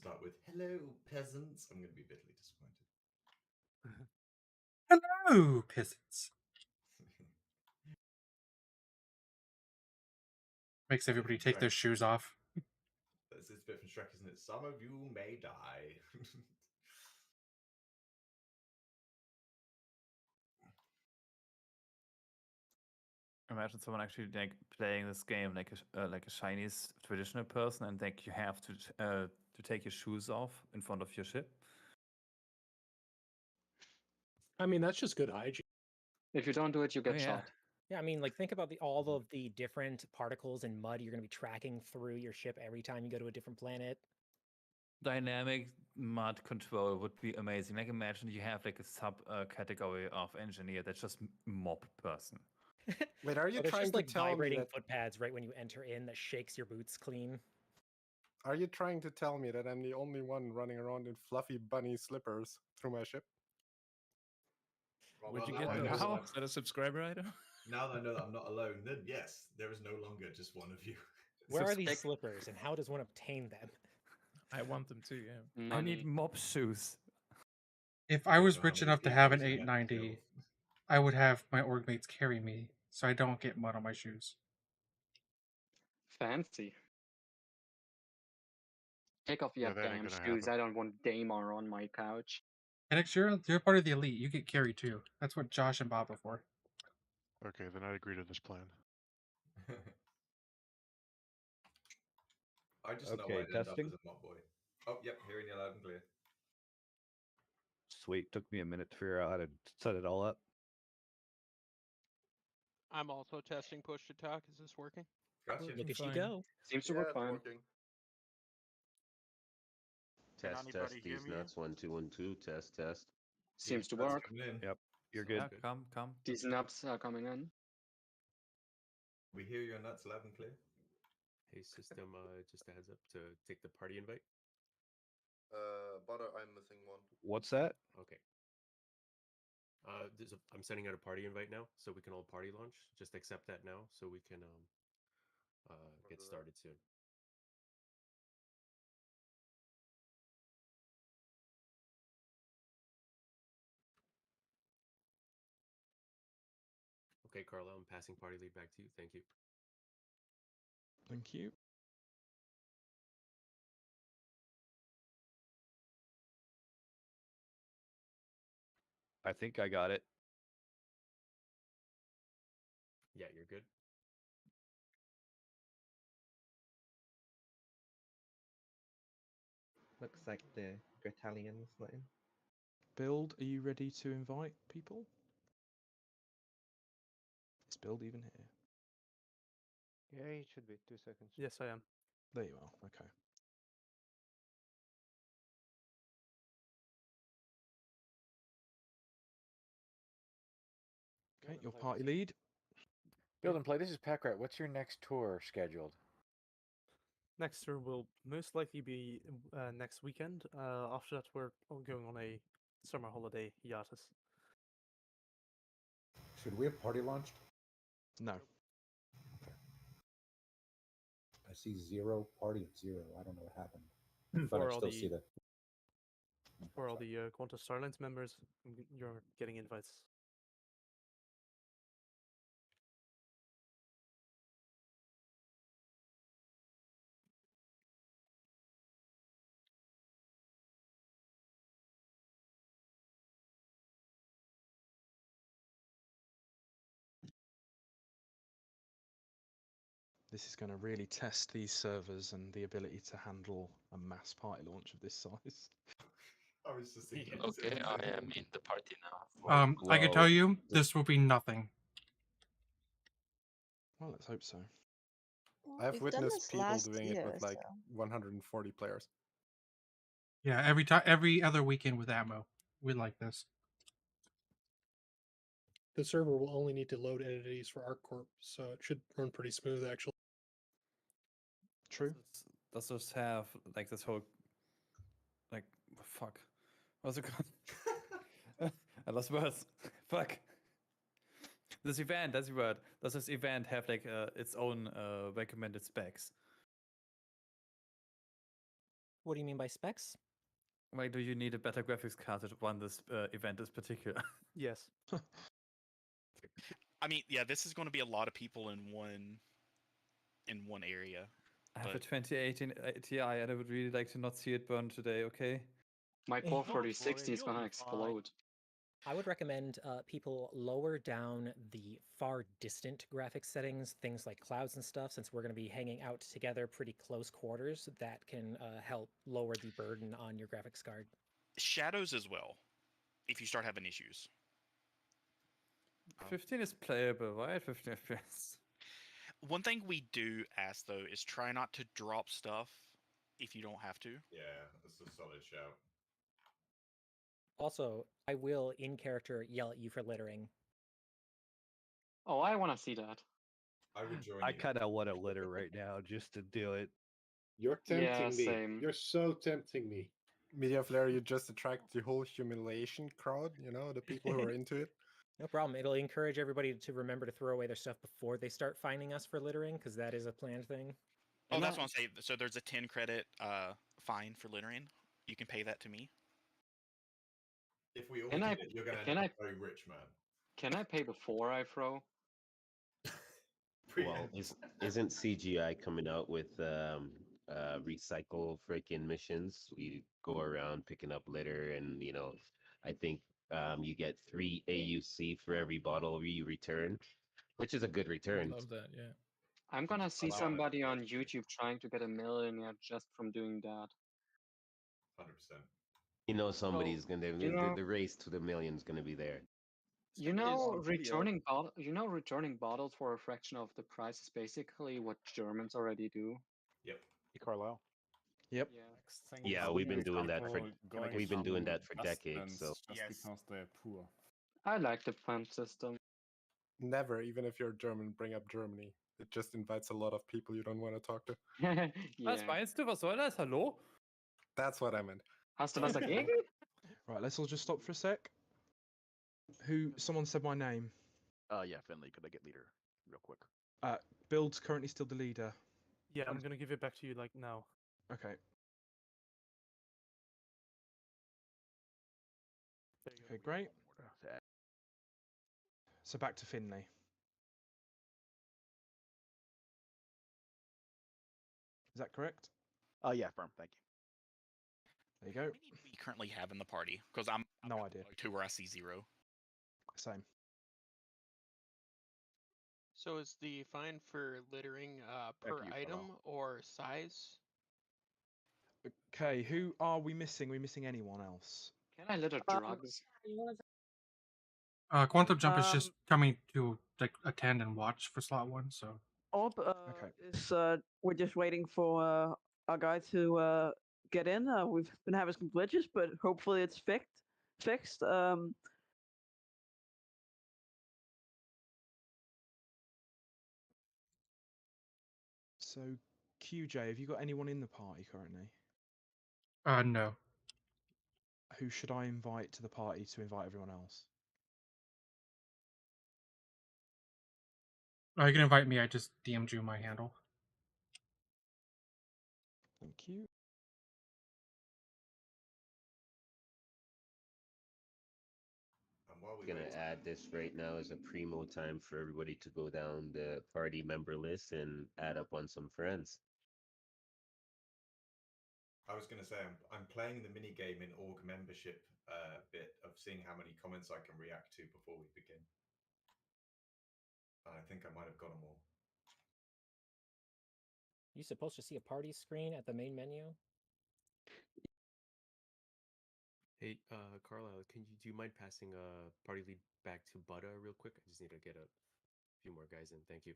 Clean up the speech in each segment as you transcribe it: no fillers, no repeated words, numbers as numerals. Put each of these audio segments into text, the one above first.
start with "Hello, peasants," I'm going to be bitterly disappointed. Hello, peasants. Makes everybody take their shoes off. That's this bit from Shrek, isn't it? Some of you may die. Imagine someone actually like playing this game like a Chinese traditional person, and like you have to take your shoes off in front of your ship. I mean, that's just good hygiene. If you don't do it, you get yeah. shot. Yeah, I mean, like think about all of the different particles and mud you're going to be tracking through your ship every time you go to a different planet. Dynamic mud control would be amazing. Like imagine you have like a sub category of engineer that's just mop person. Wait, are you there's trying just to like tell me vibrating that? foot pads right when you enter in that shakes your boots clean? Are you trying to tell me that I'm the only one running around in fluffy bunny slippers through my ship? Well, Would you now get I know those? that Is that a subscriber item? now that I know that I'm not alone, then yes, there is no longer just one of you. Where are these Suspect- slippers and how does one obtain them? I want them too, yeah. I need mop shoes. If I was Don't know how rich many enough to have an people you have to 890, kill. I would have my org mates carry me so I don't get mud on my shoes. Fancy. Take off your Yeah, that ain't damn gonna shoes. happen. I don't want Daymar on my couch. Alex, you're part of the elite. You get carried too. That's what Josh and Bob are for. Okay, then I agree to this plan. I just know Okay, I'd end up testing. as a mob boy. Oh, yep, hearing you loud and clear. Sweet. Took me a minute to figure out how to set it all up. I'm also testing push to talk. Is this working? Gotcha. Look at you Fine. go. Seems to work fine. Can Test anybody hear these me? nuts. 1 2 1 2. Test. Seems to That's work. coming in. Yep, you're Sounds good. good. Come. These nuts are coming in. We hear your nuts loud and clear. Hey system, just a heads up to take the party invite. Butter, I'm missing one. What's that? Okay. I'm sending out a party invite now, so we can all party launch. Just accept that now, so we can get started soon. Okay, Carla, I'm passing party lead back to you. Thank you. Thank you. I think I got it. Yeah, you're good. Looks like the Gretalian's not in. Build, are you ready to invite people? Is Build even here? Yeah, it should be. 2 seconds. Yes, I am. There you are. Okay. Okay, your party lead. Build and play. This is Packrat. What's your next tour scheduled? Next tour will most likely be next weekend. After that, we're all going on a summer holiday hiatus. Should we have party launched? No. I see 0 party at 0. I don't know what happened. But For I all still the see that. for all the Qantas Starlines members, you're getting invites. This is going to really test these servers and the ability to handle a mass party launch of this size. I was just thinking. Okay, I am in the party now. I can tell you, this will be nothing. Well, let's hope so. I've witnessed people doing it with like 140 players. Yeah, every other weekend with ammo, we like this. The server will only need to load entities for ArcCorp, so it should run pretty smooth, actually. True. Does this have like this whole like fuck? What's it called? I lost words. Fuck. This event, that's the word. Does this event have like its own recommended specs? What do you mean by specs? Why do you need a better graphics card to run this event in particular? Yes. I mean, yeah, this is going to be a lot of people in one area. I have a But 2018 Ti and I would really like to not see it burn today, okay? My Don't core worry, 4060 is you'll gonna be fine. explode. I would recommend people lower down the far distant graphics settings, things like clouds and stuff, since we're going to be hanging out together pretty close quarters. That can help lower the burden on your graphics card. shadows as well, if you start having issues. 15 is playable, right? 15 FPS. One thing we do ask though is try not to drop stuff if you don't have to. Yeah, that's a solid shout. Also, I will, in character, yell at you for littering. Oh, I want to see that. I would join I you. kind of want to litter right now just to do it. You're tempting Yeah, me. same. You're so tempting me. Media Flare, you just attract the whole humiliation crowd, you know, the people who are into it. No problem. It'll encourage everybody to remember to throw away their stuff before they start finding us for littering, because that is a planned thing. Oh, And that's that- what I'm saying. So there's a 10 credit fine for littering. You can pay that to me. If we all Can did I- it, you're going to can end I- up very rich, man. Can I pay before I throw? Well, isn't CGI coming out with recycle freaking missions? We go around picking up litter, and I think you get 3 AUC for every bottle you return, which is a good return. Love that, yeah. I'm gonna see allow it, somebody on actually. YouTube trying to get a millionaire just from doing that. 100%. Somebody's gonna you know- the race to the million's gonna be there. You know, returning bottles for a fraction of the price is basically what Germans already do. Yep. Hey, Carlisle. Yep. Yeah. Yeah, we've been doing that for going decades. So just because they're poor. I like the fund system. Never, even if you're German, bring up Germany. It just invites a lot of people you don't want to talk to. yeah. Was meinst du? Was soll das? Hallo? That's what I meant. Hast du was dagegen? Right, let's all just stop for a sec. Someone said my name. Yeah, Finley, could I get leader real quick? Build's currently still the leader. Yeah, I'm gonna give it back to you like now. Okay. There you go. Okay, great. So back to Finley. Is that correct? Yeah, firm, thank you. There you go. How many do we currently have in the party? Because I'm No idea. two where I see 0. Same. So is the fine for littering per you, item Carlisle. or size? Okay, who are we missing? Are we missing anyone else? Can I litter drugs? Quantum Jump is just coming to attend and watch for slot 1, so. Okay. Is we're just waiting for our guy to get in. We've been having some glitches, but hopefully it's fixed. So, QJ, have you got anyone in the party currently? No. Who should I invite to the party to invite everyone else? You can invite me, I just DM'd you my handle. Thank you. And while I'm gonna add this right now as a primo time for everybody to go down the party member list and add up on some friends. I was going to say, I'm playing the mini game in org membership bit of seeing how many comments I can react to before we begin. I think I might have got them all. You supposed to see a party screen at the main menu? Hey, Carlisle, do you mind passing party lead back to Butter real quick? I just need to get a few more guys in. Thank you.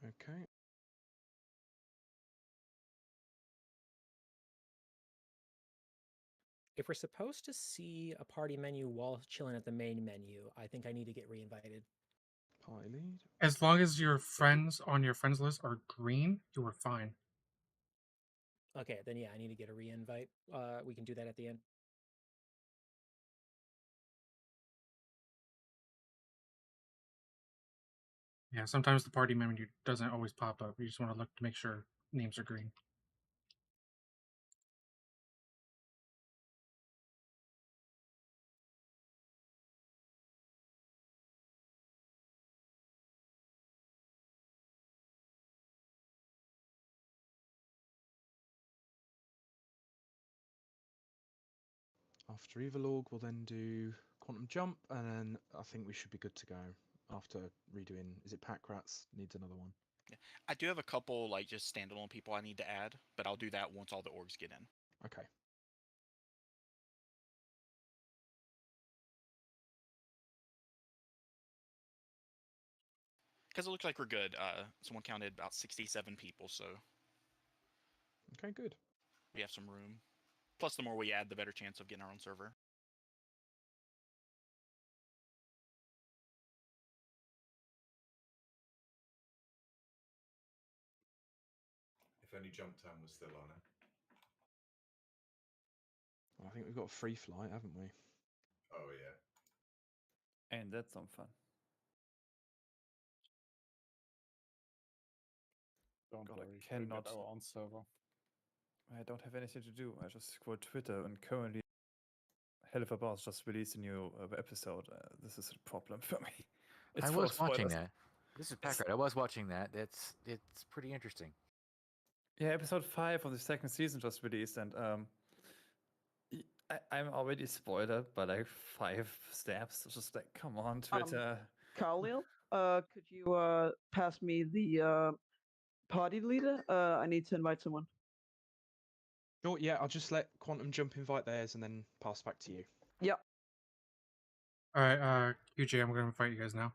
Okay. If we're supposed to see a party menu while chilling at the main menu, I think I need to get reinvited. Party lead. As long as your friends on your friends list are green, you are fine. Okay, then yeah, I need to get a reinvite. We can do that at the end. Yeah, sometimes the party menu doesn't always pop up. You just want to look to make sure names are green. After Evolog, we'll then do Quantum Jump, and then I think we should be good to go. After redoing, is it Pack Rats? Needs another one. Yeah. I do have a couple like just standalone people I need to add, but I'll do that once all the orgs get in. Okay. Because it looks like we're good. Someone counted about 67 people, so Okay, good. we have some room. Plus, the more we add, the better chance of getting our own server. If only jump time was still on it. Well, I think we've got a free flight, haven't we? Oh yeah. And that's some fun. Don't God, worry, I we'll cannot. get our own server. I don't have anything to do. I just scroll Twitter, and currently, Hell of a Boss just released a new episode. This is a problem for me. It's I full was of watching spoilers. that. This is Packard. I was watching that. It's pretty interesting. Yeah, episode 5 of the second season just released, and I'm already spoiled by like 5 steps. It's just like, come on, Twitter. Khalil, could you pass me the party leader? I need to invite someone. Sure, yeah, I'll just let Quantum Jump invite theirs and then pass back to you. Yep. All right, QJ, I'm going to invite you guys now.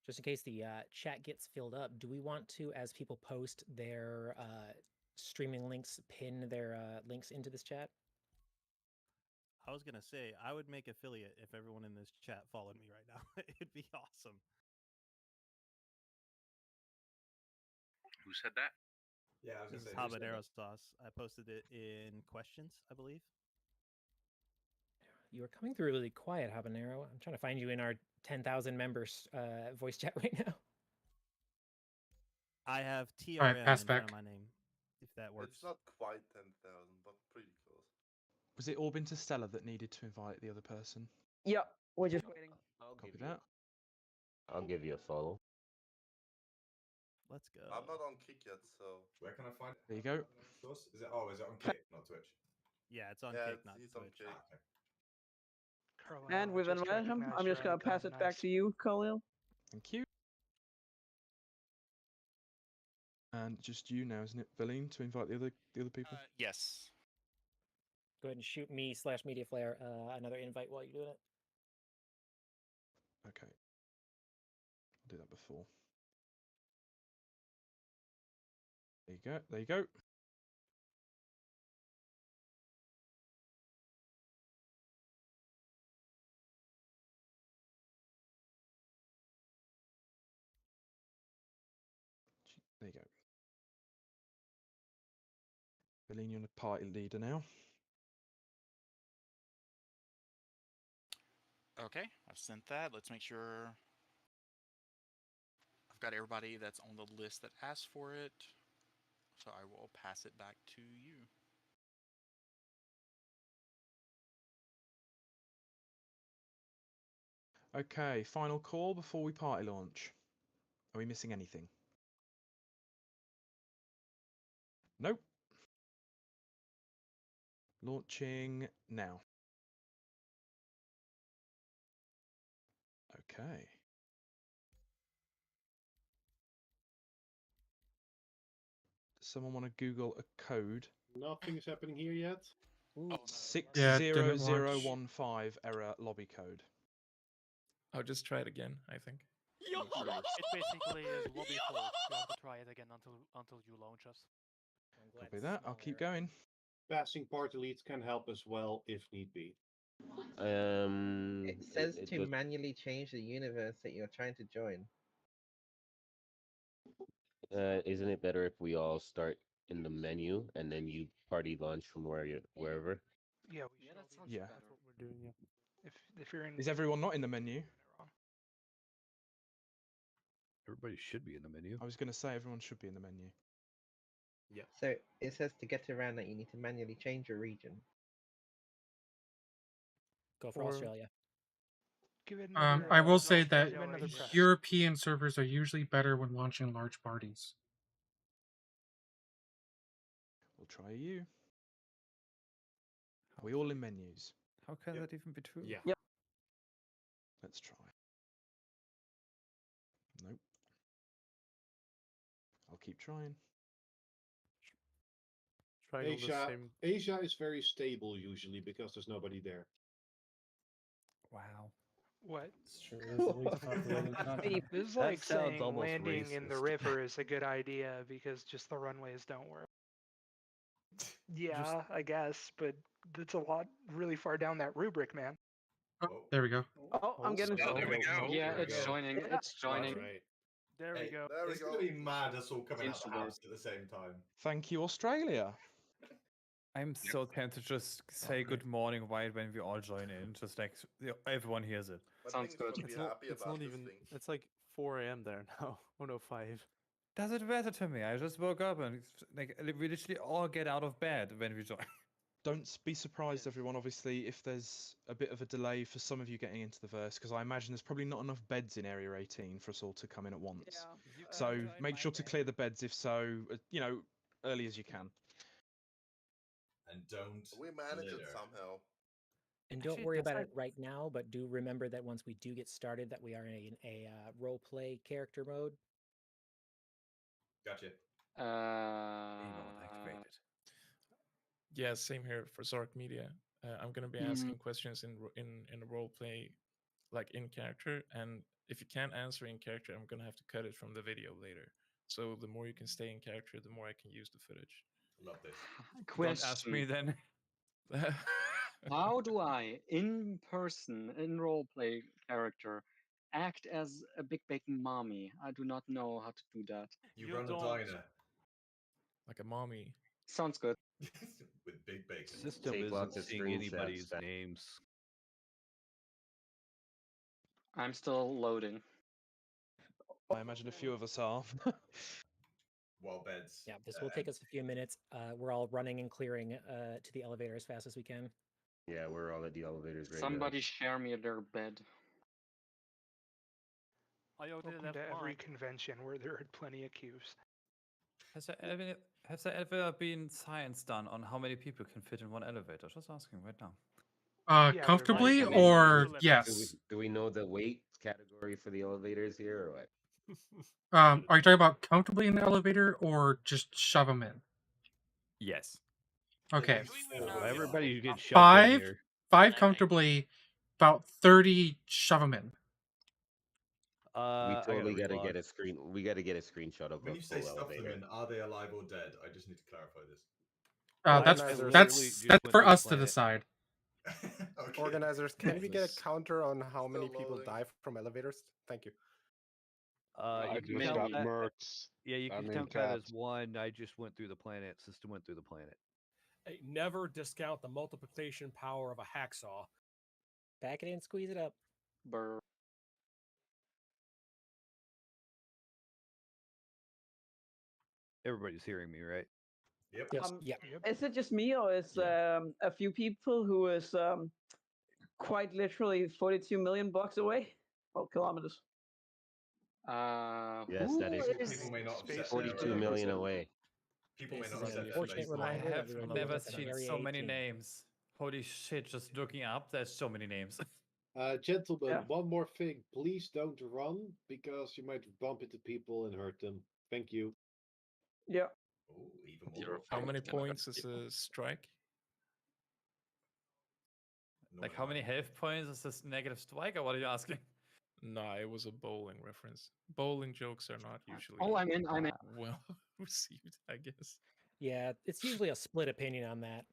Just in case the chat gets filled up, do we want to, as people post their streaming links, pin their links into this chat? I was gonna say I would make affiliate if everyone in this chat followed me right now. It'd be awesome. Who said that? Yeah, I was This is gonna say. habanero sauce. I posted it in questions, I believe. You are coming through really quiet, Habanero. I'm trying to find you in our 10,000 members voice chat right now. I have TRM Alright, pass in front back. of my name, if that works. It's not quite 10,000, but pretty close. Was it Orbin to Stella that needed to invite the other person? Yep, we're just waiting. Copy that. I'll give you a follow. Let's go. I'm not on Kick yet, so. Where can I find it? There you go. Source? Is it? Oh, is it on Kick, not Twitch? Yeah, it's on Yeah, Kick, not he's on Twitch. Kick. Okay. And we've invited him. I'm just gonna pass it back to you, Khalil. Thank you. And just you now, isn't it, Valine, to invite the other people? Yes. Go ahead and shoot me / Media Flare another invite while you're doing it. Okay. I'll do that before. There you go. There you go. There you go. Valine, you're the party leader now. Okay, I've sent that. Let's make sure I've got everybody that's on the list that asked for it. So I will pass it back to you. Okay, final call before we party launch. Are we missing anything? Nope. Launching now. Okay. Does someone want to Google a code? Nothing is happening here yet. Ooh. 60015 error lobby code. I'll just try it again, I think. It basically is lobby force. You have to try it again until you launch us. Copy that. I'll keep going. Passing party leads can help as well if need be. It says it to does- manually change the universe that you're trying to join. Isn't it better if we all start in the menu, and then you party launch from wherever. Yeah, that sounds Yeah. better. That's what we're doing. Yeah. if you're in. Is everyone not in the menu? Everybody should be in the menu. I was going to say everyone should be in the menu. Yeah. So it says to get around that you need to manually change your region. Go for Or- Australia. Give it I another, will say that give it another press. European servers are usually better when launching large parties. We'll try you. Are we all in menus? How can that even be true? Yeah. Yep. Let's try. Nope. I'll keep trying. Trying all the Asia, same. Asia is very stable usually because there's nobody there. Wow. What? It's true. It's the least populated continent. This is That like sounds saying almost landing in the racist. river is a good idea because just the runways don't work. Yeah, I guess, but that's a lot really far down that rubric, man. Oh, there we go. Oh, I'm getting. Oh, there we go. Yeah, There we it's go. joining. It's joining. Alright. There we Hey, go. There we it's go. gonna be mad us all coming out Seems the to work. house at the same time. Thank you, Australia. I'm so tempted to just say good morning right when we all join in, just like everyone hears it. But Sounds things would good. be It's not, happy it's about not this even. thing. It's like 4 a.m. there now. 1:05. Does it matter to me? I just woke up and like we literally all get out of bed when we join. Don't be surprised, everyone, obviously, if there's a bit of a delay for some of you getting into the verse, because I imagine there's probably not enough beds in Area 18 for us all to come in at once. So make sure to clear the beds, if so, early as you can. And don't We managed it litter. somehow. And don't Actually, worry does about that- it right now, but do remember that once we do get started, that we are in a role play character mode. Gotcha. Activated. Yeah, same here for Zork Media. I'm gonna be asking questions in a role play, like in character, and if you can't answer in character, I'm gonna have to cut it from the video later. So the more you can stay in character, the more I can use the footage. Love this. Don't ask me then. How do I, in person, in roleplay character, act as a big bacon mommy? I do not know how to do that. You run a diner Like a mommy. Sounds good. with big bacon. System Take isn't lots of seeing screenshots anybody's back. names. I'm still loading. I imagine a few of us are. Wall beds. Yeah, this will take us a few minutes. We're all running and clearing to the elevator as fast as we can. Yeah, we're all at the elevators right Somebody share me their bed. Welcome to every convention where there are plenty of queues. Has there ever been science done on how many people can fit in one elevator? Just asking right now. Yeah, Comfortably they're or like- yes? Do we know the weight category for the elevators here or what? Are you talking about comfortably in the elevator or just shove them in? Yes. Okay. Everybody gets shoved in Five, here. five comfortably, about 30 shove them in. We totally gotta gotta get a screen. We gotta get a screenshot of When the you say full stuff them elevator. in, are they alive or dead? I just need to clarify this. That's for us to decide. Okay. Organizers, can we get Yes. a counter on how many Still people loading. die from elevators? Thank you. You I can just count got that. murked. Yeah, you I can mean, count that as capped. one. I just went through the planet. System went through the planet. Hey, never discount the multiplication power of a hacksaw. Back it in, squeeze it up. Burr. Everybody's hearing me, right? Yep. Yes. Yeah. Is it just me, or is a few people who is quite literally 42 million blocks away? Well, kilometers. Yes, that is. People may not have set 42 their, million away. People may This not is have an set their unfortunate baseline. reminder I that have we are never moving to seen Area so many 18. names. Holy shit, just looking up, there's so many names. Gentlemen, Yeah. one more thing. Please don't run because you might bump into people and hurt them. Thank you. Yeah. Oh, even more. How many points is a strike? Like, how many health points is this negative strike, or what are you asking? Nah, it was a bowling reference. Bowling jokes are not usually Oh, I'm in. I'm in. well received, I guess. Yeah, it's usually a split opinion on that.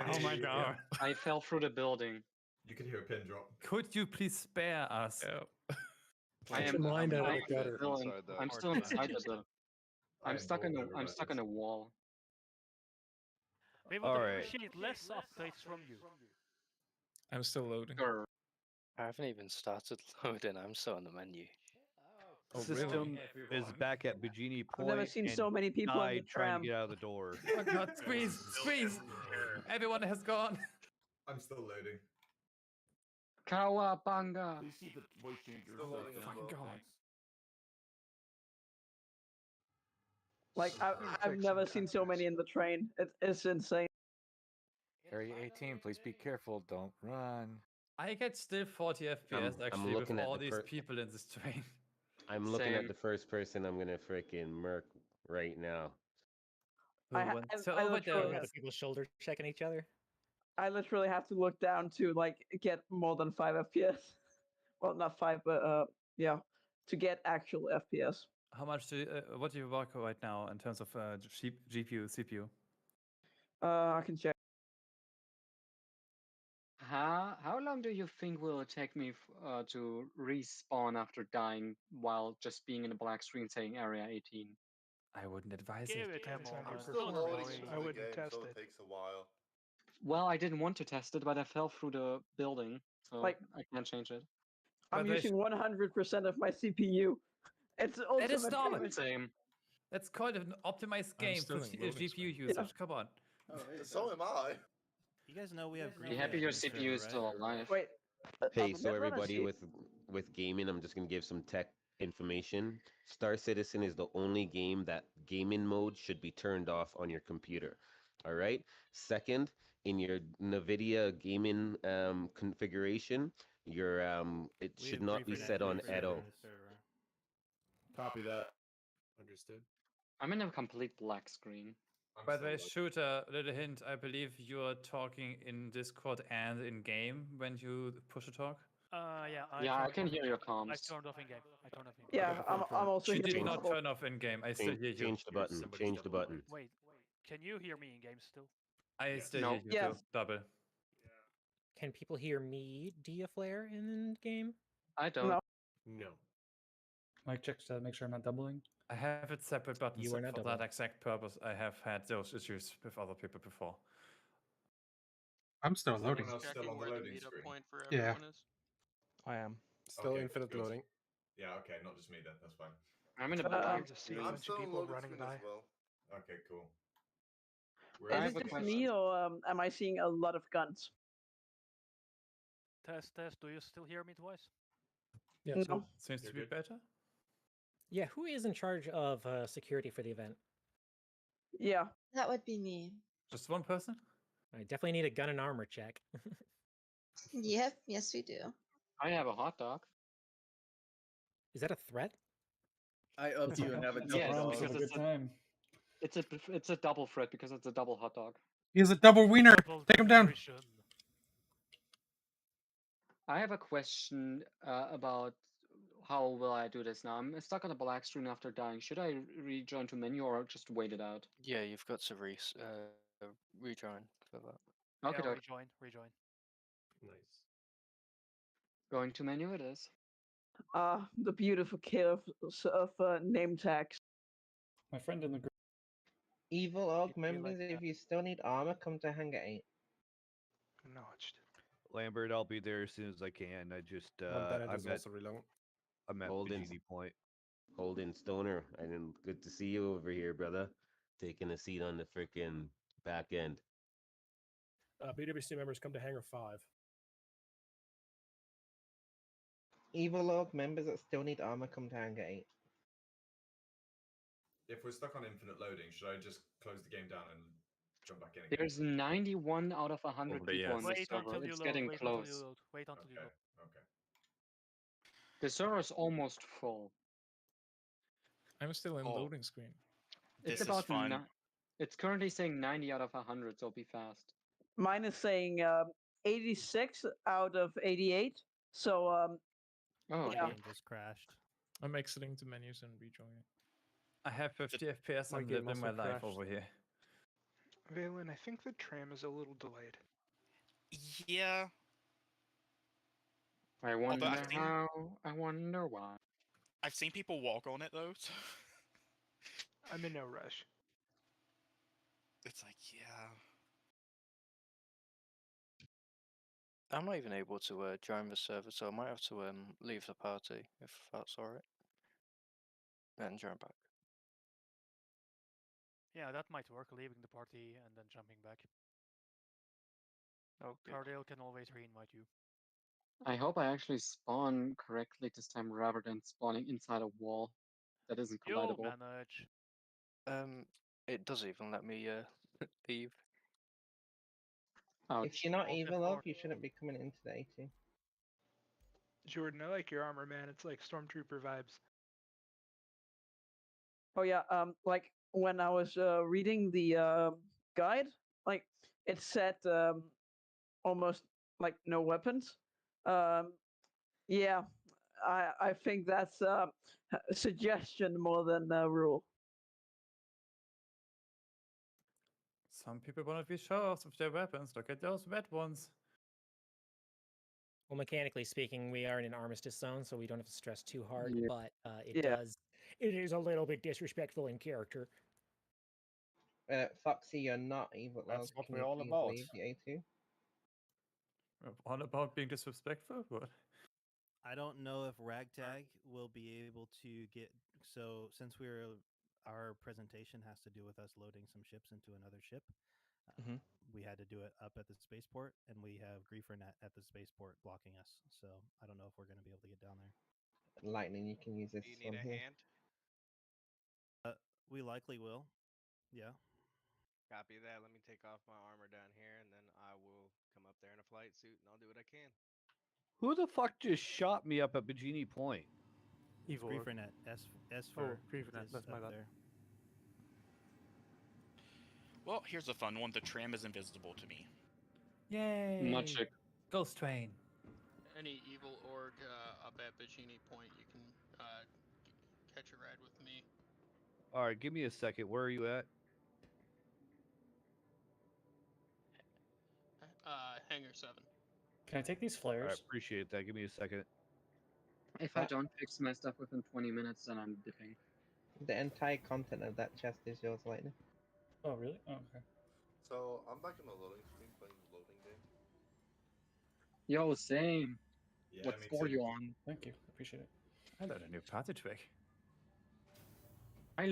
Oh my Hey, god. I fell through the building. You could hear a pin drop. Could you please spare us? Yeah. I Get am. your mind out of the gutter. I'm still inside the building. I'm stuck in a. I'm stuck in a wall. We would appreciate less updates from you. I'm still loading. I haven't even started loading. I'm still on the menu. Oh, System really? is back at Bikini Point. I've never seen and so many people on the died trying tram. to get out of the door. Oh god, squeeze, squeeze! Everyone has gone. I'm still loading. Cowabunga! Fucking god. Like I've never seen so many in the train. It's insane. Area 18, please be careful. Don't run. I get still 40 FPS I'm actually with looking at all the these people in this train. I'm looking at the first person I'm gonna frickin' murk right now. Who went to overdose? Other people shoulder checking each other. I literally have to look down to like get more than 5 FPS. Well, not 5, but yeah, to get actual FPS. How much do you, what do you work right now in terms of GPU, CPU? I can check. How long do you think will it take me to respawn after dying while just being in a black screen saying Area 18? I wouldn't advise Give it. it a moment. I'm still loading into I the wouldn't game, test so it. it takes a while. Well, I didn't want to test it, but I fell through the building, so Like- I can't change it. I'm using 100% of my CPU. It's also That is normal. Same. That's called an optimized game for GPU usage. Come on. So am I. You guys know we have. Be happy your CPU is still alive. Wait. Hey, I've so never everybody seen- with gaming, I'm just gonna give some tech information. Star Citizen is the only game that gaming mode should be turned off on your computer. All right. Second, in your NVIDIA gaming configuration, your it should not be set on at all. Copy that. Understood. I'm in a complete black screen. By the way, Shooter, little hint, I believe you're talking in Discord and in game when you push to talk. Yeah, I can hear your comms. I turned off in game. I turned off in game. Yeah, I'm also You did hearing not double. turn off in game. I still hear you. Change the button. Change the button. Wait, can you hear me in game still? I still No. hear you Yes. too. Double. Can people hear me, Diaflare, in game? I don't. No. No. Mic check to make sure I'm not doubling. I have it separate buttons You are not for double. that exact purpose. I have had those issues with other people before. I'm still Is loading. everyone else still on the loading screen? Yeah. I am. Still Okay, infinite good. loading. Yeah, okay, not just me then. That's fine. I'm in a Uh, black to see screen. a I'm bunch still of on people loading running screen by. as well. Okay, cool. I Is have it a just question. me or am I seeing a lot of guns? Test. Do you still hear me twice? Yeah. No. Seems to be better. Yeah, who is in charge of security for the event? Yeah. That would be me. Just one person? I definitely need a gun and armor check. Yep, yes we do. I have a hot dog. Is that a threat? I up you and have a double Yes, dog. because it's a double threat because it's a double hot dog. He has a double wiener. Take him down. I have a question about how will I do this now. I'm stuck on a black screen after dying. Should I rejoin to menu or just wait it out? Yeah, you've got to rejoin for that. Okay, Yeah, doke. rejoin. Nice. Going to menu it is. The beautiful chaos of name tags. My friend in the group. Evil Org be members, like if that. you still need armor, come to Hangar 8. Notched. Lambert, I'll be there as soon as I can. I just Bennett is I'm also reloading. at Holden's- Bikini Point. Holden Stoner, good to see you over here, brother. Taking a seat on the freaking back end. BWC members come to Hangar 5. Evil Org members that still need armor, come to Hangar 8. If we're stuck on infinite loading, should I just close the game down and jump back in again? There's 91 out of 100 Probably people on yes. this Wait server. until you It's load. getting Wait close. until you load. Wait until you Okay, load. okay. The server is almost full. I'm still in Oh. loading screen. It's This is about fun. It's currently saying 90 out of 100, so be fast. Mine is saying 86 out of 88. So Oh, yeah. Game just crashed. I'm exiting the menus and rejoining. I have 50 FPS. My I'm game living my also life crashed. over here. Valen, I think the tram is a little delayed. Yeah. I wonder I've seen- how. I wonder why. I've seen people walk on it though. So I'm in no rush. it's like, yeah. I'm not even able to join the server, so I might have to leave the party if that's alright. And join back. Yeah, that might work, leaving the party and then jumping back. Oh, good. Cardale can always re-invite you. I hope I actually spawn correctly this time rather than spawning inside a wall that isn't You'll collidable. manage. It does even let me leave. Ouch. If you're not Well, evil before- of, you shouldn't be coming in today too. Jordan, I like your armor, man. It's like stormtrooper vibes. Oh yeah, like when I was reading the guide, like it said almost like no weapons. Yeah, I think that's a suggestion more than a rule. Some people want to be show offs of their weapons. Look at those red ones. Well, mechanically speaking, we are in an armistice zone, so we don't have to stress too hard. Yeah. But it Yeah. does. It is a little bit disrespectful in character. Foxy, you're not evil of. That's what Can we're you all please about. leave the A2? All about being disrespectful? What? I don't know if Ragtag will be able to get. So since our presentation has to do with us loading some ships into another ship, Mhm. we had to do it up at the spaceport, and we have Griefer at the spaceport blocking us. So I don't know if we're going to be able to get down there. Lightning, you can use this Do you need one a here. hand? We likely will. Yeah. Copy that. Let me take off my armor down here, and then I will come up there in a flight suit, and I'll do what I can. Who the fuck just shot me up at Bikini Point? Evil Griefernet. S for Griefernet, is that's my up bad. there. Well, here's a fun one. The tram is invisible to me. Yay! Magic. Ghost train. Any evil org up at Bikini Point, you can catch a ride with me. All right, give me a second. Where are you at? Hangar 7. Can I take these All right, flares? appreciate that. Give me a second. If I don't fix my stuff within 20 minutes, then I'm dipping. The entire content of that chest is yours, Lightning. Oh, really? Oh, okay. So I'm back in the loading screen playing the loading game. Yo, same. Yeah, What me score too. you on? Thank you. Appreciate it. I learned a new party trick. My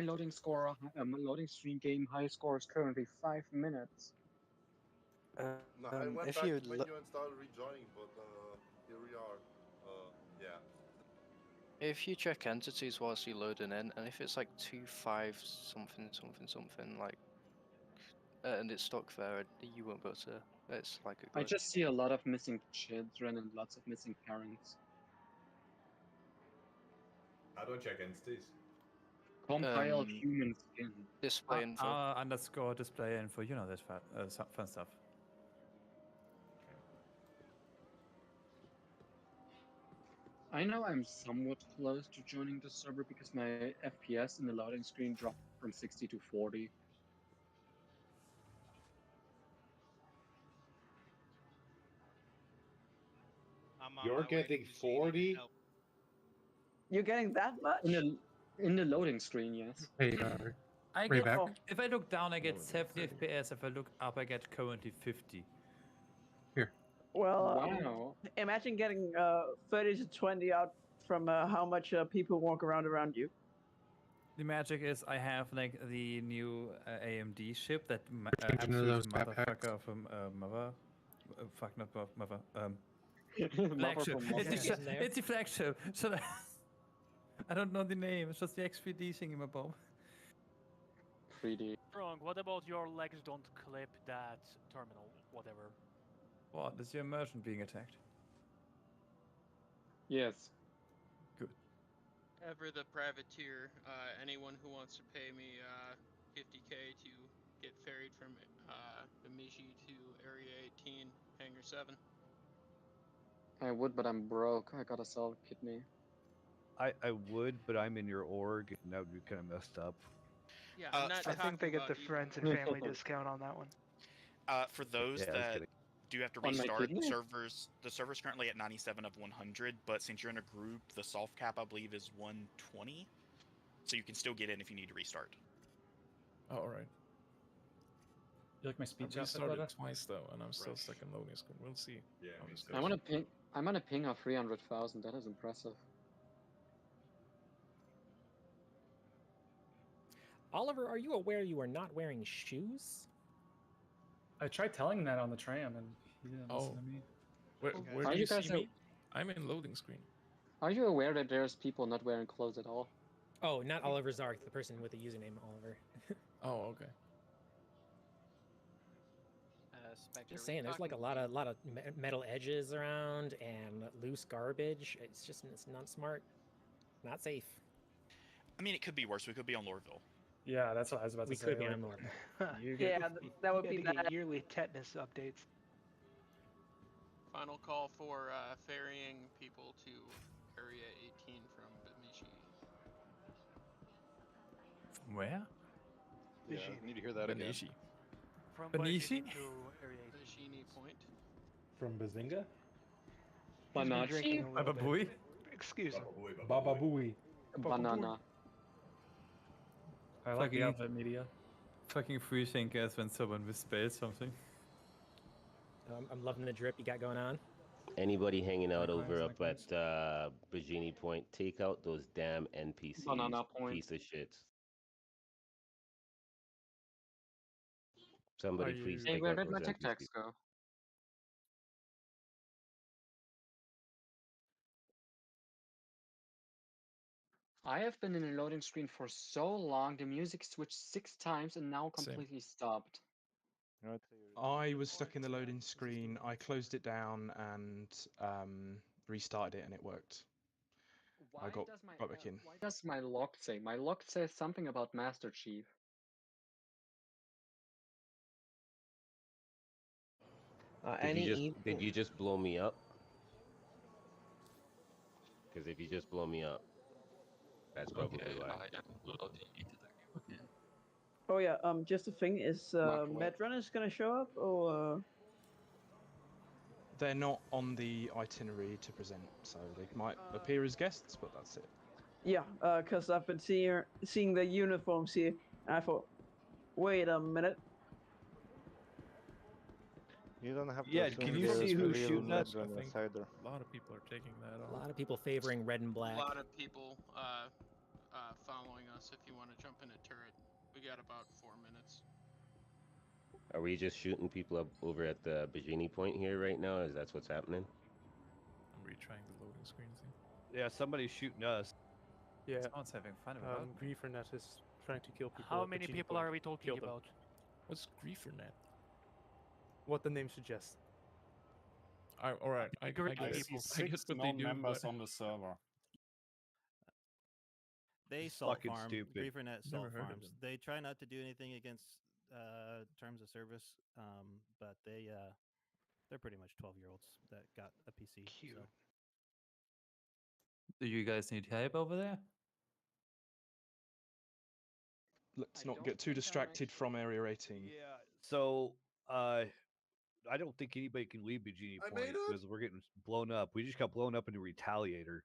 loading score, my loading stream game high score is currently 5 minutes. No, I went if back you to menu and started rejoining, but here we are. Yeah. if you check entities whilst you're loading in, and if it's like 2.5 something like, and it's stuck there, you won't be able to. It's like a glitch. I just see a lot of missing children and lots of missing parents. How do I check entities? Compile human skin. Display info. Underscore display info. You know that fun stuff. I know I'm somewhat close to joining the server because my FPS in the loading screen dropped from 60 to 40. I'm on You're my way to getting Bikini to 40? help. You're getting that much? In the loading screen, yes. Hey, I way get, back. if I look down, I get 70 FPS. If I look up, I get currently 50. Well, Wow. imagine getting 30 to 20 out from how much people walk around you. The magic is I have like the new AMD chip that Change into those absolute backpacks. motherfucker from Mother. Fuck, not Mother. Mother Flagship. from Mother. It's the flagship. So I don't know the name. It's just the X3D thing in my bomb. 3D. Wrong. What about your legs don't clip that terminal? Whatever. What? Is your immersion being attacked? Yes. Good. Ever the privateer, anyone who wants to pay me 50k to get ferried from Bemidji to Area 18, Hangar 7. I would, but I'm broke. I gotta sell a kidney. I would, but I'm in your org, and that would be kind of messed up. Yeah, I'm not I think they talking get the about friends and evil. family discount on that one. For those Yeah, I was that kidding. do have to On my restart, kidney? the server's currently at 97 of 100, but since you're in a group, the soft cap I believe is 120, so you can still get in if you need to restart. Oh, all right. You like my speech I outfit, restarted Letta? twice though, and I'm still stuck in loading screen. We'll see. Yeah, how me this too. goes. I'm on a ping of 300,000. That is impressive. Oliver, are you aware you are not wearing shoes? I tried telling that on the tram, and he didn't listen to me. Where Are do you you see guys me? I'm in loading screen. Are you aware that there's people not wearing clothes at all? Oh, not Oliver Zark, the person with the username Oliver. Oh, okay. Spectre, Just saying, there's like a lot of metal edges around and loose garbage. It's not smart, not safe. I mean, it could be worse. We could be on Lorville. Yeah, that's what I was about to say. We could be like- on Lorville. Yeah, that would be get bad. yearly tetanus updates. Final call for ferrying people to Area 18 from Bemidji. Where? Yeah, I need to hear that again. Benishi. From Benishi? Bajini to Area 18. Bemidji Point. From Bazinga? He's been drinking a little Baba Booey? bit. Excuse him. Baba Booey. Banana. I like the Fucking- outfit media. Fucking free thinkers when someone misspells something. I'm loving the drip you got going on. Anybody hanging out Likewise, over likewise. up at Bajini Point, take out those damn NPCs. Banana Point. Piece of shit. Somebody Are please you- Hey, take where out did my those Tic NPCs. Tacs go? I have been in a loading screen for so long, the music switched 6 times and now Same. completely stopped. I was stuck in the loading screen. I closed it down and restarted it, and it worked. I got back in. Why does my log say? My log says something about Master Chief. Did you just blow me up? Because if you just blow me up, that's probably why. Oh yeah, just a thing, is Medrunners gonna show up or? They're not on the itinerary to present, so they might appear as guests, but that's it. Yeah, because I've been seeing the uniforms here, and I thought, wait a minute. You don't have to Yeah, assume can you there's see who's real shooting at? Medrunners either. A lot of people are taking that A off. lot of people favoring red and black. A lot of people following us if you want to jump in a turret. We got about 4 minutes. Are we just shooting people up over at the Bajini Point here right now? Is that what's happening? I'm retrying the loading screen thing. Yeah, somebody's shooting us. Yeah. Someone's having fun about it. Griefernet is trying to kill people. How at many Bajini people Point. are we talking Kill them. about? What's Griefernet? What the name suggests. All right, I get it. I get what they do, members but on the server. They It's salt fucking farm. stupid. Griefernet salt Never heard of farms. them. They try not to do anything against terms of service, but they're pretty much 12-year-olds that got a PC. Cute. So. Do you guys need help over there? Let's I not don't get too think I'm distracted from Area 18. Yeah. So, I don't think anybody can leave Bajini I Point made it. because we're getting blown up. We just got blown up into Retaliator.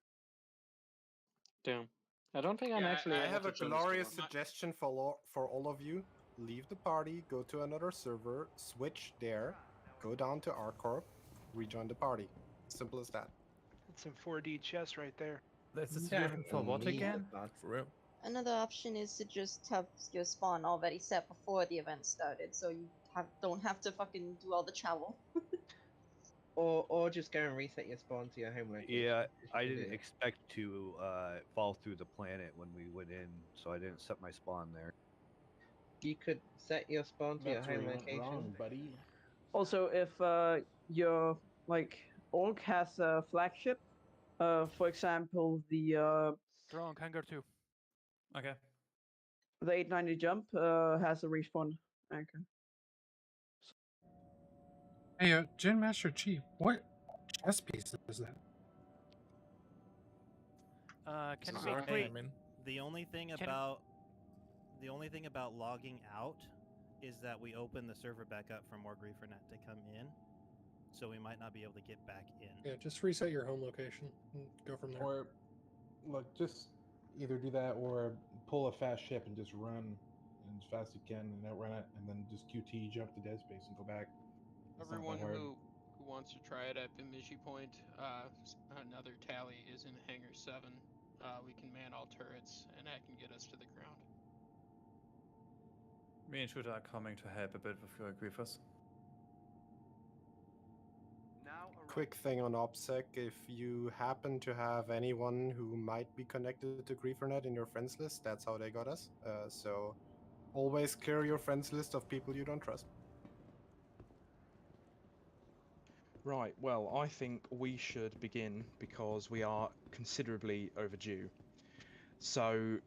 Damn. I don't think I'm Yeah, actually. I able have to a join this glorious tour. Suggestion for all of you: leave the party, go to another server, switch there, go down to our corp, rejoin the party. Simple as that. That's some 4D chess right there. That's a Yeah, suggestion for what me. again? For real. Another option is to just have your spawn already set before the event started, so you don't have to fucking do all the travel. Or just go and reset your spawn to your home location. Yeah, which I you can didn't do. expect to fall through the planet when we went in, so I didn't set my spawn there. You could set your spawn to your That's where home you went location. wrong, buddy. Also, if your org has a flagship, for example, the Drone, Hangar 2. Okay. 890 jump has a respawn anchor. Hey, Gen Master Chief, what chess piece is that? Can This we is our wait? time in. The only thing about logging out is that we open the server back up for more Griefernet to come in, so we might not be able to get back in. Yeah, just reset your home location and go from there. Or, look, just either do that or pull a fast ship and just run as fast as you can and outrun it, and then just QT, jump to dead space, and go back. It's not that Everyone hard. who wants to try it at Bemidji Point, another tally is in Hangar 7. We can man all turrets, and that can get us to the ground. Me and Shooter are coming to help a bit with your griefers. Quick thing on OPSEC, if you happen to have anyone who might be connected to GrieferNet in your friends list, that's how they got us. So always clear your friends list of people you don't trust. Right, well, I think we should begin because we are considerably overdue. So,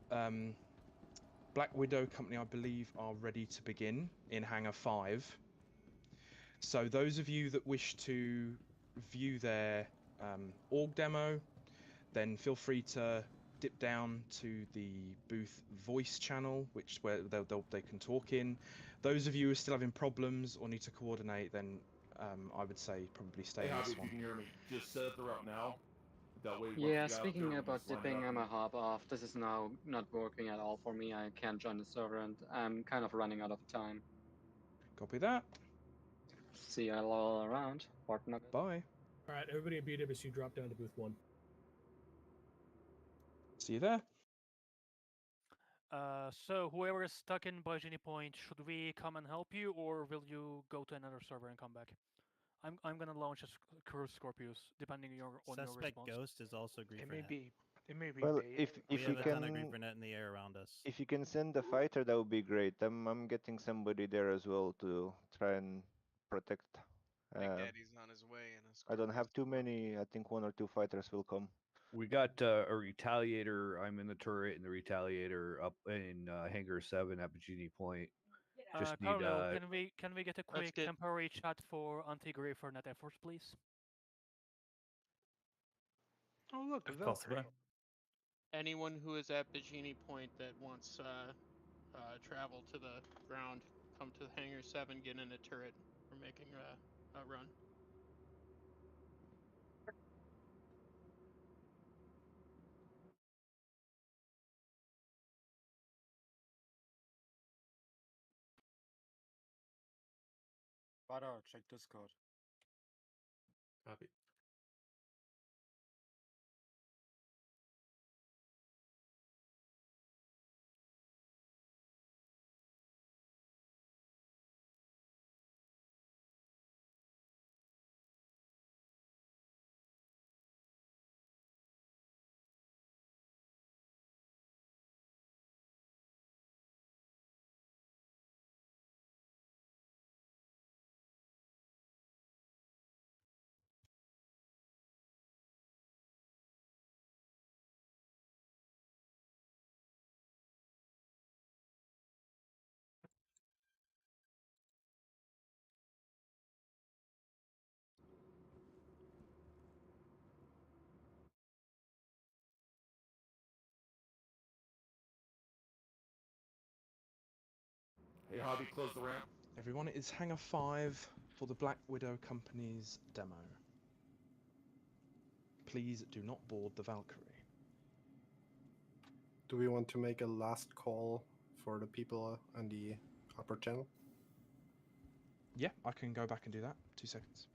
Black Widow Company, I believe, are ready to begin in Hangar 5. So those of you that wish to view their org demo, then feel free to dip down to the booth voice channel, where they can talk in. Those of you who are still having problems or need to coordinate, then I would say probably stay in this one. If you can hear me, just set the route now. That way, Yeah, speaking about dipping Emma Hub off, this is now not working at all for me. I can't join the server and I'm kind of running out of time. Copy that. See you all around. Fort Nugget. Bye. Alright, everybody at BWC drop down to booth 1. See you there. So whoever is stuck in Bajini Point, should we come and help you, or will you go to another server and come back? I'm gonna launch a Cruise Scorpius, depending on your Suspect response. Ghost is also GrieferNet. It may be Well, bait. if we you have a can ton of GrieferNet in the air around us. if you can send a fighter, that would be great. I'm getting somebody there as well to try and protect. Big Daddy's on his way, and I don't have too many. I think 1 or 2 fighters will come. We got a Retaliator. I'm in the turret, and the Retaliator up in Hangar 7 at Bajini Point. Just need Carlo, can we get a quick temporary chat for anti-GrieferNet efforts, please? Oh look, If possible. Anyone who is at Bajini Point that wants travel to the ground, come to Hangar 7, get in a turret. We're making a run. Vada, check Discord. Copy. Hey, Hobby, close the ramp. Everyone, it is Hangar 5 for the Black Widow Company's demo. Please do not board the Valkyrie. Do we want to make a last call for the people on the upper channel? Yeah, I can go back and do that. 2 seconds.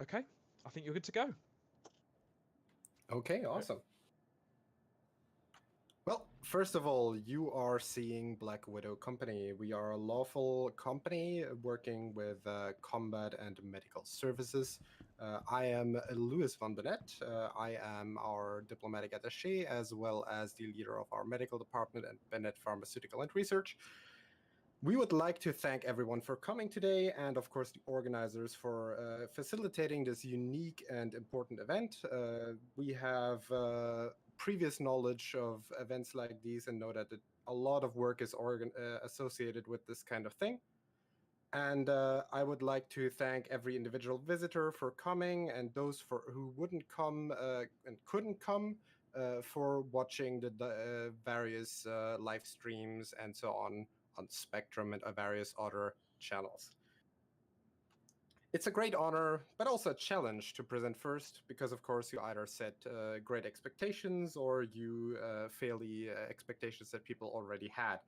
Okay, I think you're good to go. Okay, awesome. Well, first of all, you are seeing Black Widow Company. We are a lawful company working with combat and medical services. I am Louis van Benet. I am our diplomatic attaché, as well as the leader of our medical department at Bennett Pharmaceutical and Research. We would like to thank everyone for coming today, and of course the organizers for facilitating this unique and important event. We have previous knowledge of events like these and know that a lot of work is associated with this kind of thing. And I would like to thank every individual visitor for coming, and those who wouldn't come and couldn't come for watching the various live streams and so on Spectrum and various other channels. It's a great honor, but also a challenge to present first, because of course you either set great expectations or you fail the expectations that people already had.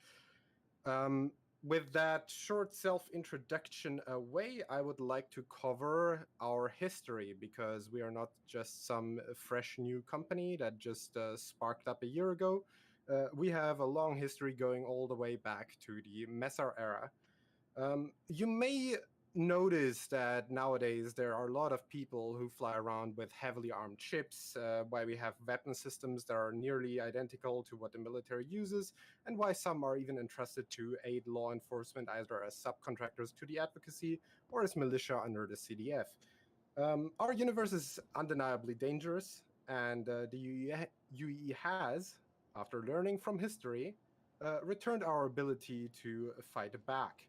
With that short self-introduction away, I would like to cover our history, because we are not just some fresh new company that just sparked up a year ago. We have a long history going all the way back to the Messar era. You may notice that nowadays there are a lot of people who fly around with heavily armed ships, why we have weapon systems that are nearly identical to what the military uses, and why some are even entrusted to aid law enforcement either as subcontractors to the advocacy or as militia under the CDF. Our universe is undeniably dangerous, and the UE has, after learning from history, returned our ability to fight back.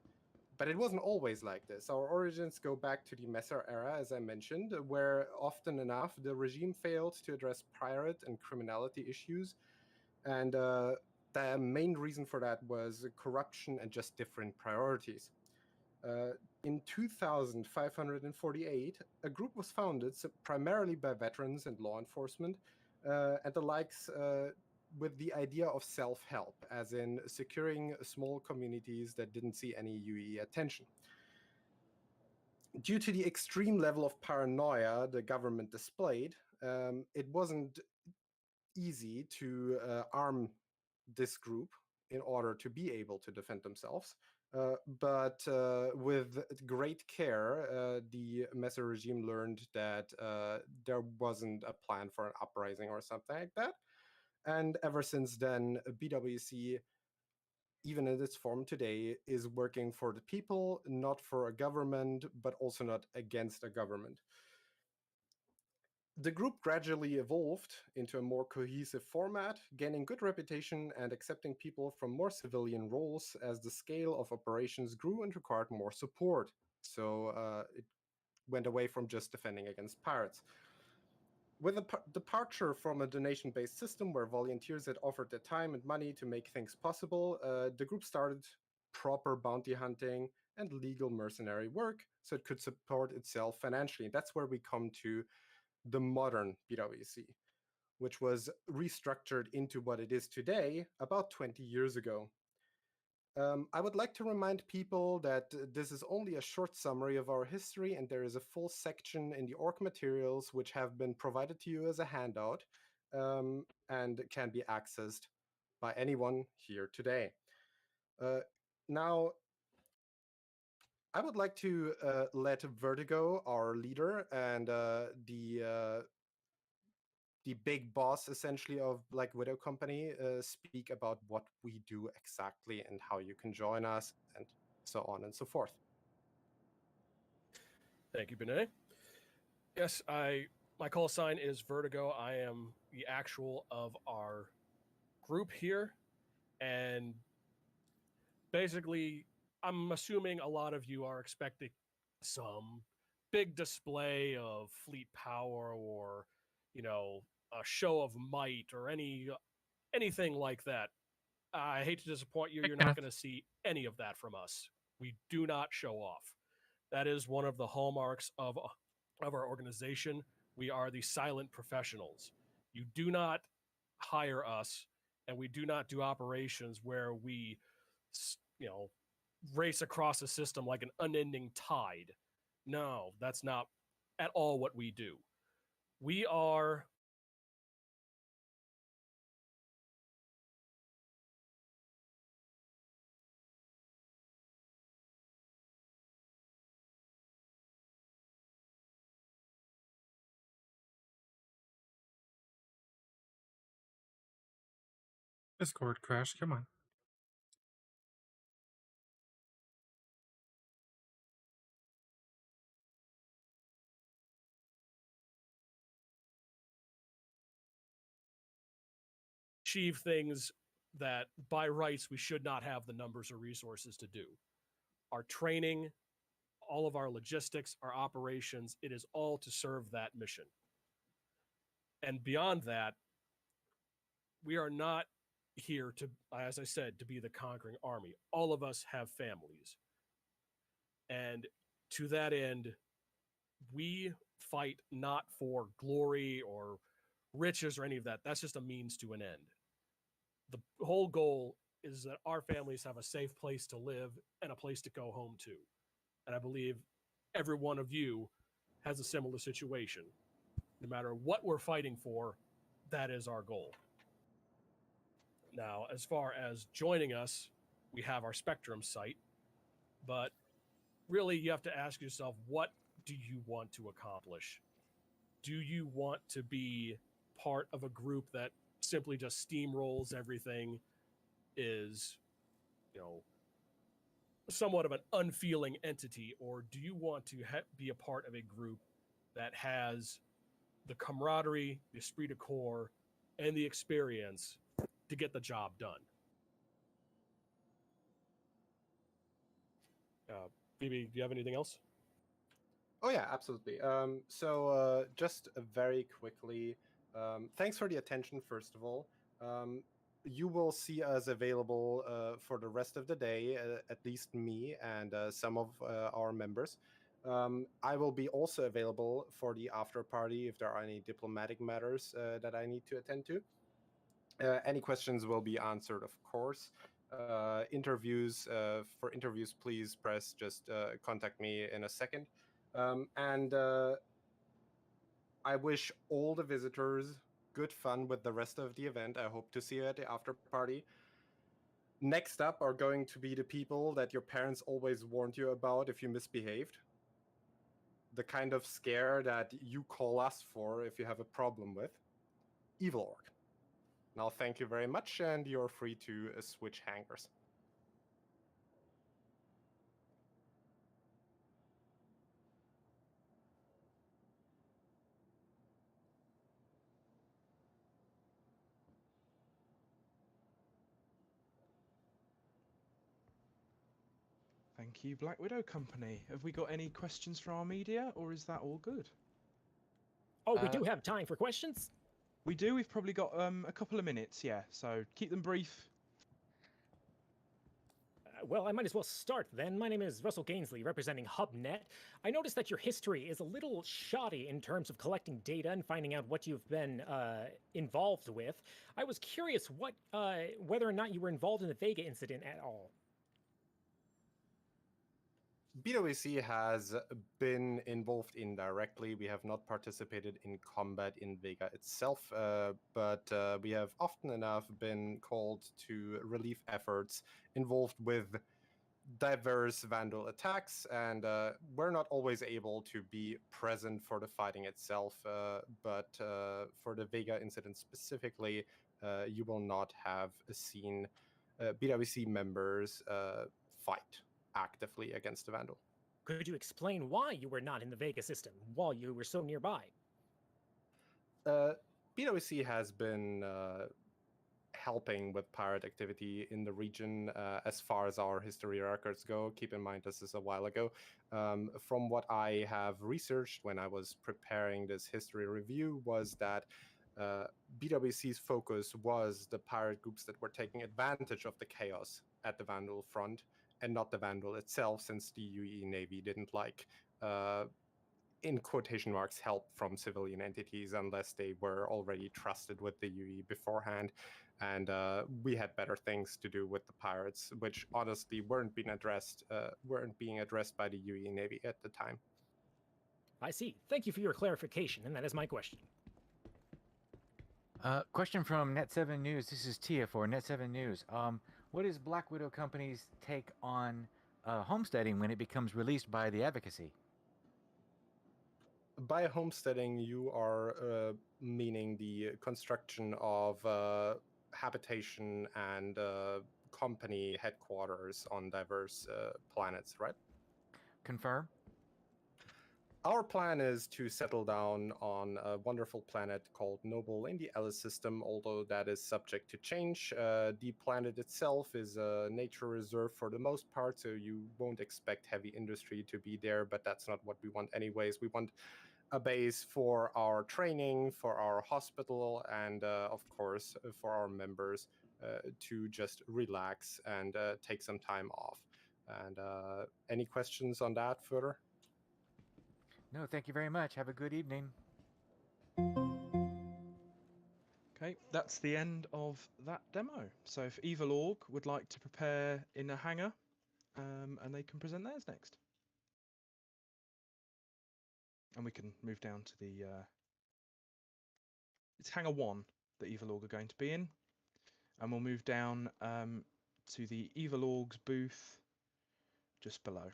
But it wasn't always like this. Our origins go back to the Messar era, as I mentioned, where often enough the regime failed to address pirate and criminality issues. And the main reason for that was corruption and just different priorities. In 2548, a group was founded primarily by veterans and law enforcement and the likes, with the idea of self-help, as in securing small communities that didn't see any UE attention. Due to the extreme level of paranoia the government displayed, it wasn't easy to arm this group in order to be able to defend themselves. But with great care, the Messar regime learned that there wasn't a plan for an uprising or something like that. And ever since then, BWC, even in its form today, is working for the people, not for a government, but also not against a government. The group gradually evolved into a more cohesive format, gaining good reputation and accepting people from more civilian roles as the scale of operations grew and required more support. So it went away from just defending against pirates. With a departure from a donation-based system where volunteers had offered their time and money to make things possible, the group started proper bounty hunting and legal mercenary work so it could support itself financially. That's where we come to the modern BWC, which was restructured into what it is today about 20 years ago. I would like to remind people that this is only a short summary of our history, and there is a full section in the org materials which have been provided to you as a handout and can be accessed by anyone here today. Now, I would like to let Vertigo, our leader and the big boss essentially of Black Widow Company, speak about what we do exactly and how you can join us and so on and so forth. Thank you, Benet. Yes, my call sign is Vertigo. I am the actual of our group here, and basically, I'm assuming a lot of you are expecting some big display of fleet power or, you know, a show of might or anything like that. I hate to disappoint you. You're not going to see any of that from us. We do not show off. That is one of the hallmarks of our organization. We are the silent professionals. You do not hire us, and we do not do operations where we, you know, race across a system like an unending tide. No, that's not at all what we do. We are Discord crash, come on. achieve things that by rights we should not have the numbers or resources to do. Our training, all of our logistics, our operations, it is all to serve that mission. And beyond that, we are not here to, as I said, to be the conquering army. All of us have families. And to that end, we fight not for glory or riches or any of that. That's just a means to an end. The whole goal is that our families have a safe place to live and a place to go home to. And I believe every one of you has a similar situation. No matter what we're fighting for, that is our goal. Now, as far as joining us, we have our Spectrum site, but really you have to ask yourself, what do you want to accomplish? Do you want to be part of a group that simply just steamrolls everything, is, somewhat of an unfeeling entity, or do you want to be a part of a group that has the camaraderie, the esprit de corps, and the experience to get the job done? Phoebe, do you have anything else? Oh yeah, absolutely. Just very quickly, thanks for the attention, first of all. You will see us available for the rest of the day, at least me and some of our members. I will be also available for the after party if there are any diplomatic matters that I need to attend to. Any questions will be answered, of course. For interviews, please contact me in a second. I wish all the visitors good fun with the rest of the event. I hope to see you at the after party. Next up are going to be the people that your parents always warned you about if you misbehaved. The kind of scare that you call us for if you have a problem with. Evil Orc. Now, thank you very much, and you're free to switch hangars. Thank you, Black Widow Company. Have we got any questions from our media, or is that all good? Oh, we do have time for questions? We do. We've probably got a couple of minutes, yeah. So keep them brief. Well, I might as well start then. My name is Russell Gainsley, representing HubNet. I noticed that your history is a little shoddy in terms of collecting data and finding out what you've been involved with. I was curious whether or not you were involved in the Vega incident at all. BWC has been involved indirectly. We have not participated in combat in Vega itself, but we have often enough been called to relief efforts involved with diverse Vandal attacks, and we're not always able to be present for the fighting itself, but for the Vega incident specifically, you will not have seen BWC members fight actively against the Vandal. Could you explain why you were not in the Vega system while you were so nearby? BWC has been helping with pirate activity in the region as far as our history records go. Keep in mind, this is a while ago. From what I have researched when I was preparing this history review was that BWC's focus was the pirate groups that were taking advantage of the chaos at the Vandal front, and not the Vandal itself, since the UE Navy didn't like, in quotation marks, help from civilian entities unless they were already trusted with the UE beforehand. And we had better things to do with the pirates, which honestly weren't being addressed by the UE Navy at the time. I see. Thank you for your clarification, and that is my question. Question from Net7 News. This is Tia for Net7 News. What is Black Widow Company's take on homesteading when it becomes released by the advocacy? By homesteading, you are meaning the construction of habitation and company headquarters on diverse planets, right? Confirm. our plan is to settle down on a wonderful planet called Noble in the Alice system, although that is subject to change. The planet itself is a nature reserve for the most part, so you won't expect heavy industry to be there, but that's not what we want anyways. We want a base for our training, for our hospital, and of course, for our members to just relax and take some time off. And any questions on that further? No, thank you very much. Have a good evening. Okay, that's the end of that demo. So if Evil Org would like to prepare in a hangar, and they can present theirs next. And we can move down to the... it's hangar 1 that Evil Org are going to be in. And we'll move down to the Evil Org's booth just below.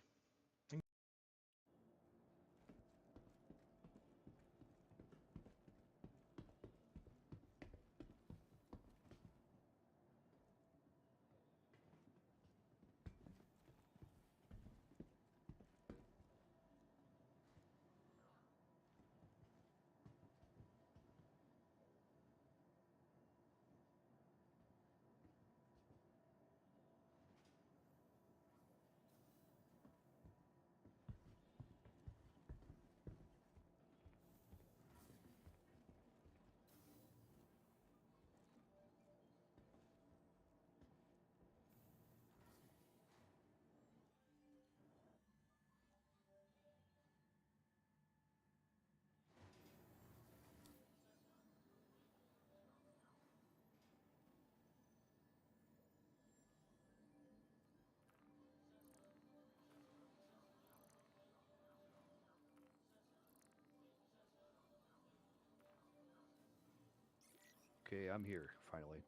Okay, I'm here, finally.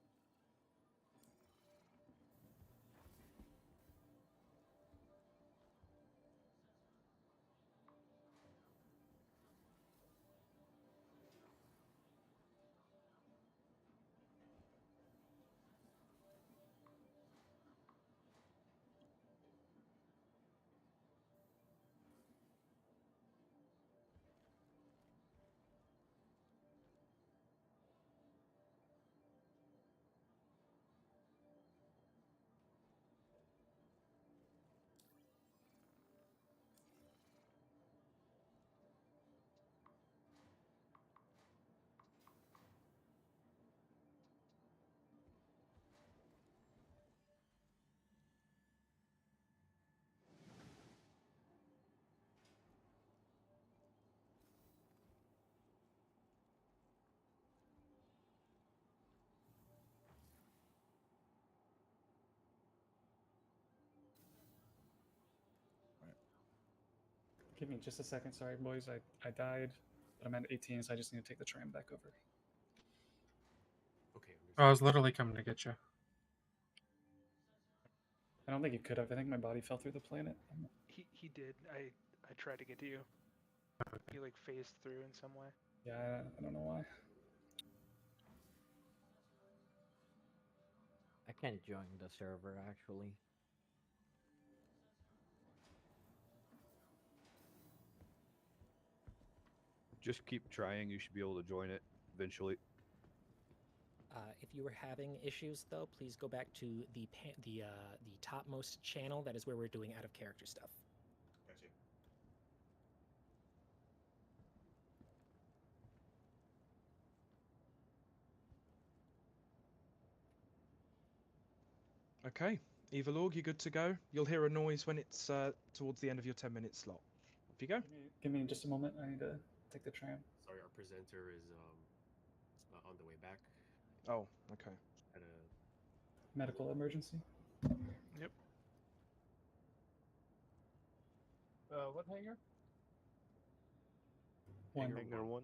Give me just a second. Sorry, boys. I died, but I'm at 18, so I just need to take the tram back over. Okay. I was literally coming to get you. I don't think it could have. I think my body fell through the planet. He did. I tried to get to you. He like phased through in some way. Yeah, I don't know why. I can't join the server actually. Just keep trying. You should be able to join it eventually. If you were having issues, though, please go back to the topmost channel. That is where we're doing out of character stuff. Gotcha. Okay, Evil Org, you're good to go. You'll hear a noise when it's towards the end of your 10-minute slot. Off you go. Give me just a moment. I need to take the tram. Sorry, our presenter is on the way back. Oh, okay. At a Medical emergency. Yep. What hangar? Hangar 1.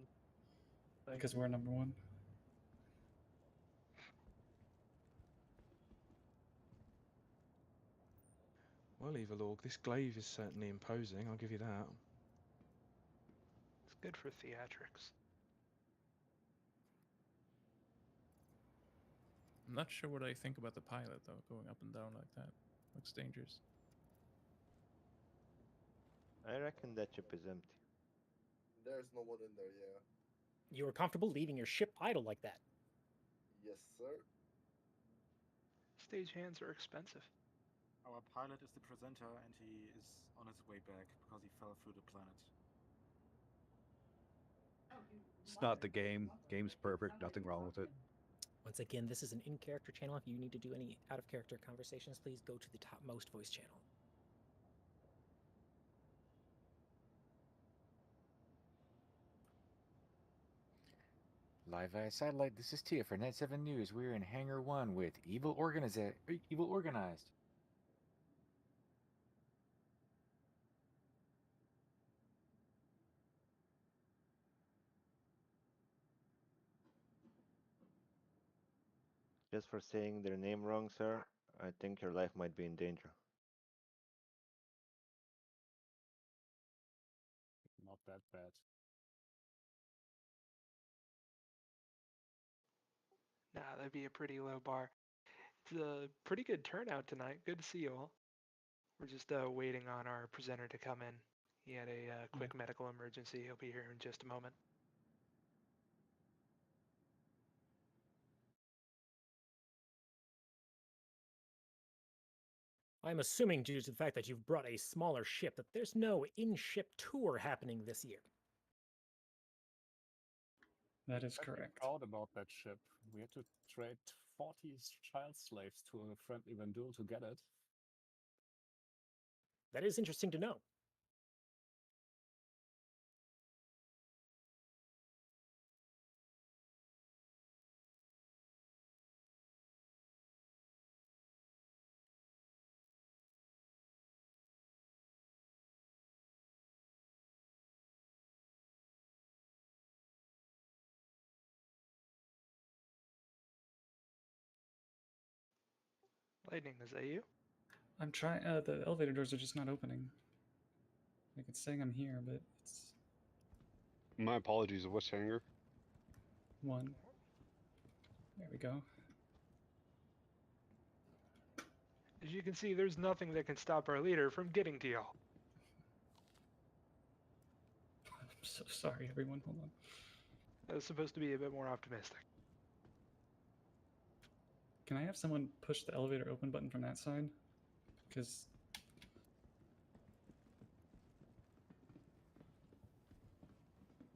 Because we're number 1. Well, Evil Org, this glaive is certainly imposing, I'll give you that. It's good for theatrics. I'm not sure what I think about the pilot, though, going up and down like that. Looks dangerous. I reckon that ship is empty. There's no one in there, yeah. You are comfortable leaving your ship idle like that? Yes, sir. Stagehands are expensive. Our pilot is the presenter, and he is on his way back because he fell through the planet. It's not the game. Game's perfect. Nothing wrong with it. Once again, this is an in-character channel. If you need to do any out-of-character conversations, please go to the topmost voice channel. Live via satellite, this is Tia for Net 7 News. We're in Hangar 1 with Evil Organized. Just for saying their name wrong, sir, I think your life might be in danger. Not that bad. Nah, that'd be a pretty low bar. It's a pretty good turnout tonight. Good to see you all. We're just waiting on our presenter to come in. He had a quick medical emergency. He'll be here in just a moment. I'm assuming, due to the fact that you've brought a smaller ship, that there's no in-ship tour happening this year. That is I'm correct. proud about that ship. We had to trade 40 child slaves to a friendly Vandul to get it. That is interesting to know. Lightning, is that you? I'm trying. The elevator doors are just not opening. Like it's saying I'm here, but it's My apologies. Which hangar? 1. There we go. As you can see, there's nothing that can stop our leader from getting to y'all. I'm so sorry, everyone. Hold on. That was supposed to be a bit more optimistic. Can I have someone push the elevator open button from that side? Because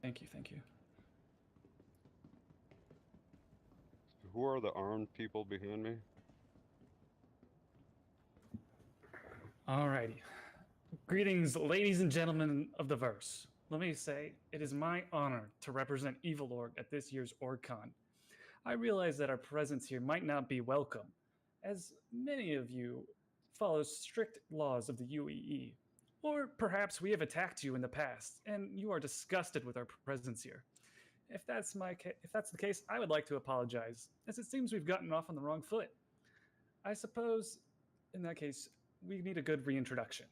thank you. Who are the armed people behind me? alrighty. Greetings, ladies and gentlemen of the verse. Let me say, it is my honor to represent Evil Org at this year's OrgCon. I realize that our presence here might not be welcome, as many of you follow strict laws of the UEE. Or perhaps we have attacked you in the past, and you are disgusted with our presence here. If that's the case, I would like to apologize, as it seems we've gotten off on the wrong foot. I suppose, in that case, we need a good reintroduction.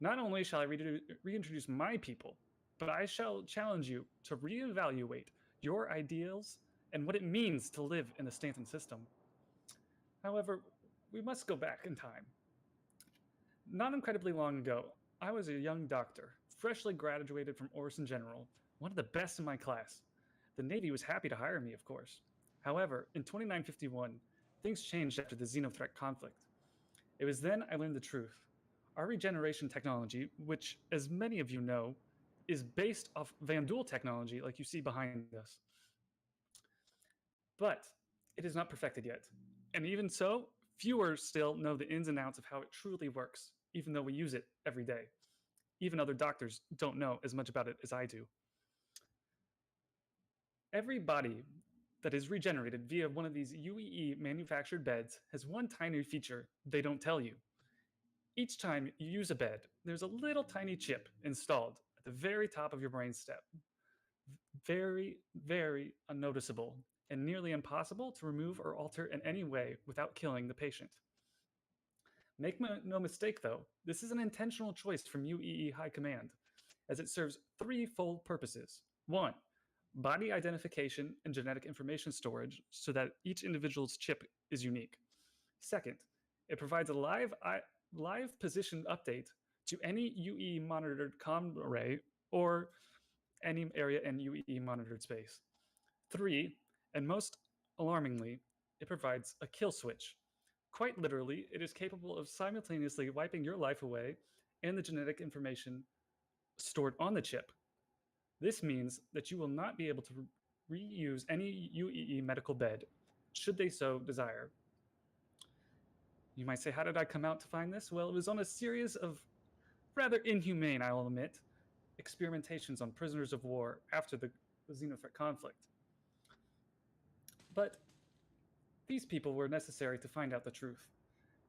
Not only shall I reintroduce my people, but I shall challenge you to reevaluate your ideals and what it means to live in the Stanton system. However, we must go back in time. Not incredibly long ago, I was a young doctor, freshly graduated from Orson General, one of the best in my class. The Navy was happy to hire me, of course. However, in 2951, things changed after the Xenothreat conflict. It was then I learned the truth. Our regeneration technology, which, as many of you know, is based off Vandul technology like you see behind us. But it is not perfected yet. And even so, fewer still know the ins and outs of how it truly works, even though we use it every day. Even other doctors don't know as much about it as I do. Every body that is regenerated via one of these UEE manufactured beds has one tiny feature they don't tell you. Each time you use a bed, there's a little tiny chip installed at the very top of your brain stem. Very, very unnoticeable and nearly impossible to remove or alter in any way without killing the patient. Make no mistake though, this is an intentional choice from UEE High Command, as it serves threefold purposes. 1, body identification and genetic information storage so that each individual's chip is unique. 2nd, it provides a live position update to any UE monitored comm array or any area in UEE monitored space. 3, and most alarmingly, it provides a kill switch. Quite literally, it is capable of simultaneously wiping your life away and the genetic information stored on the chip. This means that you will not be able to reuse any UEE medical bed, should they so desire. You might say, how did I come out to find this? Well, it was on a series of rather inhumane, I will admit, experimentations on prisoners of war after the Xenothreat conflict. But these people were necessary to find out the truth,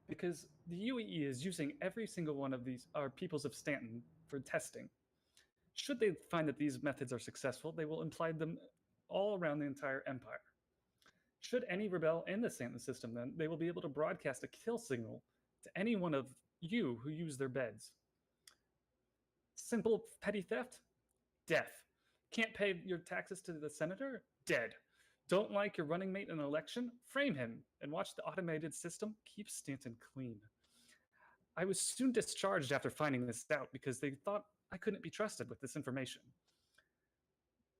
because the UEE is using every single one of these peoples of Stanton for testing. Should they find that these methods are successful, they will imply them all around the entire empire. Should any rebel in the Stanton system, then, they will be able to broadcast a kill signal to any one of you who use their beds. Simple petty theft? Death. Can't pay your taxes to the senator? Dead. Don't like your running mate in an election? Frame him and watch the automated system keep Stanton clean. I was soon discharged after finding this out because they thought I couldn't be trusted with this information.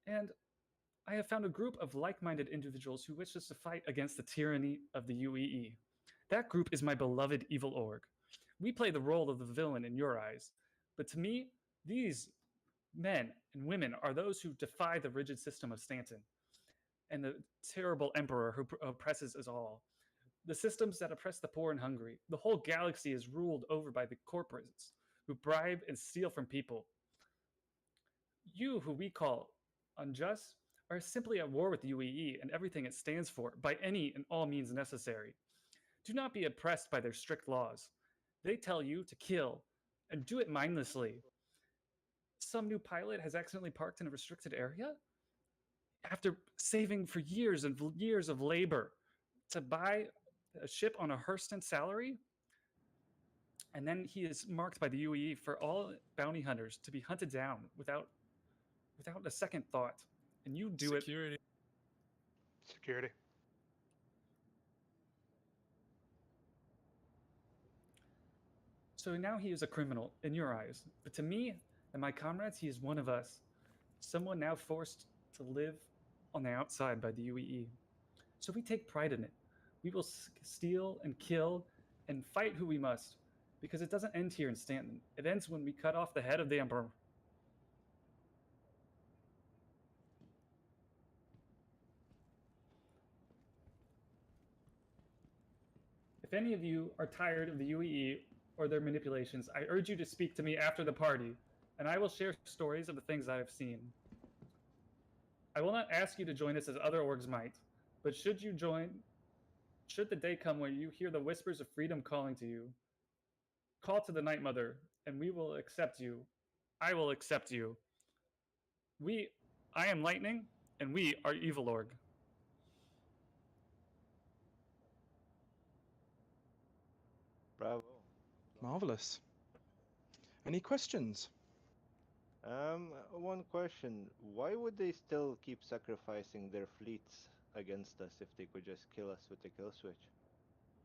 And I have found a group of like-minded individuals who wishes to fight against the tyranny of the UEE. That group is my beloved Evil Org. We play the role of the villain in your eyes, but to me, these men and women are those who defy the rigid system of Stanton and the terrible emperor who oppresses us all. The systems that oppress the poor and hungry. The whole galaxy is ruled over by the corporates who bribe and steal from people. You, who we call unjust, are simply at war with the UEE and everything it stands for by any and all means necessary. Do not be oppressed by their strict laws. They tell you to kill and do it mindlessly. Some new pilot has accidentally parked in a restricted area after saving for years and years of labor to buy a ship on a Hurston salary, and then he is marked by the UEE for all bounty hunters to be hunted down without a second thought. And you do Security. it. Security. So now he is a criminal in your eyes, but to me and my comrades, he is one of us. Someone now forced to live on the outside by the UEE. So we take pride in it. We will steal and kill and fight who we must, because it doesn't end here in Stanton. It ends when we cut off the head of the Emperor. If any of you are tired of the UEE or their manipulations, I urge you to speak to me after the party, and I will share stories of the things I have seen. I will not ask you to join us as other orgs might, but should you join, should the day come where you hear the whispers of freedom calling to you, call to the Night Mother, and we will accept you. I will accept you. I am Lightning, and we are Evil Org. Bravo. Marvelous. Any questions? One question. Why would they still keep sacrificing their fleets against us if they could just kill us with the kill switch?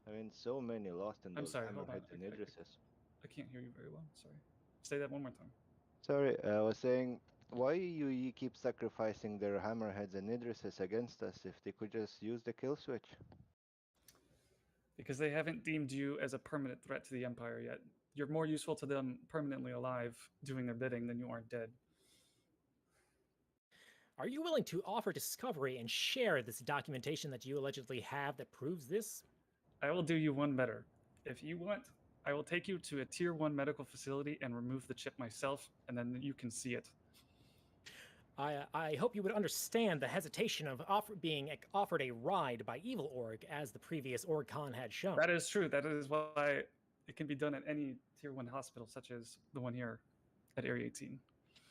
I mean, so many lost in I'm those sorry, hold on. hammerheads and Idrises. I can't hear you very well. Sorry. Say that one more time. Sorry, I was saying, why you keep sacrificing their hammerheads and Idrises against us if they could just use the kill switch? Because they haven't deemed you as a permanent threat to the Empire yet. You're more useful to them permanently alive, doing their bidding, than you are dead. Are you willing to offer discovery and share this documentation that you allegedly have that proves this? I will do you one better. If you want, I will take you to a Tier 1 medical facility and remove the chip myself, and then you can see it. I hope you would understand the hesitation of being offered a ride by Evil Org, as the previous OrgCon had shown. That is true. That is why it can be done at any Tier 1 hospital, such as the one here at Area 18.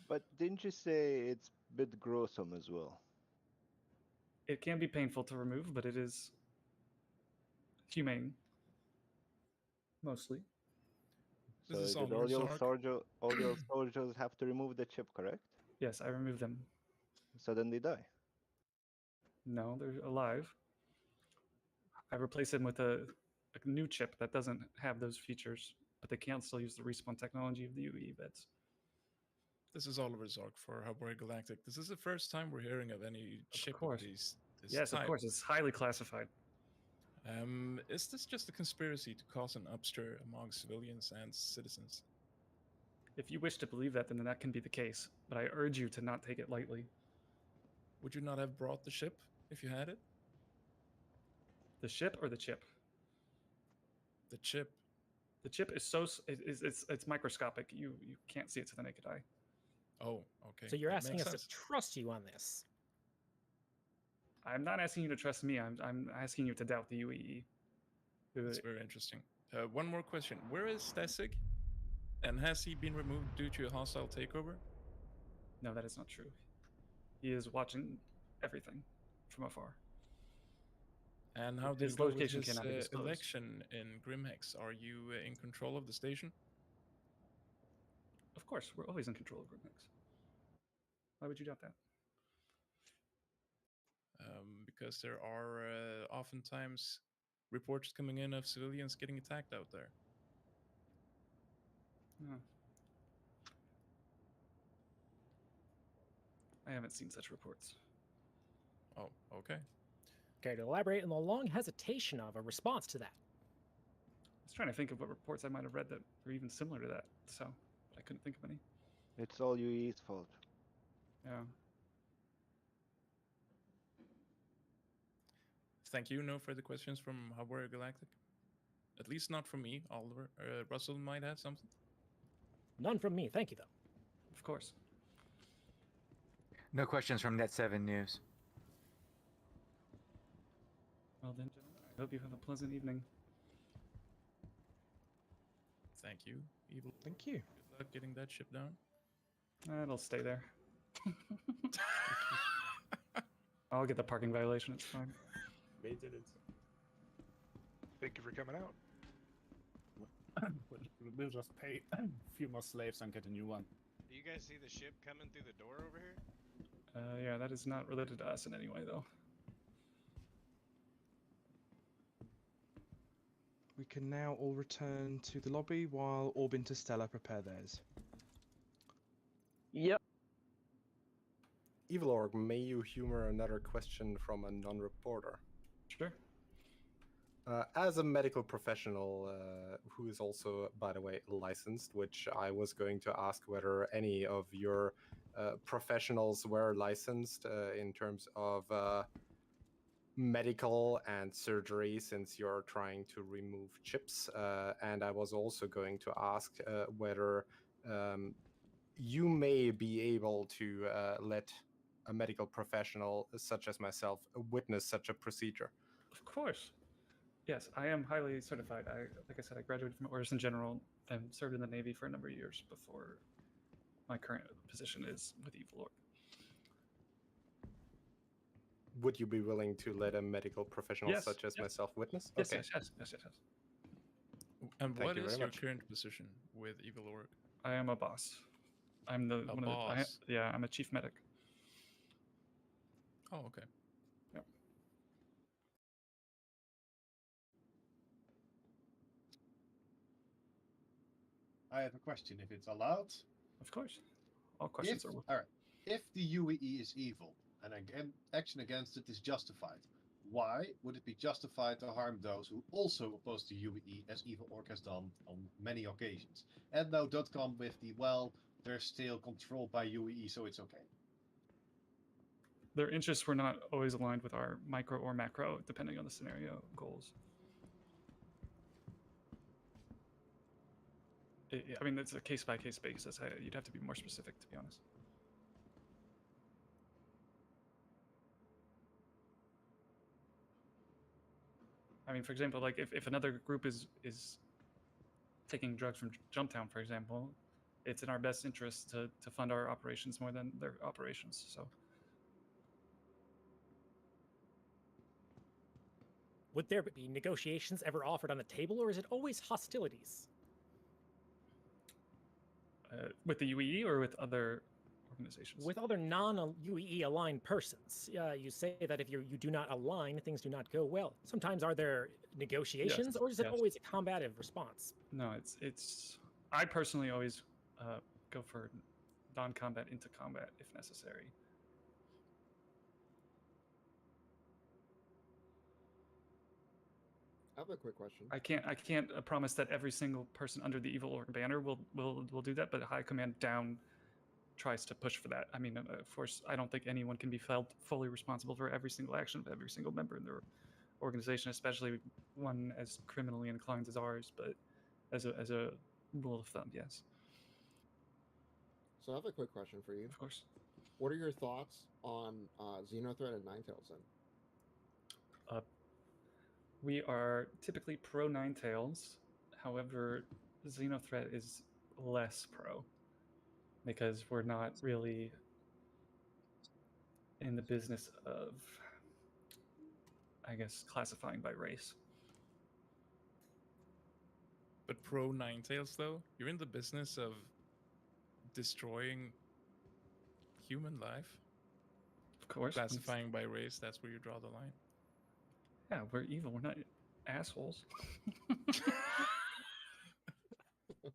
But didn't you say it's a bit gruesome as well? It can be painful to remove, but it is humane. Mostly. So did all your soldiers have to remove the chip, correct? Yes, I removed them. So then they die? No, they're alive. I replaced them with a new chip that doesn't have those features, but they can still use the respawn technology of the UEE beds. This is Oliver Zork for Hubware Galactic. This is the first time we're hearing of any ship of course. this Yes, type. of course. It's highly classified. Is this just a conspiracy to cause an upstir among civilians and citizens? If you wish to believe that, then that can be the case. But I urge you to not take it lightly. Would you not have brought the ship if you had it? The ship or the chip? The chip. The chip is it's microscopic. You can't see it to the naked eye. Oh, okay. So you're That asking makes us sense. to trust you on this? I'm not asking you to trust me. I'm asking you to doubt the UEE. That's very interesting. One more question. Where is Stessig? And has he been removed due to a hostile takeover? No, that is not true. He is watching everything from afar. And how did His it go with location his cannot be disclosed. election in Grimhex? Are you in control of the station? Of course, we're always in control of Grimhex. Why would you doubt that? Because there are oftentimes reports coming in of civilians getting attacked out there. No. I haven't seen such reports. Oh, okay. Care to elaborate on the long hesitation of a response to that? I was trying to think of what reports I might have read that were even similar to that, so I couldn't think of any. It's all UE's fault. Yeah. Thank you. No further questions from Hubware Galactic? At least not from me, Oliver. Russell might have something. None from me, thank you, though. Of course. No questions from Net7 News. Well then, gentlemen, I hope you have a pleasant evening. Thank you, Evil. Thank you. Good luck getting that ship down. It'll stay there. I'll get the parking violation, it's fine. Maintenance. Thank you for coming out. We'll just pay a few more slaves and get a new one. Do you guys see the ship coming through the door over here? Yeah, that is not related to us in any way, though. We can now all return to the lobby while Orb Interstellar prepare theirs. Yep. Evil Org, may you humor another question from a non-reporter? Sure. As a medical professional who is also, by the way, licensed, which I was going to ask whether any of your professionals were licensed in terms of medical and surgery, since you're trying to remove chips. And I was also going to ask whether you may be able to let a medical professional such as myself witness such a procedure. Of course. Yes, I am highly certified. Like I said, I graduated from Orders in General and served in the Navy for a number of years before my current position is with Evil Org. Would you be willing to let a medical professional Yes, such as yes. myself witness? Yes, Okay. yes. And Thank what you is very your much. current position with Evil Org? I am a boss. I'm the A one of boss? the. I'm a chief medic. Oh, okay. Yep. I have a question, if it's allowed. Of course. All questions are. All right. If the UEE is evil and action against it is justified, why would it be justified to harm those who also oppose the UEE, as Evil Org has done on many occasions? And no, don't come with the, well, they're still controlled by UEE, so it's okay. Their interests were not always aligned with our micro or macro, depending on the scenario goals. I mean, it's a case-by-case basis. You'd have to be more specific, to be honest. I mean, for example, like if another group is taking drugs from Jumptown, for example, it's in our best interest to fund our operations more than their operations. So. Would there be negotiations ever offered on the table, or is it always hostilities? With the UEE or with other organizations? With other non-UEE aligned persons. You say that if you do not align, things do not go well. Sometimes are there negotiations, or is it always a combative response? No, it's. I personally always go for non-combat into combat if necessary. I have a quick question. I can't promise that every single person under the Evil Orc banner will do that, but High Command down tries to push for that. I mean, of course, I don't think anyone can be felt fully responsible for every single action of every single member in their organization, especially one as criminally inclined as ours. But as a rule of thumb, yes. So I have a quick question for you. Of course. What are your thoughts on Xenothreat and Ninetales then? We are typically pro Ninetales. However, Xenothreat is less pro because we're not really in the business of, I guess, classifying by race. But pro Ninetales, though, you're in the business of destroying human life. Of course. Classifying by race, that's where you draw the line. Yeah, we're evil. We're not assholes.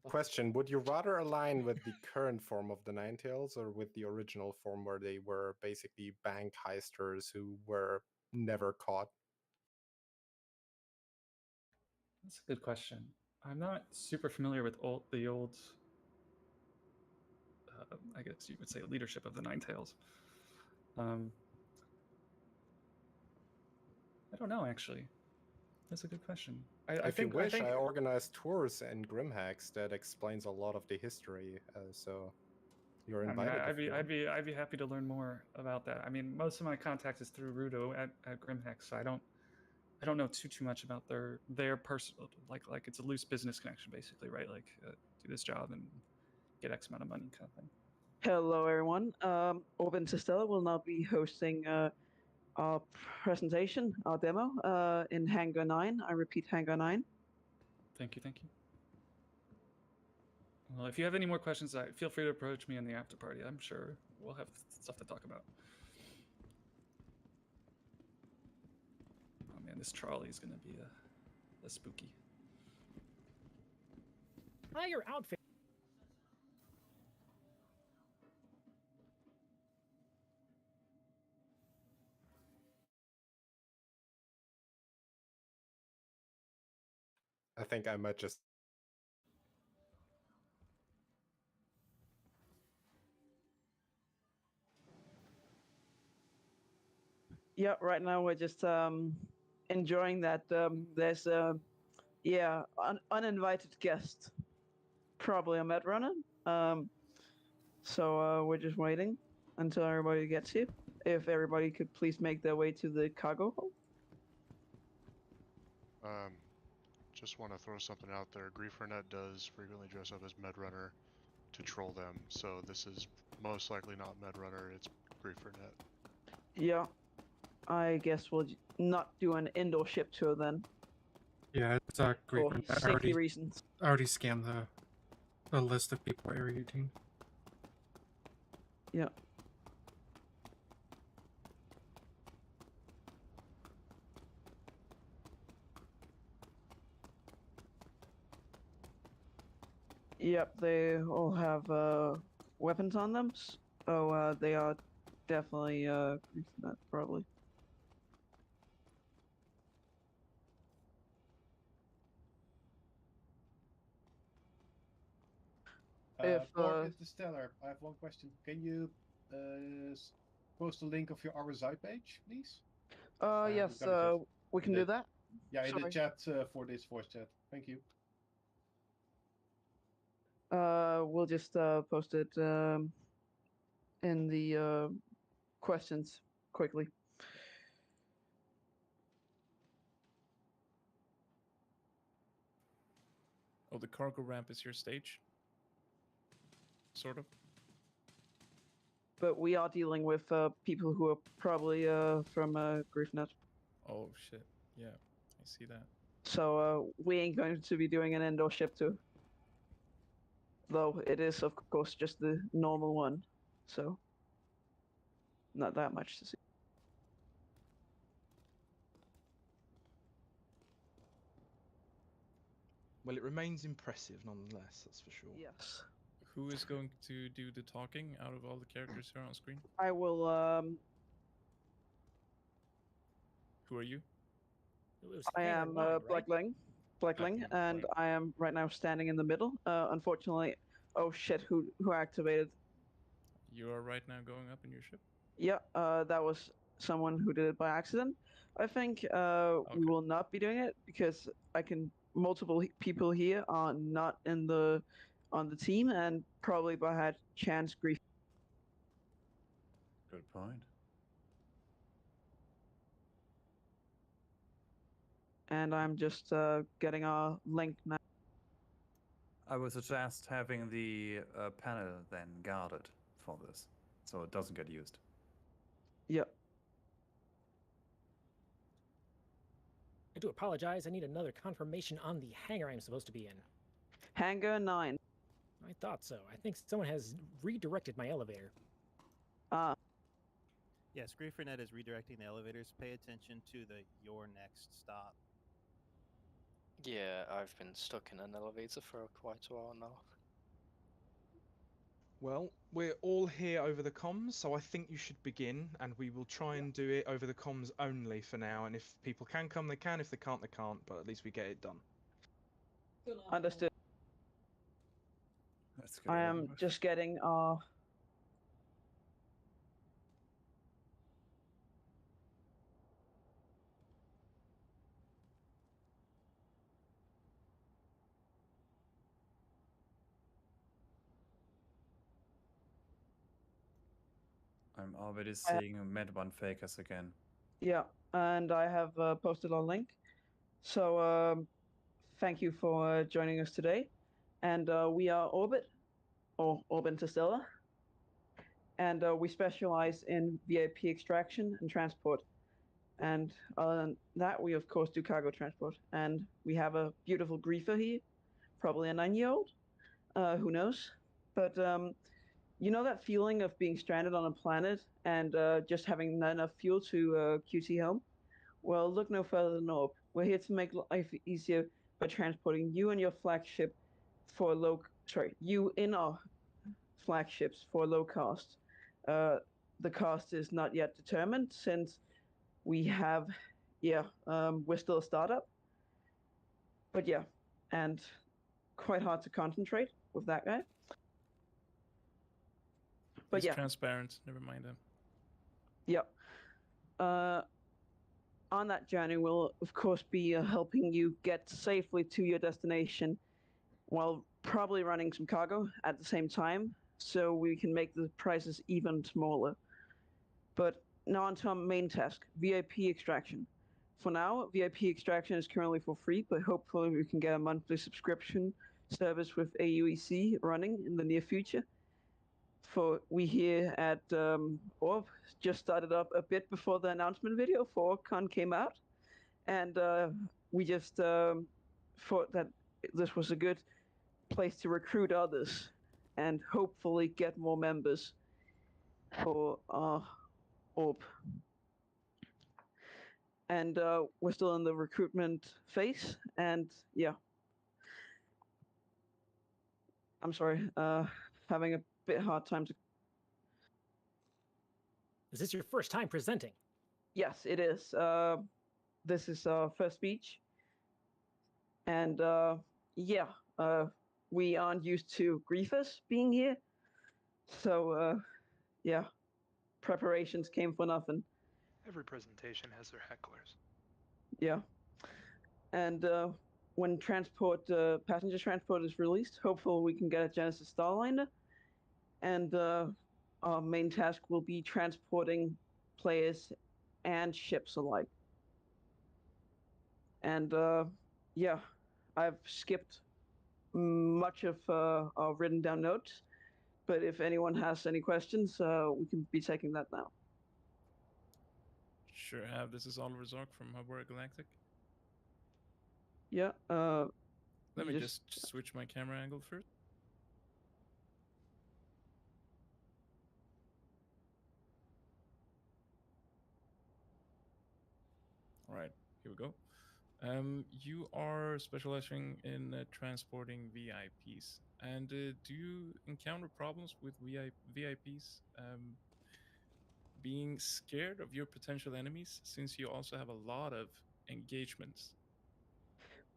Question: would you rather align with the current form of the Ninetales or with the original form where they were basically bank heisters who were never caught? That's a good question. I'm not super familiar with the old, I guess you would say, leadership of the Ninetales. I don't know, actually. That's a good question. If you wish, I organized tours in Grimhacks that explains a lot of the history. So you're invited. I'd be happy to learn more about that. I mean, most of my contacts is through Rudo at Grimhacks, so I don't know too much about their personal, like it's a loose business connection basically, right? Like do this job and get X amount of money kind of thing. Hello everyone. Orban Sistella will now be hosting our presentation, our demo in Hangar 9. I repeat, Hangar 9. Thank you. Well, if you have any more questions, feel free to approach me in the after party. I'm sure we'll have stuff to talk about. Oh man, this trolley is going to be a spooky. Hi, your outfit. I think I might just. Yeah, right now we're just enjoying that there's a uninvited guest, probably a med runner. So we're just waiting until everybody gets here. If everybody could please make their way to the cargo hold. Just want to throw something out there. GrieferNet does frequently dress up as Medrunner to troll them, so this is most likely not Medrunner, it's GrieferNet. Yeah, I guess we'll not do an indoor ship tour then. Yeah, it's great. For safety reasons. I already scanned the list of people at Area 18. Yeah. Yep, they all have weapons on them. So they are definitely GrieferNet, probably. Stellar, I have one question. Can you post a link of your RSI page, please? Yes, we can do that. Yeah, in the chat for this voice chat. Thank you. We'll just post it in the questions quickly. Oh, the cargo ramp is your stage? Sort of? But we are dealing with people who are probably from GrieferNet. Oh, shit. Yeah, I see that. So we ain't going to be doing an indoor ship tour. Though it is, of course, just the normal one. So not that much to see. Well, it remains impressive nonetheless, that's for sure. Yes. Who is going to do the talking out of all the characters here on screen? I will. Who are you? I am Blackling, and I am right now standing in the middle. Unfortunately, oh shit! Who activated? You are right now going up in your ship. Yeah, that was someone who did it by accident. I think we will not be doing it because multiple people here are not on the team, and probably by had chance grief. Good point. And I'm just getting our link now. I would suggest having the panel then guarded for this, so it doesn't get used. Yep. I do apologize. I need another confirmation on the hangar I'm supposed to be in. Hangar 9. I thought so. I think someone has redirected my elevator. Yes, GrieferNet is redirecting the elevators. Pay attention to the your next stop. Yeah, I've been stuck in an elevator for quite a while now. Well, we're all here over the comms, so I think you should begin, and we will try and do it over the comms only for now, and if people can come, they can. If they can't, they can't, but at least we get it done. Understood. Let's get I it over am with. just getting I'm already seeing Med1 fakers again. Yeah, and I have posted our link. So thank you for joining us today. And we are Orbit, or Orb Interstellar. And we specialize in VIP extraction and transport. And other than that, we of course do cargo transport. And we have a beautiful griefer here, probably a 9-year-old, who knows? But you know that feeling of being stranded on a planet and just having not enough fuel to QT home? Well, look no further than Orb. We're here to make life easier by transporting you and your flagship for you in our flagships for low cost. The cost is not yet determined since we have, we're still a startup. But yeah, and quite hard to concentrate with that guy. But He's yeah. transparent. Never mind him. Yep. On that journey, we'll of course be helping you get safely to your destination while probably running some cargo at the same time so we can make the prices even smaller. But now onto our main task, VIP extraction. For now, VIP extraction is currently for free, but hopefully we can get a monthly subscription service with AUEC running in the near future. For we here at Orb just started up a bit before the announcement video for OrgCon came out, and we just thought that this was a good place to recruit others and hopefully get more members for Orb. And we're still in the recruitment phase, and yeah. I'm sorry, having a bit hard time to. Is this your first time presenting? Yes, it is. This is our first speech. And we aren't used to griefers being here. So, preparations came for nothing. Every presentation has their hecklers. Yeah. And when passenger transport is released, hopefully we can get a Genesis Starliner. And our main task will be transporting players and ships alike. And I've skipped much of our written down notes, but if anyone has any questions, we can be taking that now. Sure have. This is Oliver Zork from Motherboard Galactic. Yeah. Let me just switch my camera angle first. All right, here we go. You are specializing in transporting VIPs, and do you encounter problems with VIPs being scared of your potential enemies, since you also have a lot of engagements?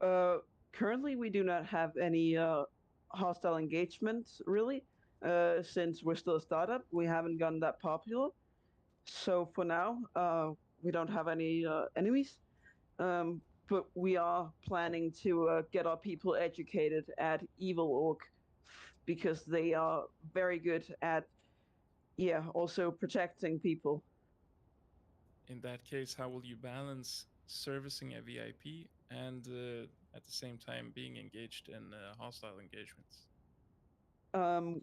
Currently, we do not have any hostile engagements, really. Since we're still a startup, we haven't gotten that popular. So for now, we don't have any enemies. But we are planning to get our people educated at Evil Org because they are very good at, also protecting people. In that case, how will you balance servicing a VIP and at the same time being engaged in hostile engagements?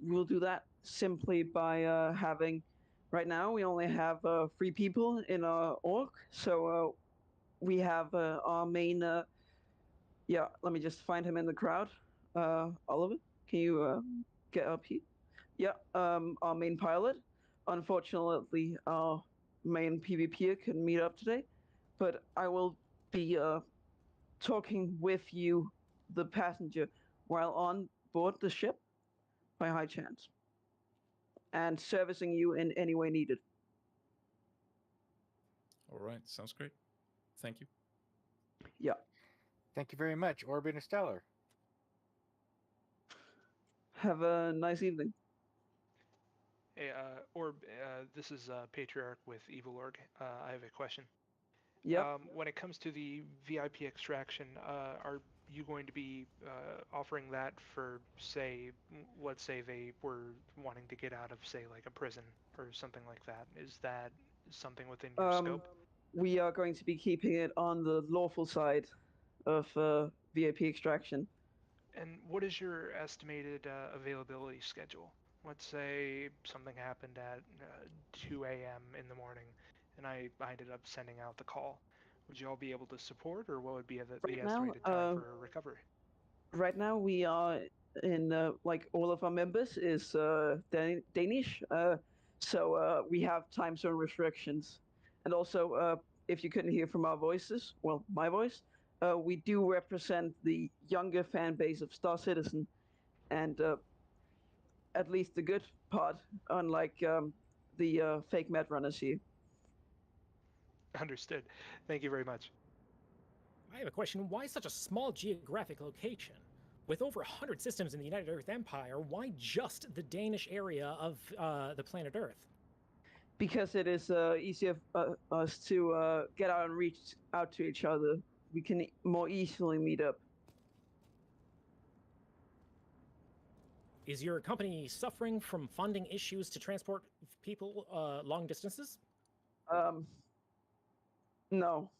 We'll do that simply by having. Right now, we only have 3 people in our org, so we have our main. Let me just find him in the crowd. Oliver, can you get up here? Yeah, our main pilot. Unfortunately, our main PvPer couldn't meet up today, but I will be talking with you, the passenger, while on board the ship, by high chance, and servicing you in any way needed. All right, sounds great. Thank you. Yeah. Thank you very much, Orbit and Stellar. Have a nice evening. Hey, Orb, this is Patriarch with Evil Org. I have a question. Yep. When it comes to the VIP extraction, are you going to be offering that for, say, let's say they were wanting to get out of, say, like a prison or something like that? Is that something within your scope? We are going to be keeping it on the lawful side of VIP extraction. And what is your estimated availability schedule? Let's say something happened at 2 a.m. in the morning, and I ended up sending out the call. Would you all be able to support, or what would be the estimated time for recovery? Right now, we are in like all of our members is Danish, so we have time zone restrictions, and also if you couldn't hear from our voices, well, my voice, we do represent the younger fan base of Star Citizen, and at least the good part, unlike the fake med runners here. Understood. Thank you very much. I have a question. Why such a small geographic location? With over 100 systems in the United Earth Empire, why just the Danish area of the planet Earth? Because it is easier for us to get out and reach out to each other. We can more easily meet up. Is your company suffering from funding issues to transport people long distances? No,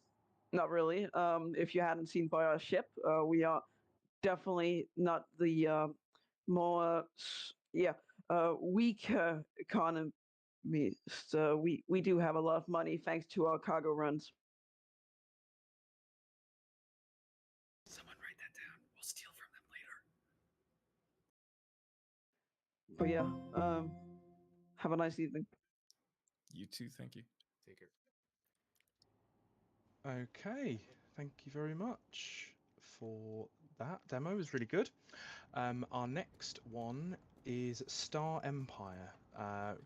not really. If you hadn't seen by our ship, we are definitely not the weak economy. So we do have a lot of money thanks to our cargo runs. Someone write that down. We'll steal from them later. But yeah, have a nice evening. You too, thank you. Take care. Okay, thank you very much for that demo. It was really good. Our next one is Star Empire.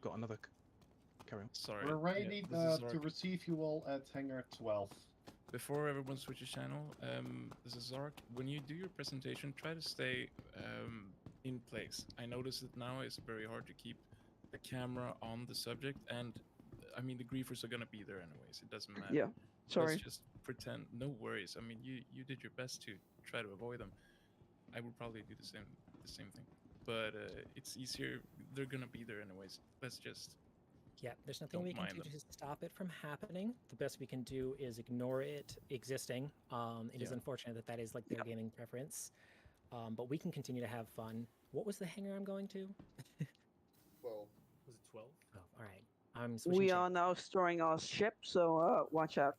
Got another. Carry on. Sorry. We're ready this is to receive you all at Hangar 12. Before everyone switches channel, this is Zark. When you do your presentation, try to stay in place. I notice that now it's very hard to keep the camera on the subject, and I mean the griefers are gonna be there anyways. It doesn't matter. Yeah. Sorry. Let's just pretend. No worries. I mean, you did your best to try to avoid them. I would probably do the same thing, but it's easier. They're gonna be there anyways. Let's just. Yeah, there's nothing we can do to stop it from happening. The best we can do is ignore it existing. It is unfortunate that that is like their gaming preference, but we can continue to have fun. What was the hangar I'm going to? 12. Was it 12? Oh, all right. I'm switching. We are now storing our ship, so watch out.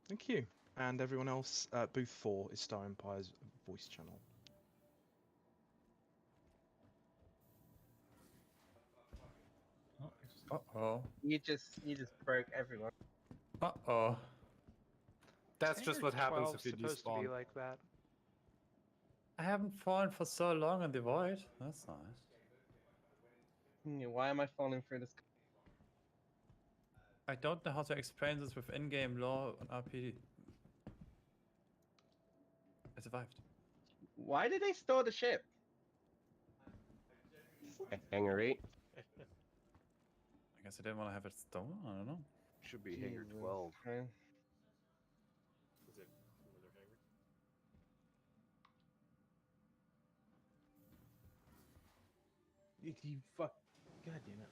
Thank you. And everyone else, booth 4 is Star Empire's voice channel. Uh-oh. You just broke everyone. Uh-oh. That's just what happens if you supposed to be despawn. like that. I haven't fallen for so long in the void. That's nice. Why am I falling through this? I don't know how to explain this with in-game lore on RP. I survived. Why did they store the ship? Hangar 8. I guess I didn't want to have it stolen. I don't know. Should be hangar 12. Is it another hangar? You fuck. God damn it.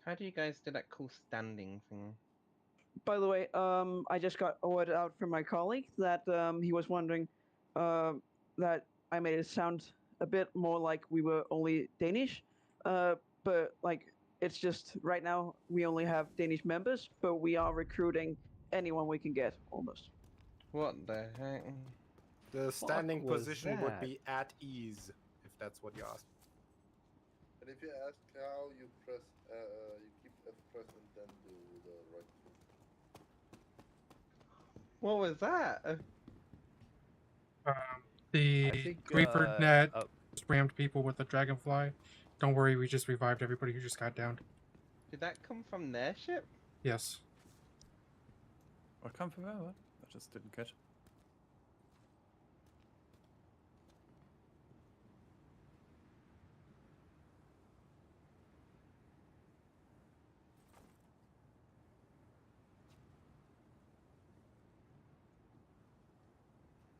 How do you guys do that cool standing thing? By the way, I just got a word out from my colleague that he was wondering that I made it sound a bit more like we were only Danish, but like it's just right now we only have Danish members, but we are recruiting anyone we can get almost. What the heck? The standing was position would that? be at ease, if that's what you asked. And if you ask how, you press, you keep F press and then do the right click. What was that? The I think, Creeper net spammed people with the dragonfly. Don't worry, we just revived everybody who just got downed. Did that come from their ship? Yes. What come from where? What? I just didn't catch.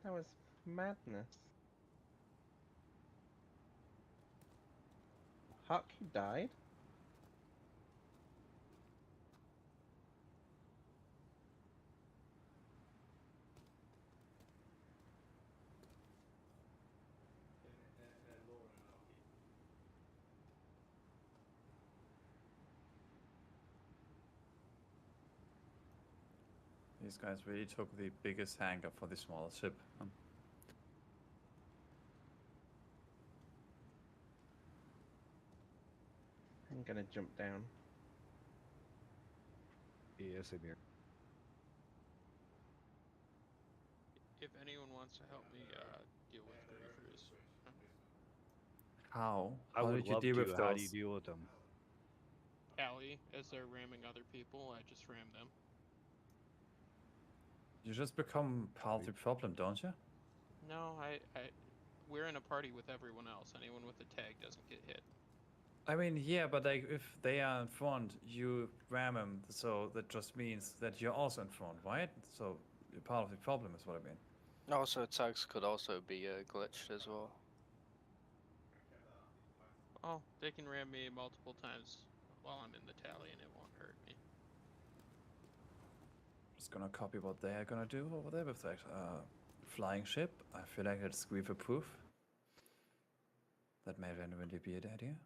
That was madness. Huck, you died? These guys really took the biggest hangar for the small ship. I'm gonna jump down. Yes, I'm here. If anyone wants to help me deal with griefers. How? I How would did you love deal to. with How those? do you deal with them? Allie, as they're ramming other people, I just ram them. You just become part of the problem, don't you? No, we're in a party with everyone else. Anyone with a tag doesn't get hit. I mean, yeah, but like if they are in front, you ram them, so that just means that you're also in front, right? So you're part of the problem is what I mean. Also, tags could also be glitched as well. Oh, they can ram me multiple times while I'm in the tally and it won't hurt me. Just gonna copy what they are gonna do over there with that flying ship. I feel like it's griefer proof. That may genuinely be an idea.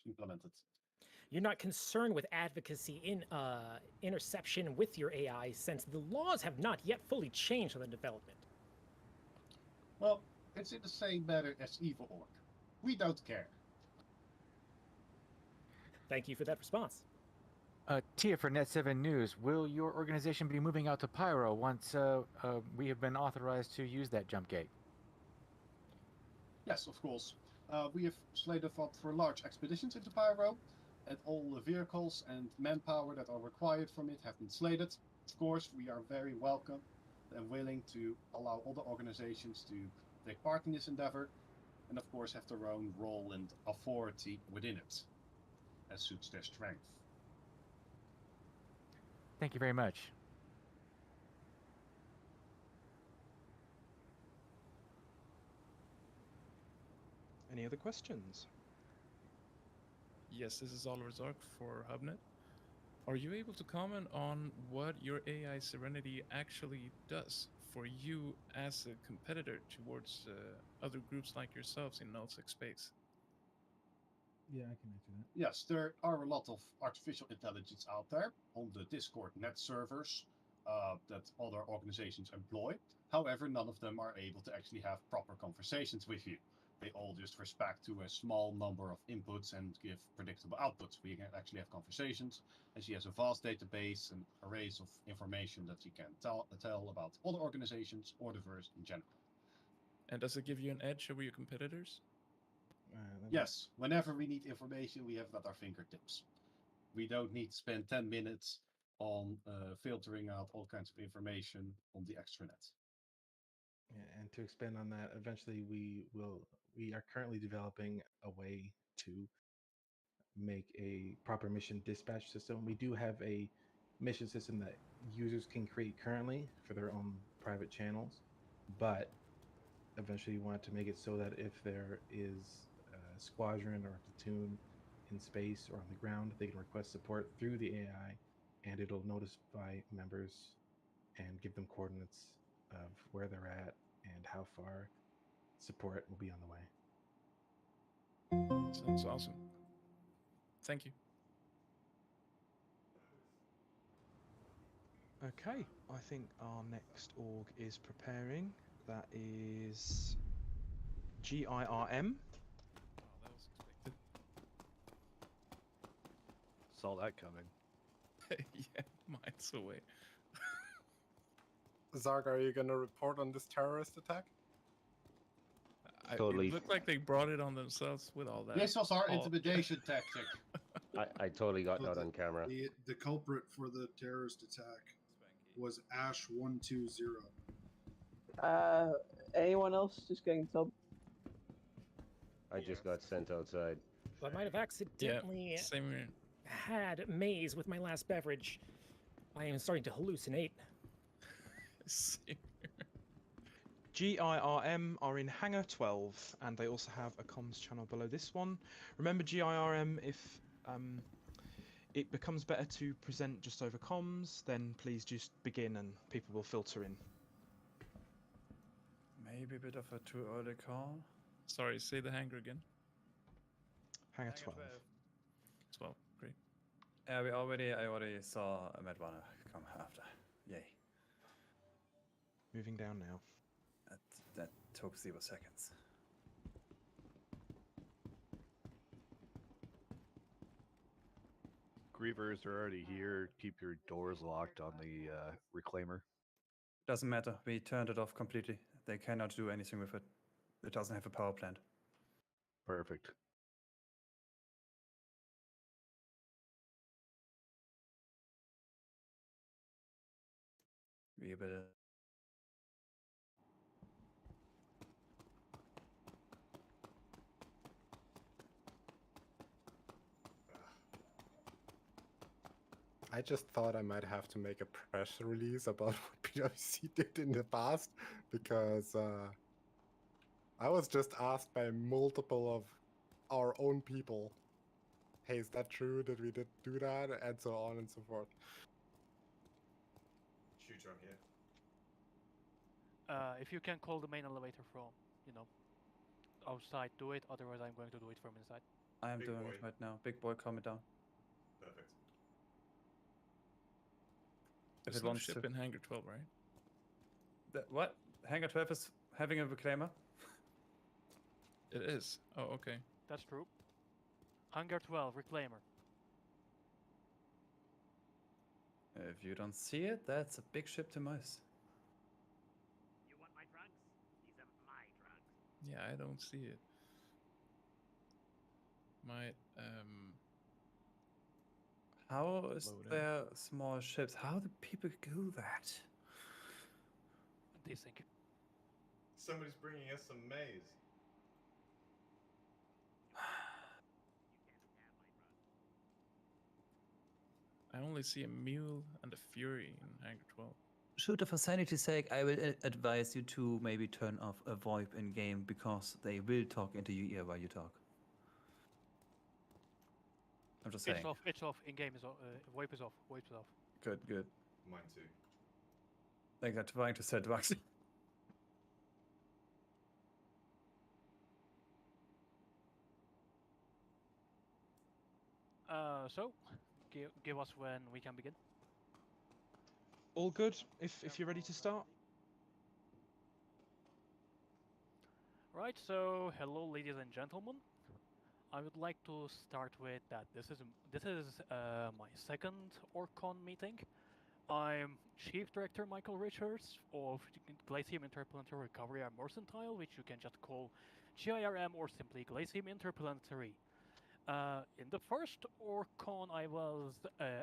implemented. You're not concerned with advocacy in interception with your AI, since the laws have not yet fully changed on the development. Well, it's in the same matter as Evil Org. We don't care. Thank you for that response. Tia for Net7 News, will your organization be moving out to Pyro once we have been authorized to use that jump gate? Yes, of course. We have slated up for large expeditions into Pyro, and all the vehicles and manpower that are required from it have been slated. Of course, we are very welcome and willing to allow other organizations to take part in this endeavor, and of course have their own role and authority within it, as suits their strength. Thank you very much. Any other questions? Yes, this is Oliver Zark for HubNet. Are you able to comment on what your AI Serenity actually does for you as a competitor towards other groups like yourselves in nullsec space? Yeah, I can answer that. Yes, there are a lot of artificial intelligence out there on the Discord net servers that other organizations employ. However, none of them are able to actually have proper conversations with you. They all just respect to a small number of inputs and give predictable outputs. We can actually have conversations, and she has a vast database and arrays of information that she can tell about other organizations or the verse in general. And does it give you an edge over your competitors? Yes, whenever we need information, we have it at our fingertips. We don't need to spend 10 minutes on filtering out all kinds of information on the extranet. Yeah, and to expand on that, eventually we are currently developing a way to make a proper mission dispatch system. We do have a mission system that users can create currently for their own private channels, but eventually we want to make it so that if there is a squadron or a platoon in space or on the ground, they can request support through the AI, and it'll notify members and give them coordinates of where they're at and how far support will be on the way. Sounds awesome. Thank you. Okay, I think our next org is preparing. That is GIRM. Oh, that was expected. Saw that coming. Yeah, miles away. Zarg, are you going to report on this terrorist attack? Totally. It looked like they brought it on themselves with all that. This was our intimidation tactic. I totally got that on camera. The culprit for the terrorist attack was Ash120. Anyone else just getting told? I just got sent outside. I might have accidentally had maize with my last beverage. I am starting to hallucinate. GIRM are in Hangar 12, and they also have a comms channel below this one. Remember GIRM, if it becomes better to present just over comms, then please just begin and people will filter in. Maybe a bit of a too early call. Sorry, say the hangar again. Hangar 12. 12, great. Yeah, I already saw a Medrunner come after. Yay. Moving down now. That took 0 seconds. Grievers are already here. Keep your doors locked on the reclaimer. Doesn't matter. We turned it off completely. They cannot do anything with it. It doesn't have a power plant. Perfect. We better. I just thought I might have to make a press release about what PwC did in the past, because I was just asked by multiple of our own people, hey, is that true that we did do that? And so on and so forth. Shooter here. If you can call the main elevator from, outside do it. Otherwise, I'm going to do it from inside. I am Big doing boy. it right now. Big boy, calm it down. Perfect. If There's it no wants ship to. in Hangar 12, right? What? Hangar 12 is having a reclaimer? It is. Oh, okay. That's true. Hangar 12, Reclaimer. If you don't see it, that's a big ship to miss. You want my drugs? These are my drugs. Yeah, I don't see it. Might How is Loading. there small ships? How do people do that? Desync. Somebody's bringing us some maize. I only see a mule and a fury in Hangar 12. Shooter, for sanity's sake, I will advise you to maybe turn off a VoIP in game because they will talk into your ear while you talk. I'm just saying. It's off. It's off. In game is off. VoIP is off. VoIP is off. Good, good. Mine too. Like they're trying to set bugs. So, give us when we can begin. All good. If you're ready to start. Right. So, hello, ladies and gentlemen. I would like to start with that this is my second Orcon meeting. I'm Chief Director Michael Richards of Glacium Interplanetary Recovery and Mercantile, which you can just call GIRM or simply Glacium Interplanetary. In the first Orcon, I was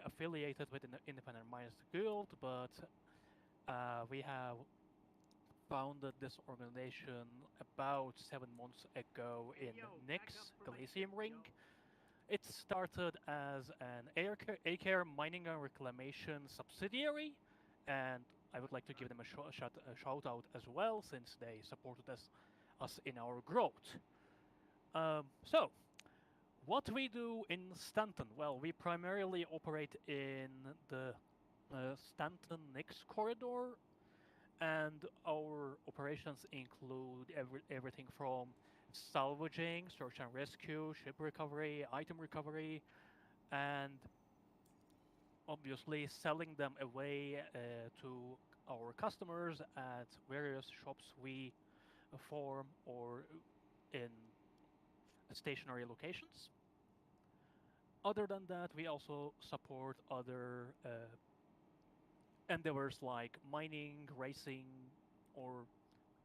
affiliated with an Independent Miners Guild, but we have founded this organization about 7 months ago in Nyx, Glacium Ring. It started as an Air Mining and Reclamation subsidiary, and I would like to give them a shout out as well, since they supported us in our growth. So, what we do in Stanton? Well, we primarily operate in the Stanton-Nyx corridor, and our operations include everything from salvaging, search and rescue, ship recovery, item recovery, and obviously selling them away to our customers at various shops we form or in stationary locations. Other than that, we also support other endeavors like mining, racing, or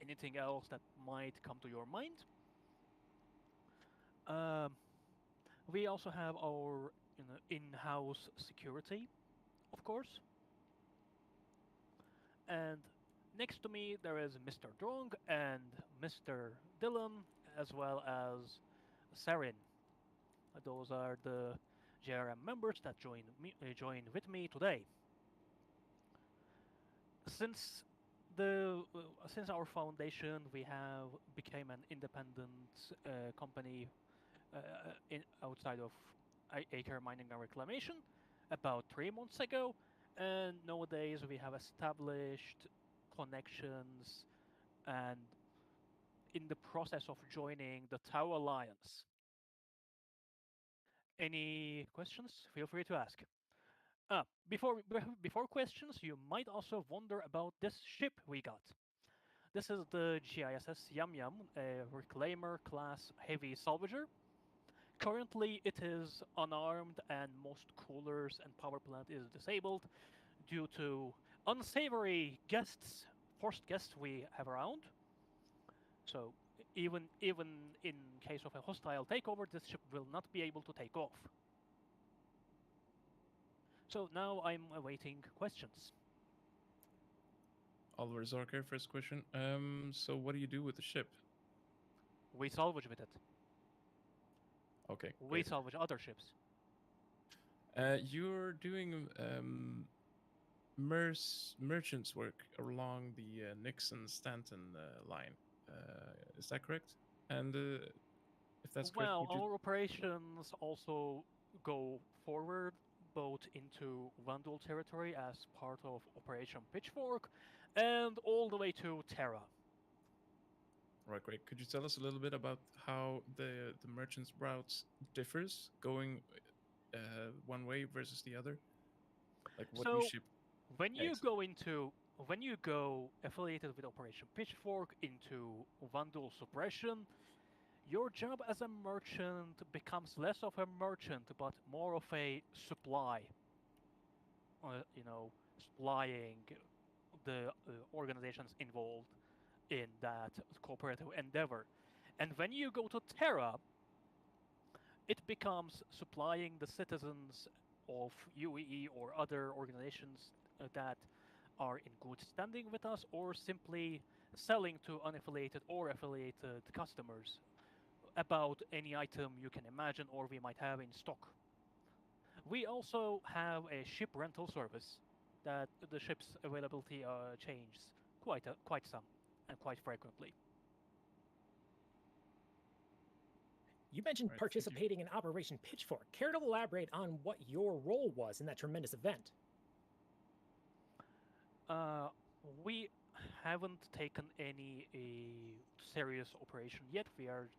anything else that might come to your mind. We also have our in-house security, of course. And next to me there is Mr. Drong and Mr. Dylan, as well as Sarin. Those are the JRM members that joined with me today. Since our foundation, we have became an independent company outside of Acre Mining and Reclamation about 3 months ago, and nowadays we have established connections and in the process of joining the Tau Alliance. Any questions? Feel free to ask. Before questions, you might also wonder about this ship we got. This is the GISS Yum Yum, a Reclaimer class heavy salvager. Currently, it is unarmed and most coolers and power plant is disabled due to unsavory forced guests we have around. So even in case of a hostile takeover, this ship will not be able to take off. So now I'm awaiting questions. Oliver Zorker, first question. So what do you do with the ship? We salvage with it. Okay. We great. salvage other ships. You're doing merchants work along the Nixon-Stanton line. Is that correct? And if that's correct, well, would you... our operations also go forward both into Vandal territory as part of Operation Pitchfork and all the way to Terra. Right, great. Could you tell us a little bit about how the merchant's routes differs going one way versus the other? Like what you So, ship? when you Eggs. go affiliated with Operation Pitchfork into Vandal Suppression, your job as a merchant becomes less of a merchant, but more of a supply. You know, supplying the organizations involved in that cooperative endeavor. And when you go to Terra, it becomes supplying the citizens of UEE or other organizations that are in good standing with us, or simply selling to unaffiliated or affiliated customers about any item you can imagine or we might have in stock. We also have a ship rental service that the ship's availability changes quite some and quite frequently. You mentioned Right, thank you. participating in Operation Pitchfork. Care to elaborate on what your role was in that tremendous event? We haven't taken any serious operation yet. We are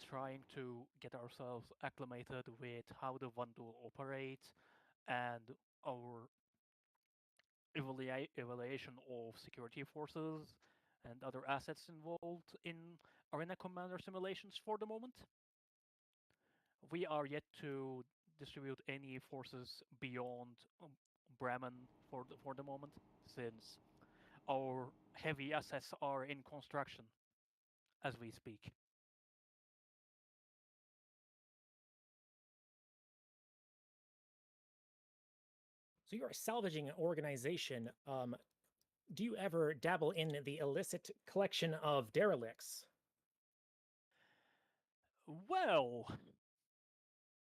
trying to get ourselves acclimated with how the Vandal operates and our evaluation of security forces and other assets involved in Arena Commander simulations for the moment. We are yet to distribute any forces beyond Bremen for the moment, since our heavy assets are in construction as we speak. So you're a salvaging organization. Do you ever dabble in the illicit collection of derelicts? Well,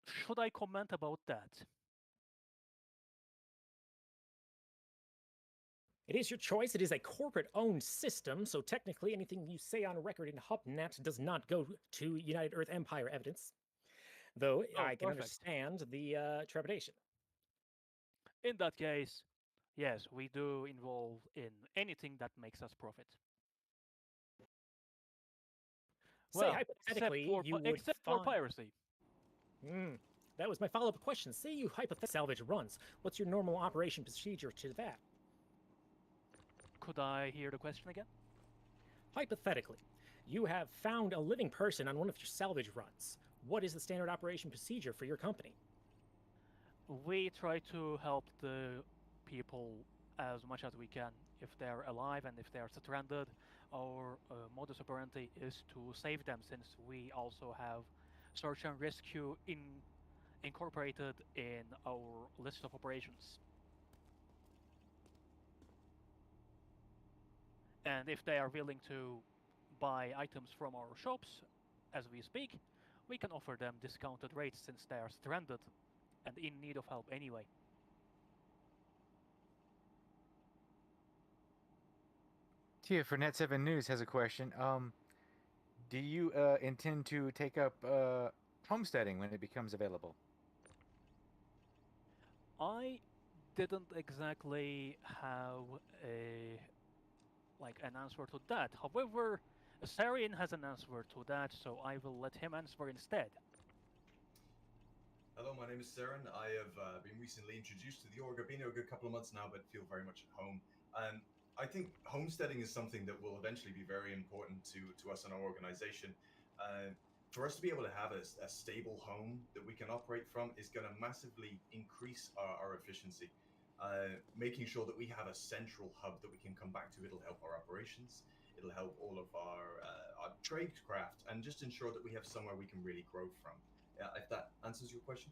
should I comment about that? It is your choice. It is a corporate-owned system, so technically anything you say on record in HubNet does not go to United Earth Empire evidence. Though Oh, I can perfect. understand the trepidation. In that case, yes, we do involve in anything that makes us profit. Say Well, hypothetically you would except for find... piracy. That was my follow-up question. Say you hypothetically salvage runs. What's your normal operation procedure to that? Could I hear the question again? Hypothetically, you have found a living person on one of your salvage runs. What is the standard operation procedure for your company? We try to help the people as much as we can. If they're alive and if they're stranded, our modus operandi is to save them, since we also have search and rescue incorporated in our list of operations. And if they are willing to buy items from our shops as we speak, we can offer them discounted rates since they are stranded and in need of help anyway. Tia for Net7 News has a question. Do you intend to take up homesteading when it becomes available? I didn't exactly have an answer to that. However, Sarian has an answer to that, so I will let him answer instead. Hello, my name is Saren. I have been recently introduced to the org. I've been here a good couple of months now, but feel very much at home. I think homesteading is something that will eventually be very important to us in our organization. For us to be able to have a stable home that we can operate from is going to massively increase our efficiency. Making sure that we have a central hub that we can come back to, it'll help our operations, it'll help all of our tradecraft, and just ensure that we have somewhere we can really grow from. If that answers your question.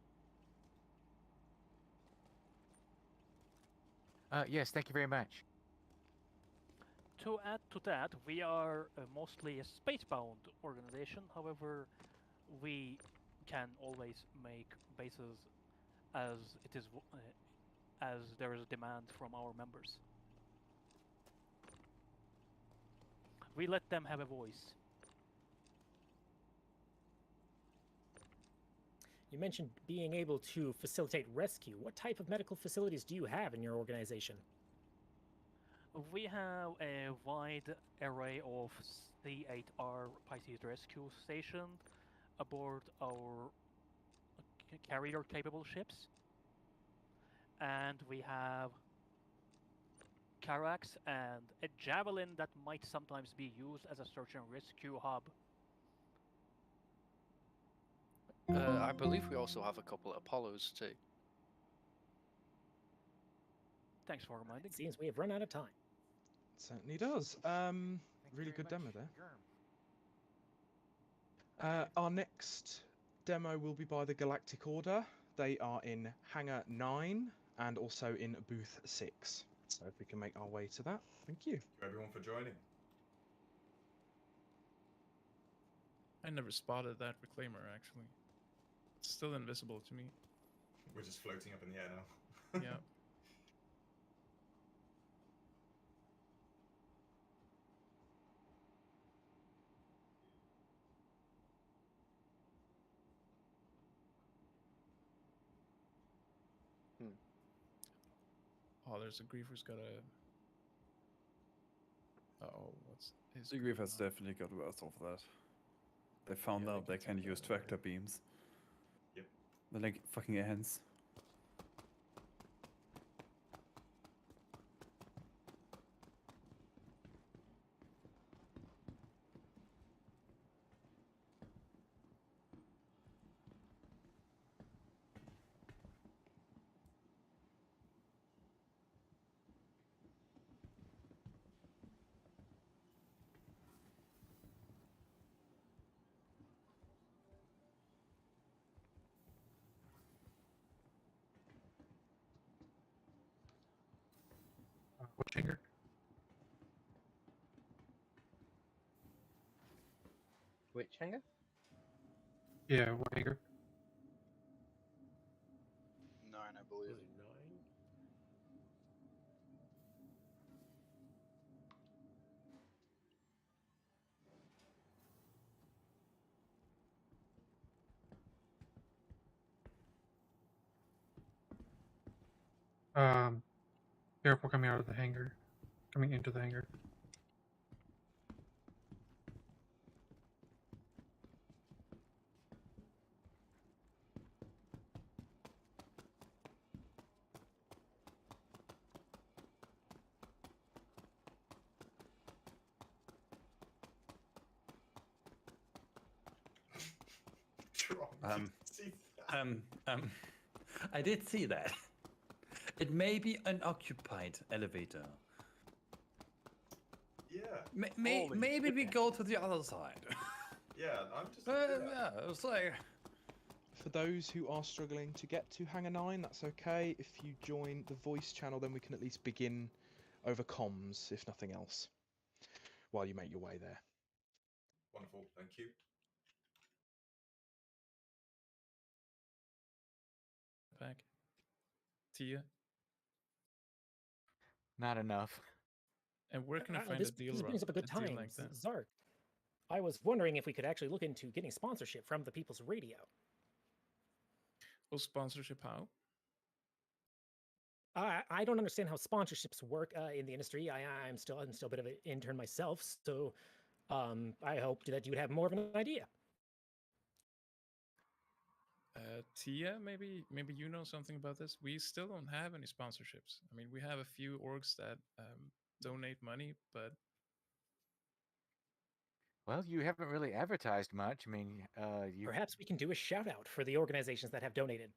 Yes, thank you very much. To add to that, we are mostly a space-bound organization. However, we can always make bases as it is as there is a demand from our members. We let them have a voice. You mentioned being able to facilitate rescue. What type of medical facilities do you have in your organization? We have a wide array of C8R Pisces rescue station aboard our carrier-capable ships, and we have Carax and a Javelin that might sometimes be used as a search and rescue hub. I believe we also have a couple of Apollos too. Thanks for reminding. It seems we have run out of time. It certainly does. Really good demo there. Our next demo will be by the Galactic Order. They are in Hangar 9 and also in Booth 6. So if we can make our way to that, thank you. Thank you everyone for joining. I never spotted that reclaimer, actually. It's still invisible to me. We're just floating up in the air now. Yeah. Oh, there's a grief who's got a... Uh-oh, what's his... The Grief has definitely got worse of that. They found out they can use tractor beams. Yep. They're like fucking ants. Which hangar? Which hangar? Yeah, what hangar? 9, I believe. Careful coming out of the hangar. Coming into the hangar. I did see that. It may be an occupied elevator. Yeah. Maybe we go to the other side. Yeah, I'm just... yeah, it's like... For those who are struggling to get to Hangar 9, that's okay. If you join the voice channel, then we can at least begin over comms, if nothing else, while you make your way there. Wonderful, thank you. Back. Tia. Not enough. And where can I find this, a deal? This brings up a good deal time, like that? Zark. I was wondering if we could actually look into getting sponsorship from the People's Radio. Well, sponsorship how? I don't understand how sponsorships work in the industry. I'm still a bit of an intern myself, so I hoped that you'd have more of an idea. Tia, maybe you know something about this. We still don't have any sponsorships. I mean, we have a few orgs that donate money, but well, you haven't really advertised much. I mean, perhaps we can do a shout out for the organizations that have donated.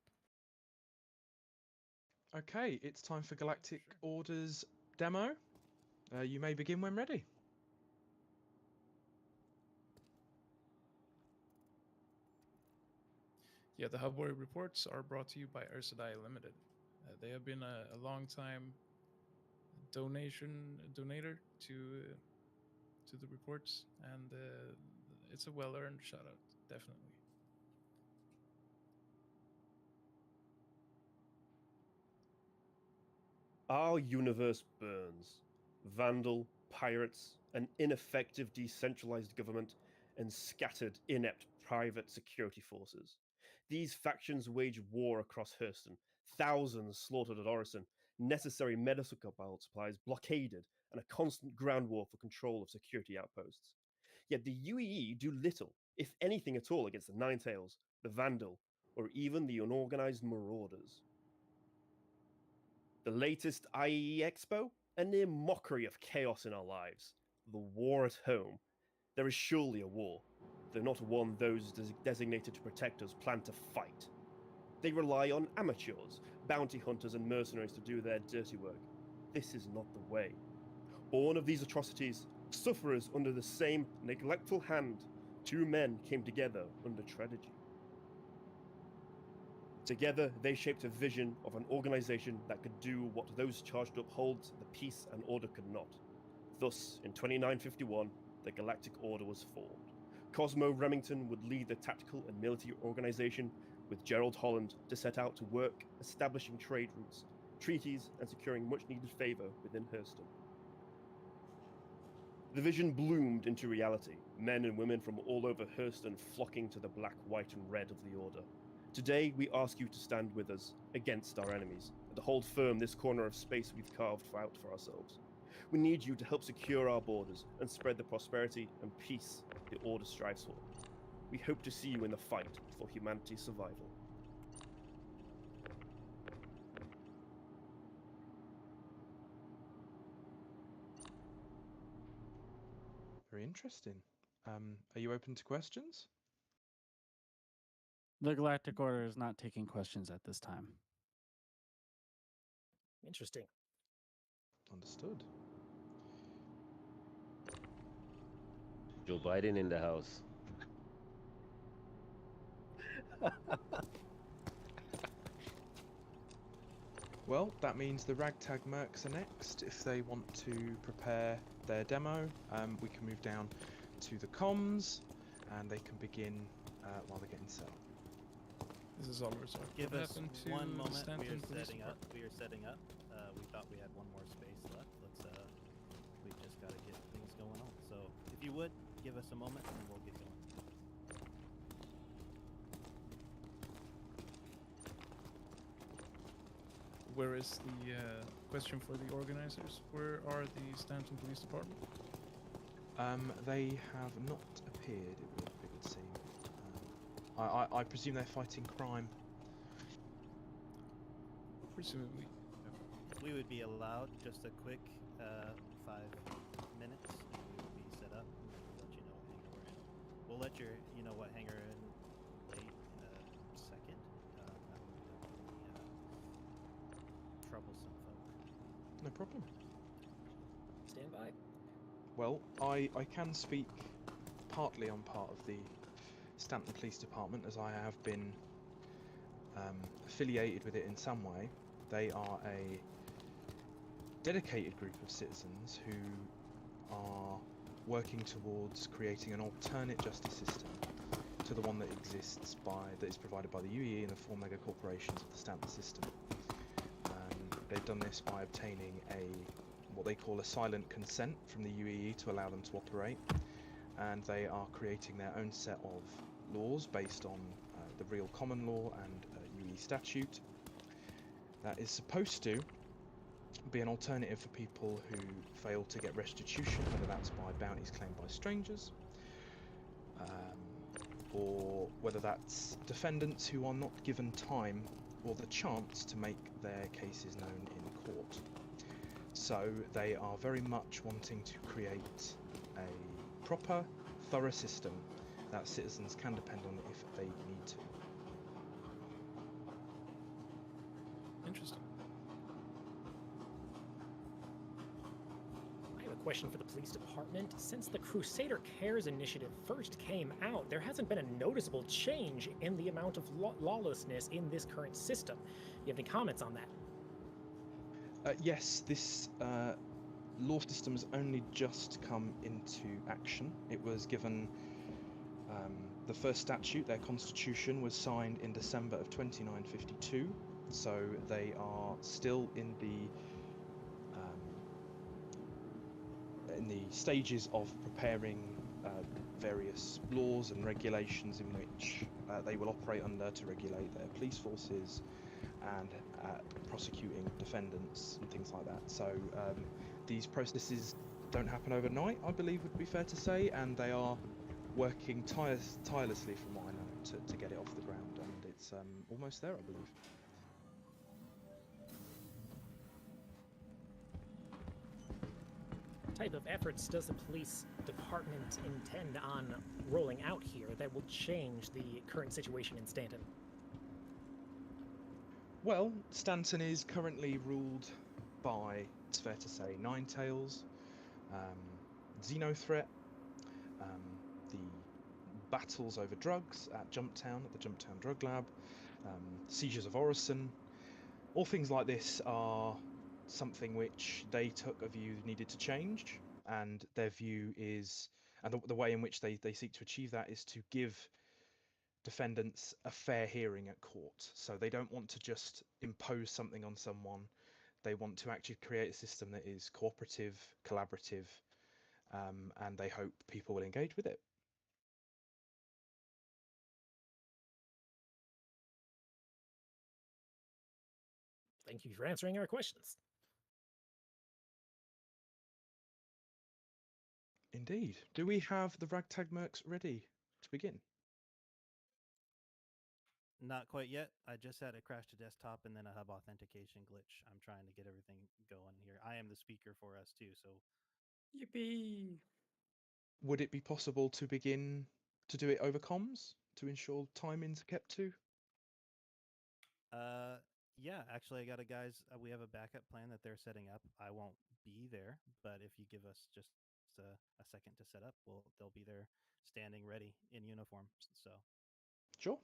Okay, it's time for Galactic Order's demo. You may begin when ready. yeah, the Hubway reports are brought to you by Ursadai Limited. They have been a long time donator to the reports, and it's a well-earned shout out, definitely. Our universe burns. Vandal, pirates, an ineffective decentralized government, and scattered, inept private security forces. These factions wage war across Hurston, thousands slaughtered at Orison, necessary medical supplies blockaded, and a constant ground war for control of security outposts. Yet the UEE do little, if anything at all, against the Ninetales, the Vandal, or even the unorganized Marauders. The latest IEE Expo? A near mockery of chaos in our lives. The war at home. There is surely a war, though not one those designated to protect us plan to fight. They rely on amateurs, bounty hunters and mercenaries to do their dirty work. This is not the way. Born of these atrocities, sufferers under the same neglectful hand, two men came together under tragedy. Together, they shaped a vision of an organization that could do what those charged to uphold the peace and order could not. Thus, in 2951, the Galactic Order was formed. Cosmo Remington would lead the tactical and military organization, with Gerald Holland to set out to work establishing trade routes, treaties, and securing much-needed favor within Hurston. The vision bloomed into reality, men and women from all over Hurston flocking to the black, white, and red of the Order. Today, we ask you to stand with us, against our enemies, and to hold firm this corner of space we've carved out for ourselves. We need you to help secure our borders and spread the prosperity and peace the Order strives for. We hope to see you in the fight for humanity's survival. Very interesting. Are you open to questions? The Galactic Order is not taking questions at this time. Interesting. Understood. Joe Biden in the house. Well, that means the Ragtag Mercs are next. If they want to prepare their demo, we can move down to the comms, and they can begin while they're getting set up. This is Oliver. So Give what us happened to one moment. Stanton We are Police setting up. Department? We are setting up. We thought we had one more space left. Let's. We just got to get things going on. So if you would give us a moment, and we'll get going. Where is the question for the organizers? Where are the Stanton Police Department? They have not appeared, it would seem. I presume they're fighting crime. Presumably. If we would be allowed just a quick 5 minutes, and we would be set up. We'll let you know what hangar we're in. We'll let you know what hangar in late in a second. That would be troublesome folk. No problem. Stand by. Well, I can speak partly on part of the Stanton Police Department, as I have been affiliated with it in some way. They are a dedicated group of citizens who are working towards creating an alternate justice system to the one that exists that is provided by the UEE and the four mega corporations of the Stanton system. They've done this by obtaining what they call a silent consent from the UEE to allow them to operate, and they are creating their own set of laws based on the real common law and UE statute that is supposed to be an alternative for people who fail to get restitution, whether that's by bounties claimed by strangers, or whether that's defendants who are not given time or the chance to make their cases known in court. So they are very much wanting to create a proper, thorough system that citizens can depend on if they need to. Interesting. I have a question for the police department. Since the Crusader Cares initiative first came out, there hasn't been a noticeable change in the amount of lawlessness in this current system. You have any comments on that? Yes, this law system has only just come into action. It was given the first statute, their constitution, was signed in December of 2952, so they are still in the stages of preparing various laws and regulations in which they will operate under to regulate their police forces and prosecuting defendants and things like that. So these processes don't happen overnight, I believe would be fair to say, and they are working tirelessly, from what I know, to get it off the ground, and it's almost there, I believe. What type of efforts does the police department intend on rolling out here that will change the current situation in Stanton? Well, Stanton is currently ruled by, it's fair to say, Ninetales, Xenothreat, the battles over drugs at Jumptown, at the Jumptown Drug Lab, seizures of Orison. All things like this are something which they took a view needed to change, and their view is, and the way in which they seek to achieve that is to give defendants a fair hearing at court. So they don't want to just impose something on someone. They want to actually create a system that is cooperative, collaborative, and they hope people will engage with it. Thank you for answering our questions. Indeed. Do we have the ragtag mercs ready to begin? Not quite yet. I just had a crash to desktop and then a hub authentication glitch. I'm trying to get everything going here. I am the speaker for us too, so. Yippee! Would it be possible to begin to do it over comms to ensure timings are kept to? Yeah, actually, I got a guys. We have a backup plan that they're setting up. I won't be there, but if you give us just a second to set up, they'll be there, standing ready in uniform. So. Sure.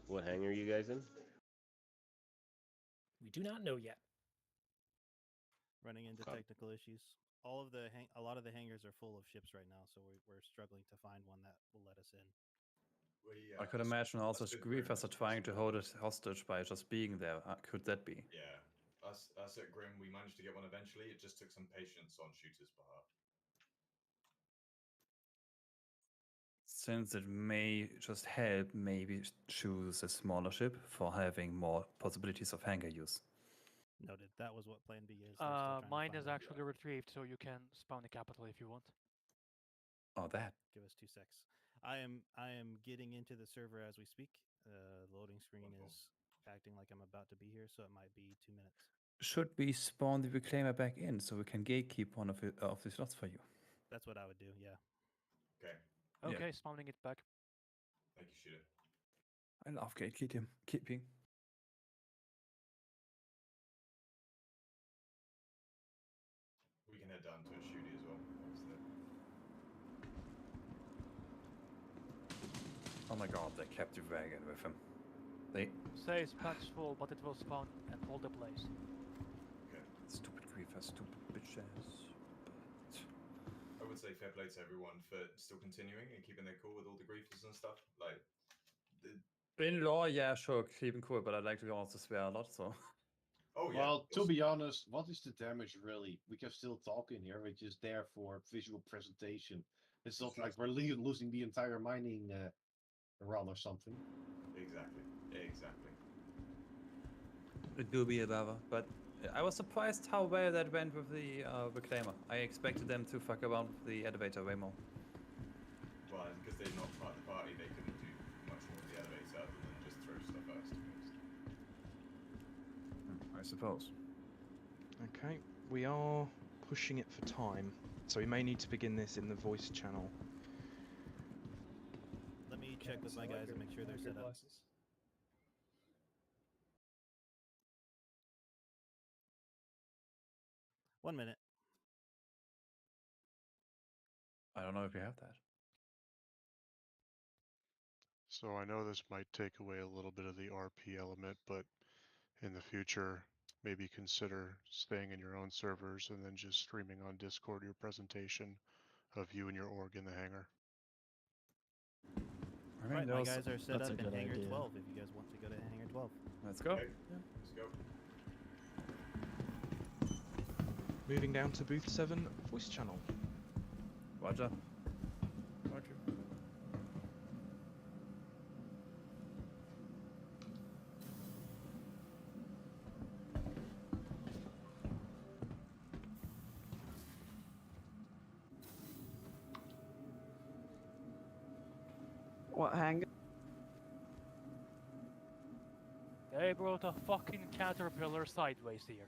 What hangar are you guys in? We do not know yet. Running into Okay. technical issues. All of a lot of the hangars are full of ships right now, so we're struggling to find one that will let us in. I could imagine also Grievous are trying to hold it hostage by just being there. Could that be? Yeah, us at Grim, we managed to get one eventually. It just took some patience on Shooter's behalf. Since it may just help, maybe choose a smaller ship for having more possibilities of hangar use. Noted. That was what Plan B is. Mine is actually retrieved, so you can spawn the capital if you want. Oh, that. Give us 2 secs. I am getting into the server as we speak. The loading screen is acting like I'm about to be here, so it might be 2 minutes. Should we spawn the Reclaimer back in so we can gatekeep one of the slots for you? That's what I would do, yeah. Okay. Okay, spawning it back. Thank you, Shooter. I love gatekeeping. We can head down to a Shooty as well. Obviously. Oh my god, they kept the wagon with him. They Says patch full, but it will spawn and hold the place. Okay. Stupid Grievous, stupid bitches. I would say fair play to everyone for still continuing and keeping their cool with all the griefers and stuff. Like, In law, yeah, sure, keeping cool, but I like to also swear a lot, so. Oh yeah. Well, to be honest, what is the damage really? We can still talk in here. We're just there for visual presentation. It's not like we're losing the entire mining run or something. Exactly. It will be a lava, but I was surprised how well that went with the Reclaimer. I expected them to fuck around with the elevator way more. Well, because they're not part of the party, they couldn't do much more with the elevator other than just throw stuff at us, to be honest. I suppose. Okay, we are pushing it for time, so we may need to begin this in the voice channel. Let me check with my guys and make sure they're set up. 1 minute. I don't know if you have that. So I know this might take away a little bit of the RP element, but in the future, maybe consider staying in your own servers and then just streaming on Discord your presentation of you and your org in the hangar. I mean, Right, my those- guys are set that's a up in good Hangar idea. 12 if you guys want to go to Hangar 12. Let's go. Okay, let's go. Moving down to booth 7, voice channel. Roger. Roger. What hangar? They brought a fucking caterpillar sideways here.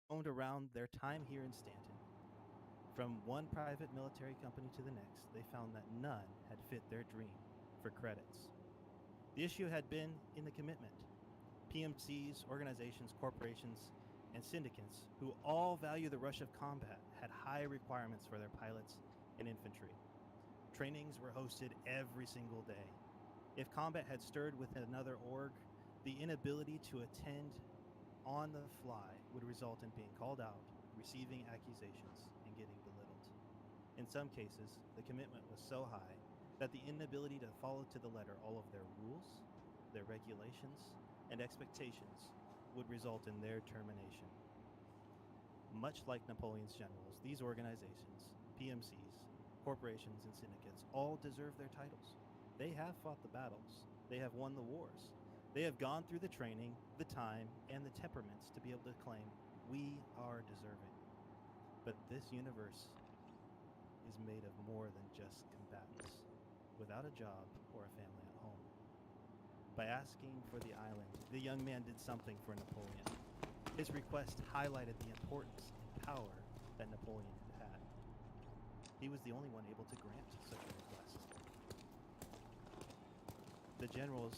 Owned around their time here in Stanton. From one private military company to the next, they found that none had fit their dream for credits. The issue had been in the commitment. PMCs, organizations, corporations, and syndicates, who all value the rush of combat, had high requirements for their pilots and infantry. Trainings were hosted every single day. If combat had stirred with another org, the inability to attend on the fly would result in being called out, receiving accusations, and getting belittled. In some cases, the commitment was so high that the inability to follow to the letter all of their rules, their regulations, and expectations would result in their termination. Much like Napoleon's generals, these organizations, PMCs, corporations, and syndicates all deserve their titles. They have fought the battles. They have won the wars. They have gone through the training, the time, and the temperaments to be able to claim, we are deserving. But this universe is made of more than just combatants, without a job or a family at home. By asking for the island, the young man did something for Napoleon. His request highlighted the importance and power that Napoleon had. He was the only one able to grant such a request. The generals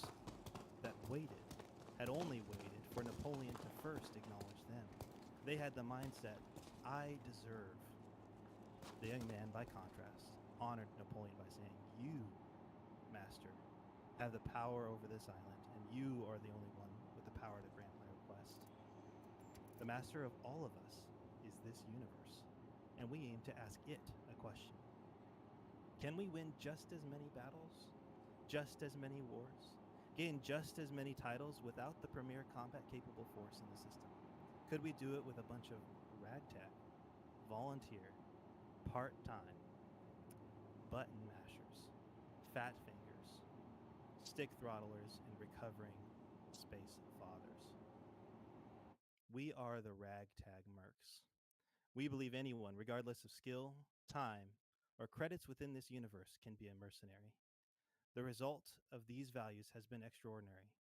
that waited had only waited for Napoleon to first acknowledge them. They had the mindset, I deserve. The young man, by contrast, honored Napoleon by saying, you, master, have the power over this island, and you are the only one with the power to grant my request. The master of all of us is this universe, and we aim to ask it a question. Can we win just as many battles, just as many wars, gain just as many titles without the premier combat-capable force in the system? Could we do it with a bunch of ragtag, volunteer, part-time, button mashers, fat fingers, stick throttlers, and recovering space fathers? We are the ragtag mercs. We believe anyone, regardless of skill, time, or credits within this universe, can be a mercenary. The result of these values has been extraordinary.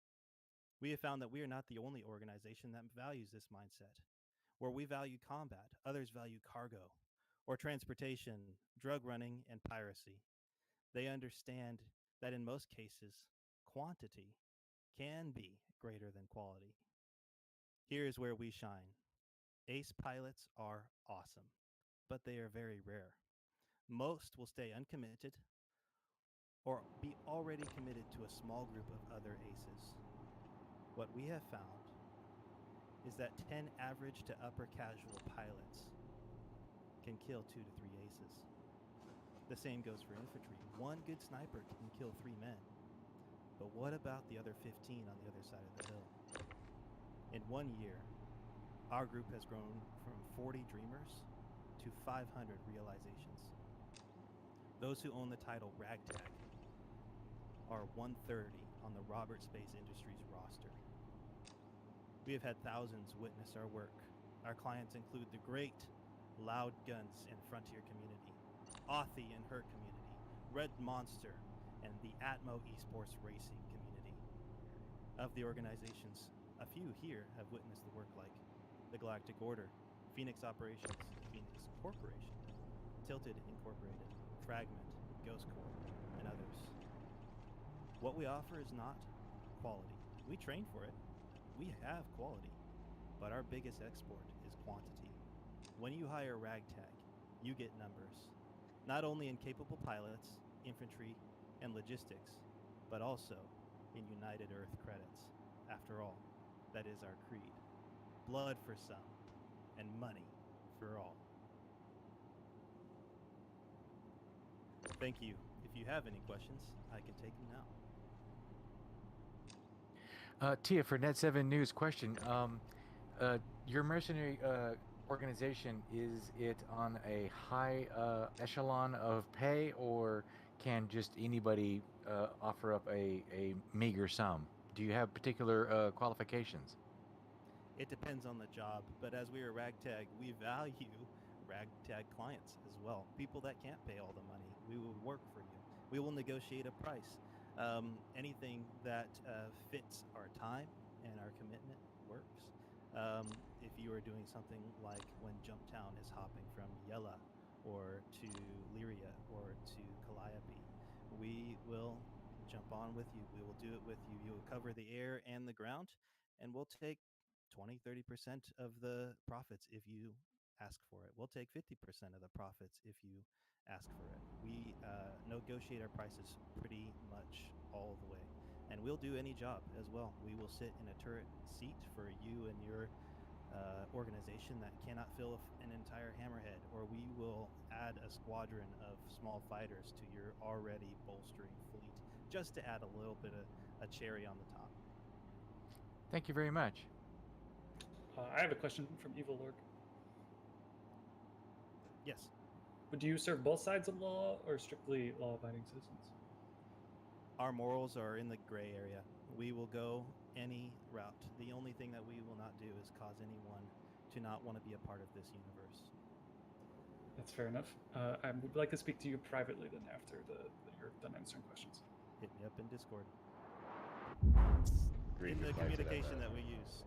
We have found that we are not the only organization that values this mindset. Where we value combat, others value cargo, or transportation, drug running, and piracy. They understand that in most cases, quantity can be greater than quality. Here is where we shine. Ace pilots are awesome, but they are very rare. Most will stay uncommitted or be already committed to a small group of other aces. What we have found is that 10 average to upper casual pilots can kill 2 to 3 aces. The same goes for infantry. One good sniper can kill 3 men. But what about the other 15 on the other side of the hill? In 1 year, our group has grown from 40 dreamers to 500 realizations. Those who own the title Ragtag are 130 on the Robert Space Industries roster. We have had thousands witness our work. Our clients include the great Loud Guns and Frontier community, Authy and her community, Red Monster, and the Atmo Esports Racing community. Of the organizations, a few here have witnessed the work like the Galactic Order, Phoenix Operations, Phoenix Corporation, Tilted Incorporated, Fragment, Ghost Corps, and others. What we offer is not quality. We train for it. We have quality, but our biggest export is quantity. When you hire Ragtag, you get numbers, not only in capable pilots, infantry, and logistics, but also in United Earth credits. After all, that is our creed. Blood for some, and money for all. Thank you. If you have any questions, I can take them now. Tia, for Net 7 News question, your mercenary organization, is it on a high echelon of pay, or can just anybody offer up a meager sum? Do you have particular qualifications? It depends on the job, but as we are Ragtag, we value Ragtag clients as well. People that can't pay all the money, we will work for you. We will negotiate a price. Anything that fits our time and our commitment works. If you are doing something like when Jumptown is hopping from Yella or to Lyria or to Calliope, we will jump on with you. We will do it with you. You will cover the air and the ground, and we'll take 20-30% of the profits if you ask for it. We'll take 50% of the profits if you ask for it. We negotiate our prices pretty much all the way. And we'll do any job as well. We will sit in a turret seat for you and your organization that cannot fill an entire hammerhead, or we will add a squadron of small fighters to your already bolstering fleet, just to add a little bit of a cherry on the top. Thank you very much. I have a question from Evil Lord. Yes. Would you serve both sides of law or strictly law-abiding citizens? Our morals are in the gray area. We will go any route. The only thing that we will not do is cause anyone to not want to be a part of this universe. That's fair enough. I would like to speak to you privately then after you're done answering questions. Hit me up in Discord. Great In the reply to that, communication man. that we use.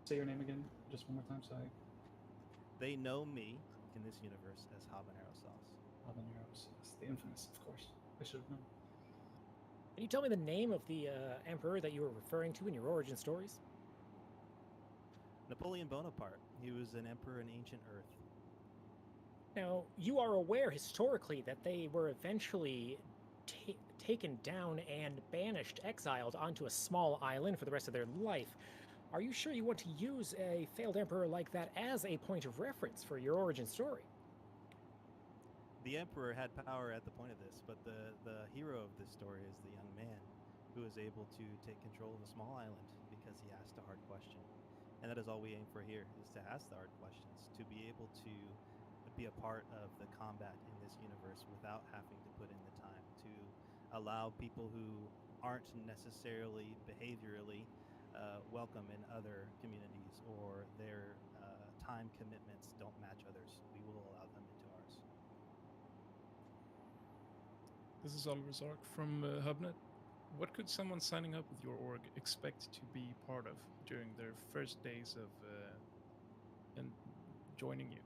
Say your name again, just one more time, so They know me in this universe as habanero sauce. Habanero sauce, the infamous, of course. I should have known. Can you tell me the name of the emperor that you were referring to in your origin stories? Napoleon Bonaparte. He was an emperor in ancient Earth. Now, you are aware historically that they were eventually taken down and banished, exiled onto a small island for the rest of their life. Are you sure you want to use a failed emperor like that as a point of reference for your origin story? The emperor had power at the point of this, but the hero of this story is the young man who is able to take control of a small island because he asked a hard question. And that is all we aim for here, is to ask the hard questions, to be able to be a part of the combat in this universe without having to put in the time, to allow people who aren't necessarily behaviorally welcome in other communities, or their time commitments don't match others. We will allow them into ours. This is Oliver Zark from Hubnet. What could someone signing up with your org expect to be part of during their first days of joining you?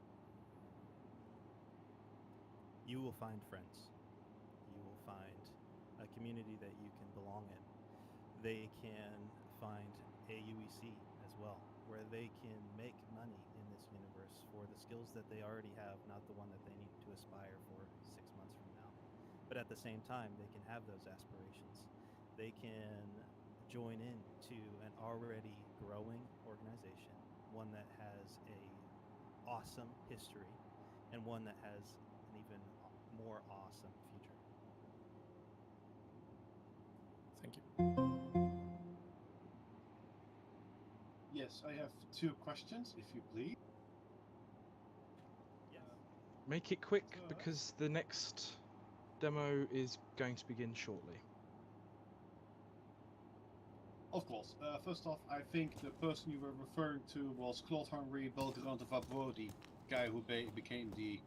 You will find friends. You will find a community that you can belong in. They can find a UEC as well, where they can make money in this universe for the skills that they already have, not the one that they need to aspire for 6 months from now. But at the same time, they can have those aspirations. They can join in to an already growing organization, one that has a awesome history, and one that has an even more awesome future. Thank you. Yes, I have 2 questions, if you please. Yes. Make it quick because the next demo is going to begin shortly. Of course. First off, I think the person you were referring to was Claude Henri Belgrand de Vabrodi, guy who became the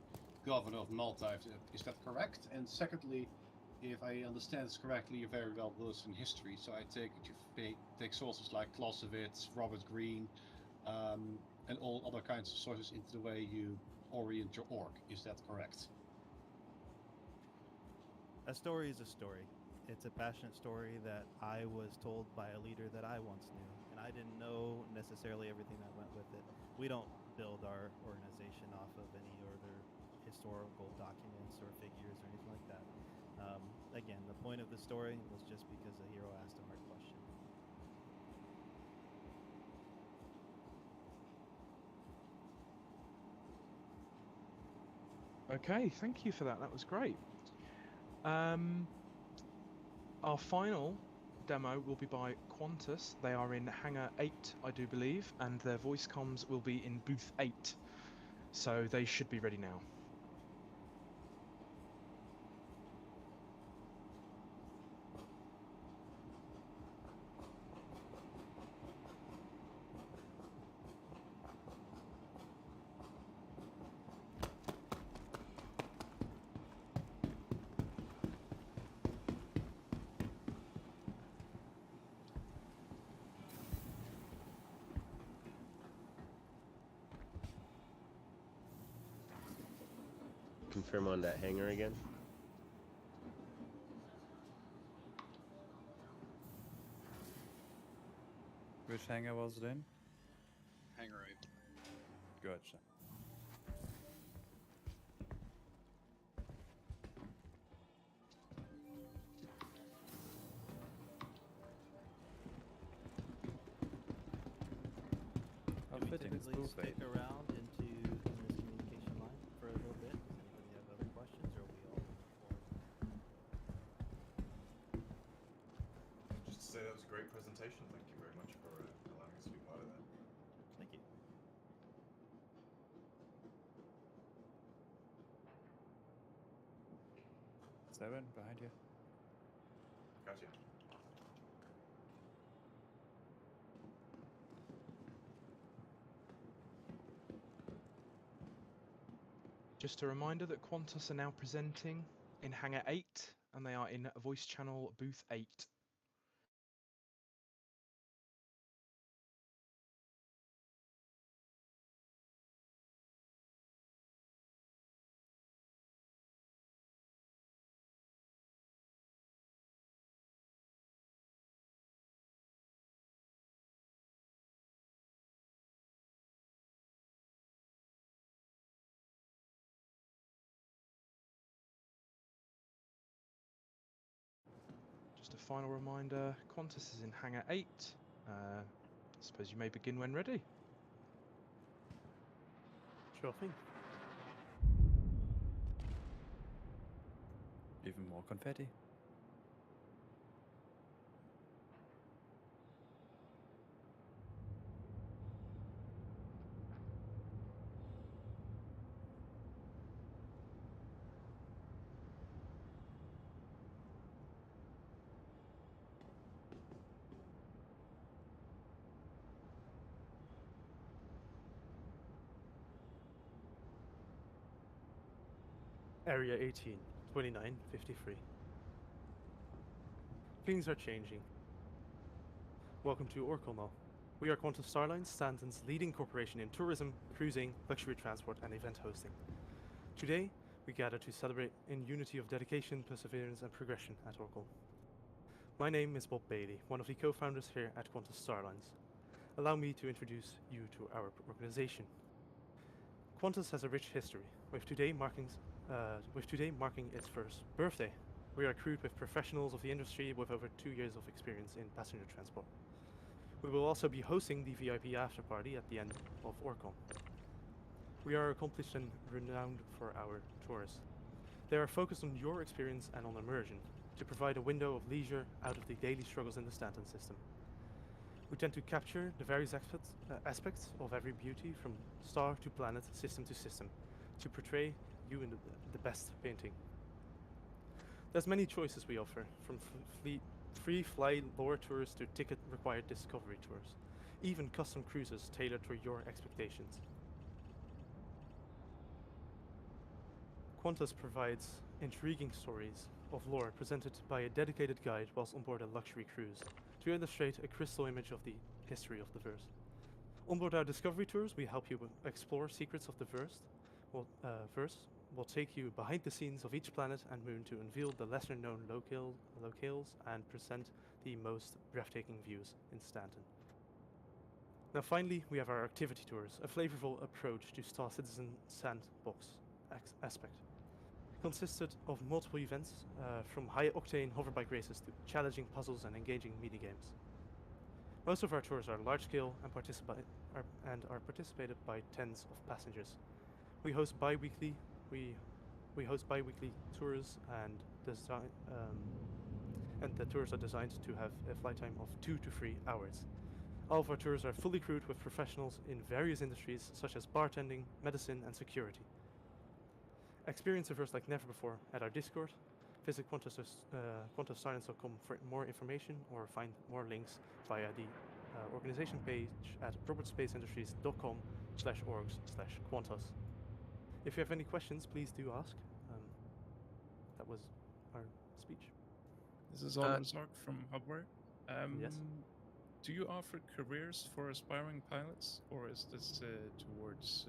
governor of Malta. Is that correct? And secondly, if I understand this correctly, you're very well versed in history, so I take it you take sources like Clausewitz, Robert Greene, and all other kinds of sources into the way you orient your org. Is that correct? A story is a story. It's a passionate story that I was told by a leader that I once knew, and I didn't know necessarily everything that went with it. We don't build our organization off of any other historical documents or figures or anything like that. Again, the point of the story was just because a hero asked a hard question. Okay, thank you for that. That was great. Our final demo will be by Qantas. They are in Hangar 8, I do believe, and their voice comms will be in Booth 8. So they should be ready now. Confirm on that hangar again. Which hangar was it in? Gotcha. How Do we fitting, it's typically smooth, stick around in this communication line for a little bit? Does anybody have other questions, or are we all moving forward? Just to say that was a great presentation. Thank you very much for allowing us to be part of that. Thank you. Seven behind you. Gotcha. Just a reminder that Qantas are now presenting in Hangar 8, and they are in voice channel booth 8. Just a final reminder, Qantas is in Hangar 8. I suppose you may begin when ready. Sure thing. Even more confetti. Area 18, 2953. Things are changing. Welcome to Orcolno. We are Qantas Starlines, Stanton's leading corporation in tourism, cruising, luxury transport, and event hosting. Today, we gather to celebrate in unity of dedication, perseverance, and progression at Orcal. My name is Bob Bailey, one of the co-founders here at Qantas Starlines. Allow me to introduce you to our organization. Qantas has a rich history, with today marking its first birthday. We are crewed with professionals of the industry with over 2 years of experience in passenger transport. We will also be hosting the VIP after party at the end of Orcon. We are accomplished and renowned for our tours. They are focused on your experience and on immersion, to provide a window of leisure out of the daily struggles in the Stanton system. We tend to capture the various aspects of every beauty from star to planet, system to system, to portray you in the best painting. There's many choices we offer, from free fly lore tours to ticket-required discovery tours, even custom cruises tailored to your expectations. Qantas provides intriguing stories of lore presented by a dedicated guide whilst on board a luxury cruise, to illustrate a crystal image of the history of the verse. On board our discovery tours, we help you explore secrets of the verse. Will take you behind the scenes of each planet and moon to unveil the lesser-known locales and present the most breathtaking views in Stanton. Now finally, we have our activity tours, a flavorful approach to Star Citizen sandbox aspect. Consisted of multiple events, from high-octane hoverbike races to challenging puzzles and engaging minigames. Most of our tours are large-scale and are participated by tens of passengers. We host bi-weekly tours and the tours are designed to have a flight time of 2 to 3 hours. All of our tours are fully crewed with professionals in various industries such as bartending, medicine, and security. Experience a verse like never before at our Discord. Visit QantasSilence.com for more information or find more links via the organization page at robertspaceindustries.com/orgs/Qantas. If you have any questions, please do ask. That was our speech. This is Oliver Zork from Hubware. Yes. Do you offer careers for aspiring pilots, or is this towards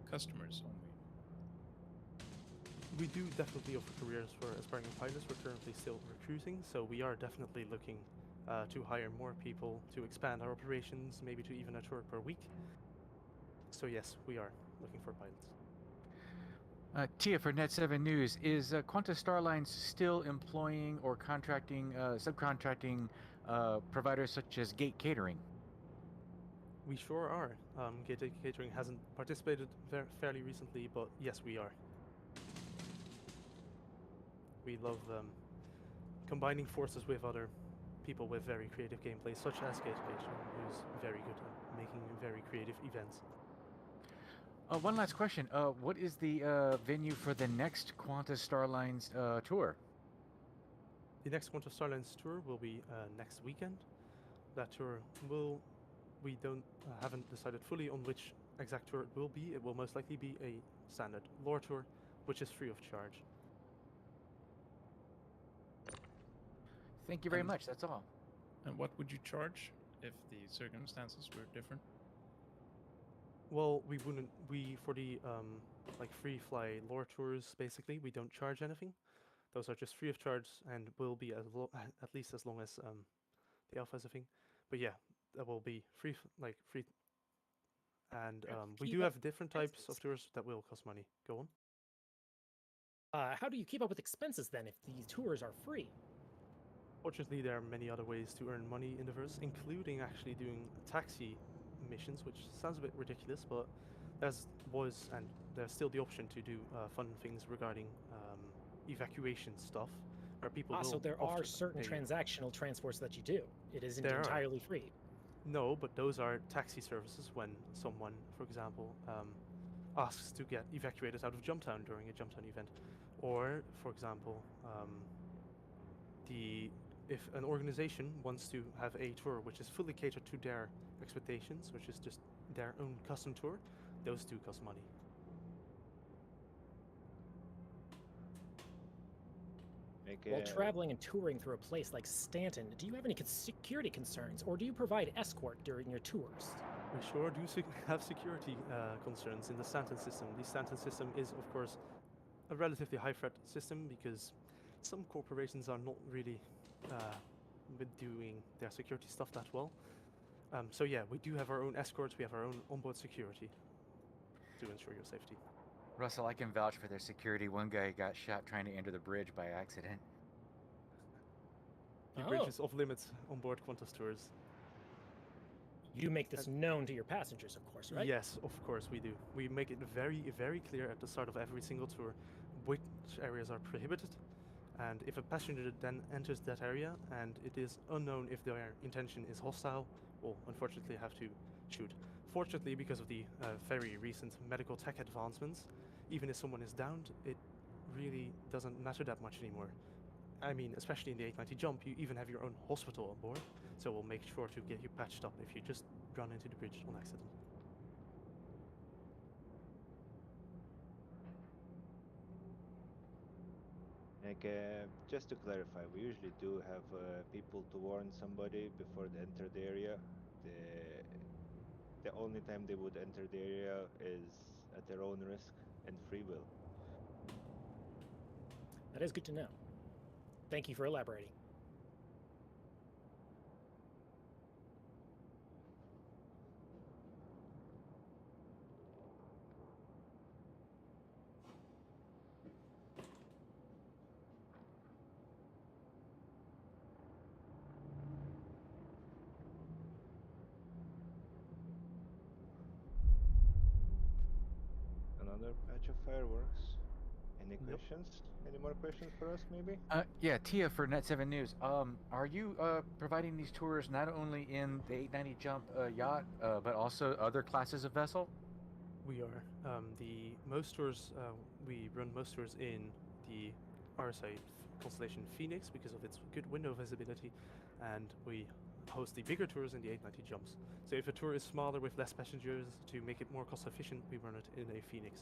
customers only? We do definitely offer careers for aspiring pilots. We're currently still recruiting, so we are definitely looking to hire more people to expand our operations, maybe to even a tour per week. So yes, we are looking for pilots. Tia for Net7 News, is Qantas Starlines still employing or contracting, subcontracting providers such as Gate Catering? We sure are. Gate Catering hasn't participated fairly recently, but yes, we are. We love combining forces with other people with very creative gameplay, such as Gate Catering, who's very good at making very creative events. One last question. What is the venue for the next Qantas Starlines tour? The next Qantas Starlines tour will be next weekend. That tour we haven't decided fully on which exact tour it will be. It will most likely be a standard lore tour, which is free of charge. Thank you very much. That's all. And what would you charge if the circumstances were different? Well, we for the like free fly lore tours, basically, we don't charge anything. Those are just free of charge and will be at least as long as the alpha is a thing. But yeah, that will be free. And we do have different types of tours that will cost money. Go on. How do you keep up with expenses then if these tours are free? Fortunately, there are many other ways to earn money in the verse, including actually doing taxi missions, which sounds a bit ridiculous, but there's still the option to do fun things regarding evacuation stuff, where people will. So there are often certain pay. transactional transports that you do. It isn't There are. entirely free. No, but those are taxi services when someone, for example, asks to get evacuated out of Jumptown during a Jumptown event. Or, for example, if an organization wants to have a tour which is fully catered to their expectations, which is just their own custom tour, those do cost money. While traveling and touring through a place like Stanton, do you have any security concerns, or do you provide escort during your tours? We sure do have security concerns in the Stanton system. The Stanton system is, of course, a relatively high-threat system because some corporations are not really doing their security stuff that well. So yeah, we do have our own escorts, we have our own onboard security to ensure your safety. Russell, I can vouch for their security. One guy got shot trying to enter the bridge by accident. The bridge is off limits on board Qantas tours. You make this known to your passengers, of course, right? Yes, of course we do. We make it very, very clear at the start of every single tour which areas are prohibited, and if a passenger then enters that area and it is unknown if their intention is hostile, we'll unfortunately have to shoot. Fortunately, because of the very recent medical tech advancements, even if someone is downed, it really doesn't matter that much anymore. I mean, especially in the 890 jump, you even have your own hospital on board, so we'll make sure to get you patched up if you just run into the bridge on accident. Just to clarify, we usually do have people to warn somebody before they enter the area. The only time they would enter the area is at their own risk and free will. That is good to know. Thank you for elaborating. Another patch of fireworks. Any questions? Any more questions for us, maybe? Yeah, Tia for Net7 News. Are you providing these tours not only in the 890 jump yacht, but also other classes of vessel? We are. Most tours, we run most tours in the RSI constellation Phoenix because of its good window visibility, and we host the bigger tours in the 890 jumps. So if a tour is smaller with less passengers, to make it more cost efficient, we run it in a Phoenix.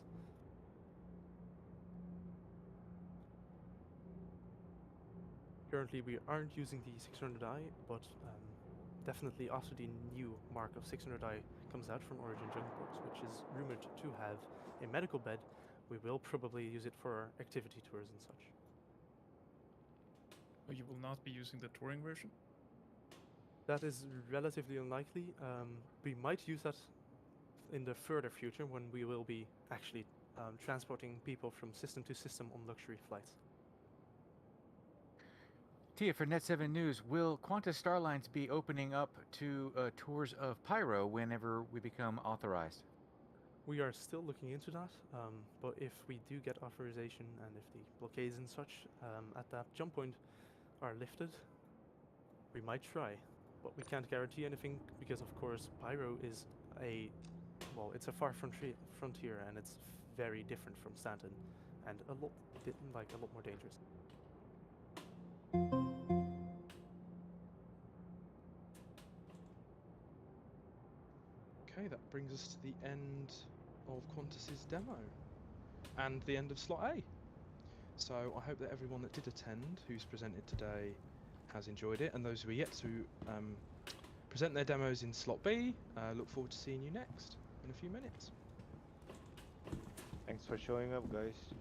Currently we aren't using the 600i, but definitely after the new mark of 600i comes out from Origin Junkbox, which is rumored to have a medical bed, we will probably use it for activity tours and such. Oh, you will not be using the touring version? That is relatively unlikely. We might use that in the further future when we will be actually transporting people from system to system on luxury flights. Tia, for Net7 News, will Qantas Starlines be opening up to tours of Pyro whenever we become authorized? We are still looking into that, but if we do get authorization and if the blockades and such at that jump point are lifted, we might try. But we can't guarantee anything because, of course, Pyro is it's a far frontier and it's very different from Stanton and a lot more dangerous. Okay, that brings us to the end of Qantas's demo and the end of slot A. So I hope that everyone that did attend, who's presented today, has enjoyed it, and those who are yet to present their demos in slot B, look forward to seeing you next in a few minutes. Thanks for showing up, guys.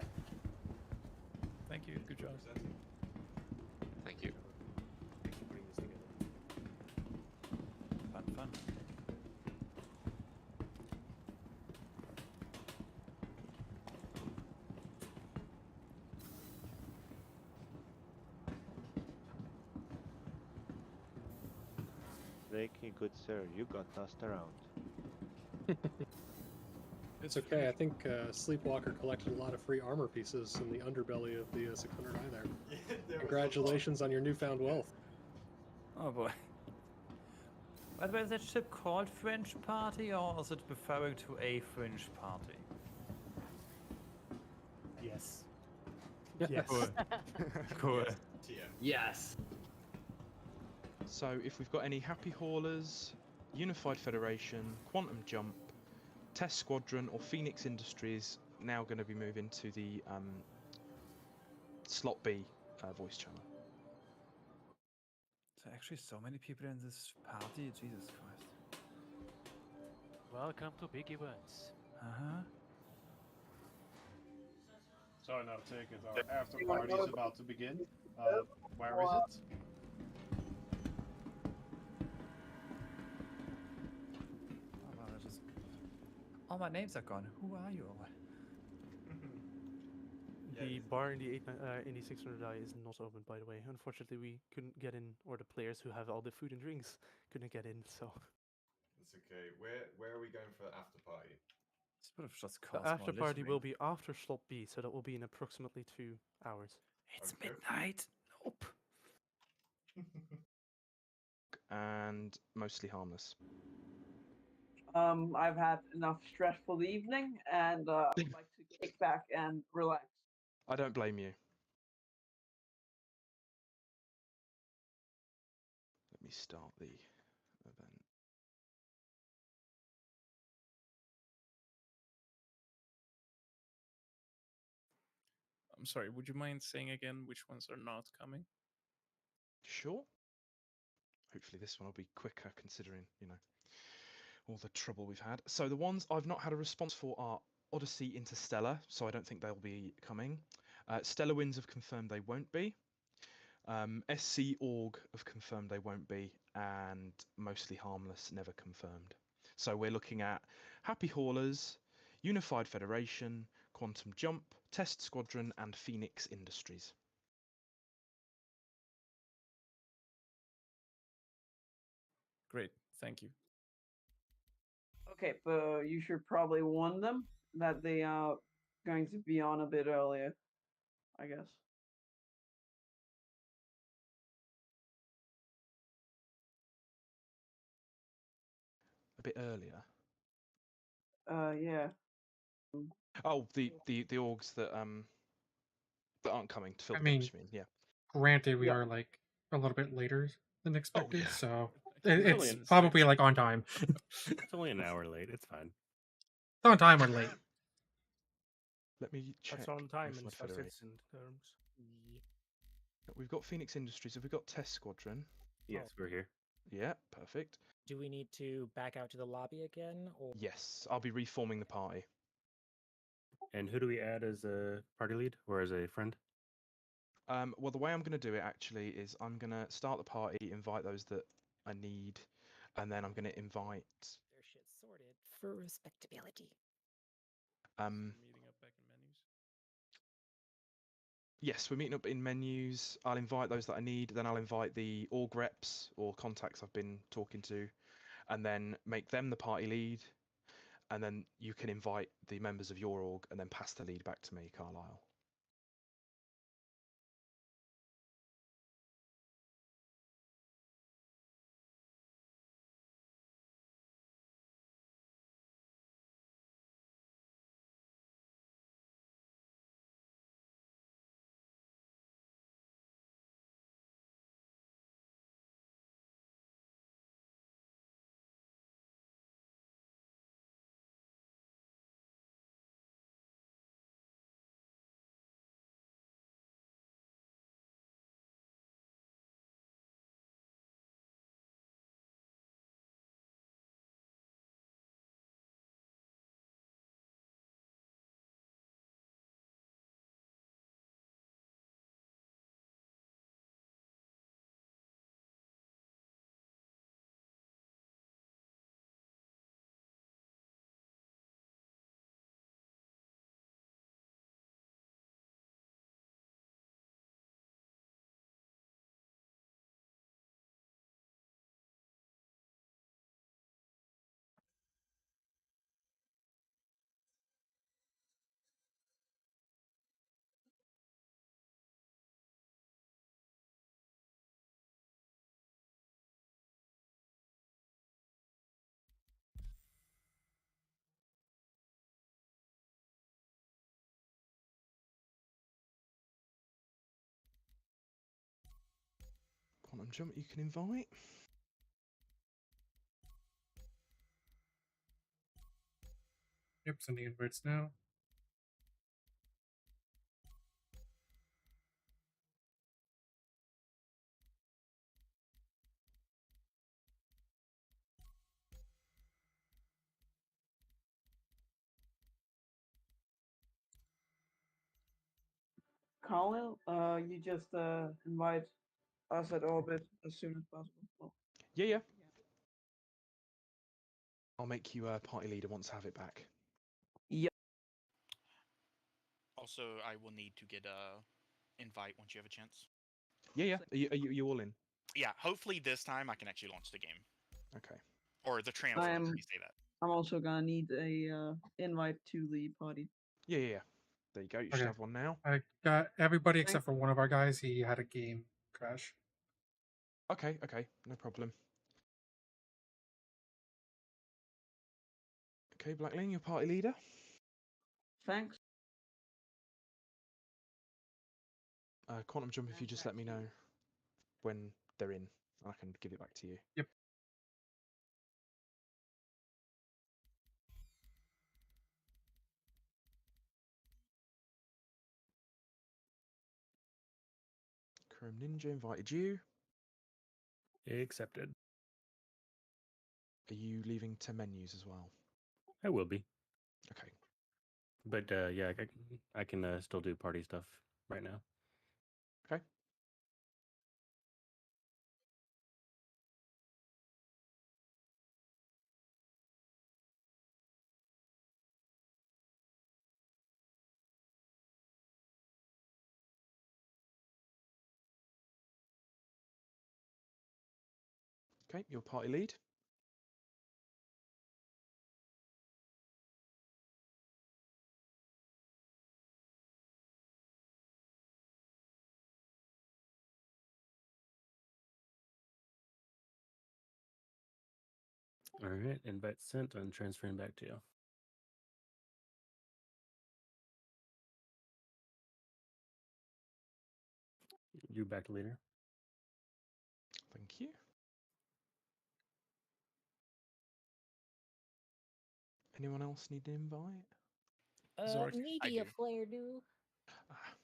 Thank you. Good job. Thank you. Thanks for putting this together. Fun. Reiki, good sir, you got tossed around. It's okay. I think Sleepwalker collected a lot of free armor pieces in the underbelly of the 600i there. Congratulations on your newfound wealth. Oh boy. By the way, is that ship called French Party, or is it referring to a French party? Yes. Yes. Cool. Yes. So if we've got any Happy Haulers, Unified Federation, Quantum Jump, Test Squadron or Phoenix Industries now going to be moving to the slot B voice channel. There are actually so many people in this party, Jesus Christ. Welcome to big events. Uh-huh. So now take it. Our after party is about to begin. Where is it? Oh, wow, all my names are gone. Who are you? The bar in the 600i is not open, by the way. Unfortunately, we couldn't get in, or the players who have all the food and drinks couldn't get in. So That's okay. Where are we going for the after party? This would have just the caused more after party littering. will be after slot B, so that will be in approximately 2 hours. It's midnight. Nope. And mostly harmless. I've had enough stressful evening, and I'd like to kick back and relax. I don't blame you. Let me start the event. I'm sorry, would you mind saying again which ones are not coming? Sure. Hopefully this one will be quicker considering, all the trouble we've had. So the ones I've not had a response for are Odyssey Interstellar, so I don't think they'll be coming. Stellar Winds have confirmed they won't be. SC Org have confirmed they won't be, and Mostly Harmless never confirmed. So we're looking at Happy Haulers, Unified Federation, Quantum Jump, Test Squadron, and Phoenix Industries. Great, thank you. Okay, but you should probably warn them that they are going to be on a bit earlier, I guess. A bit earlier. Yeah. Oh, the orgs that aren't coming to fill I the mean, gaps, you mean? Yeah. Granted, we are like a little bit later than expected, yeah. so It's it's probably like on time. It's only an hour late. It's fine. It's on time or late. Let me check. That's on time in Unified Star Federation. Citizen terms. We've got Phoenix Industries. Have we got Test Squadron? Yes, we're here. Yeah, perfect. Do we need to back out to the lobby again, or Yes, I'll be reforming the party. And who do we add as a party lead or as a friend? Well, the way I'm going to do it actually is I'm going to start the party, invite those that I need, and then I'm going to invite their shit sorted? for respectability. Meeting up back in menus. Yes, we're meeting up in menus. I'll invite those that I need. Then I'll invite the org reps or contacts I've been talking to, and then make them the party lead. And then you can invite the members of your org and then pass the lead back to me, Carlisle. Quantum Jump, you can invite. Yep, sending invites now. Colin, you just invite us at Orbit as soon as possible. Well, Yeah. I'll make you a party leader once I have it back. Yep. Also, I will need to get a invite once you have a chance. Yeah. Are you all in? Yeah, hopefully this time I can actually launch the game. Okay. Or the transfer, let me say that. I'm also gonna need a invite to the party. Yeah. There you go. You should have one now. I got everybody except for one of our guys. He had a game crash. Okay. No problem. Okay, Blackling, your party leader. Thanks. Quantum Jump, if you just let me know when they're in, I can give it back to you. Yep. Chrome Ninja invited you. Accepted. Are you leaving to menus as well? I will be. Okay. But yeah, I can still do party stuff right now. Okay. Okay, your party lead. All right, invite sent. I'm transferring back to you. You back leader. Thank you. Anyone else need an invite? Zork, Media player do.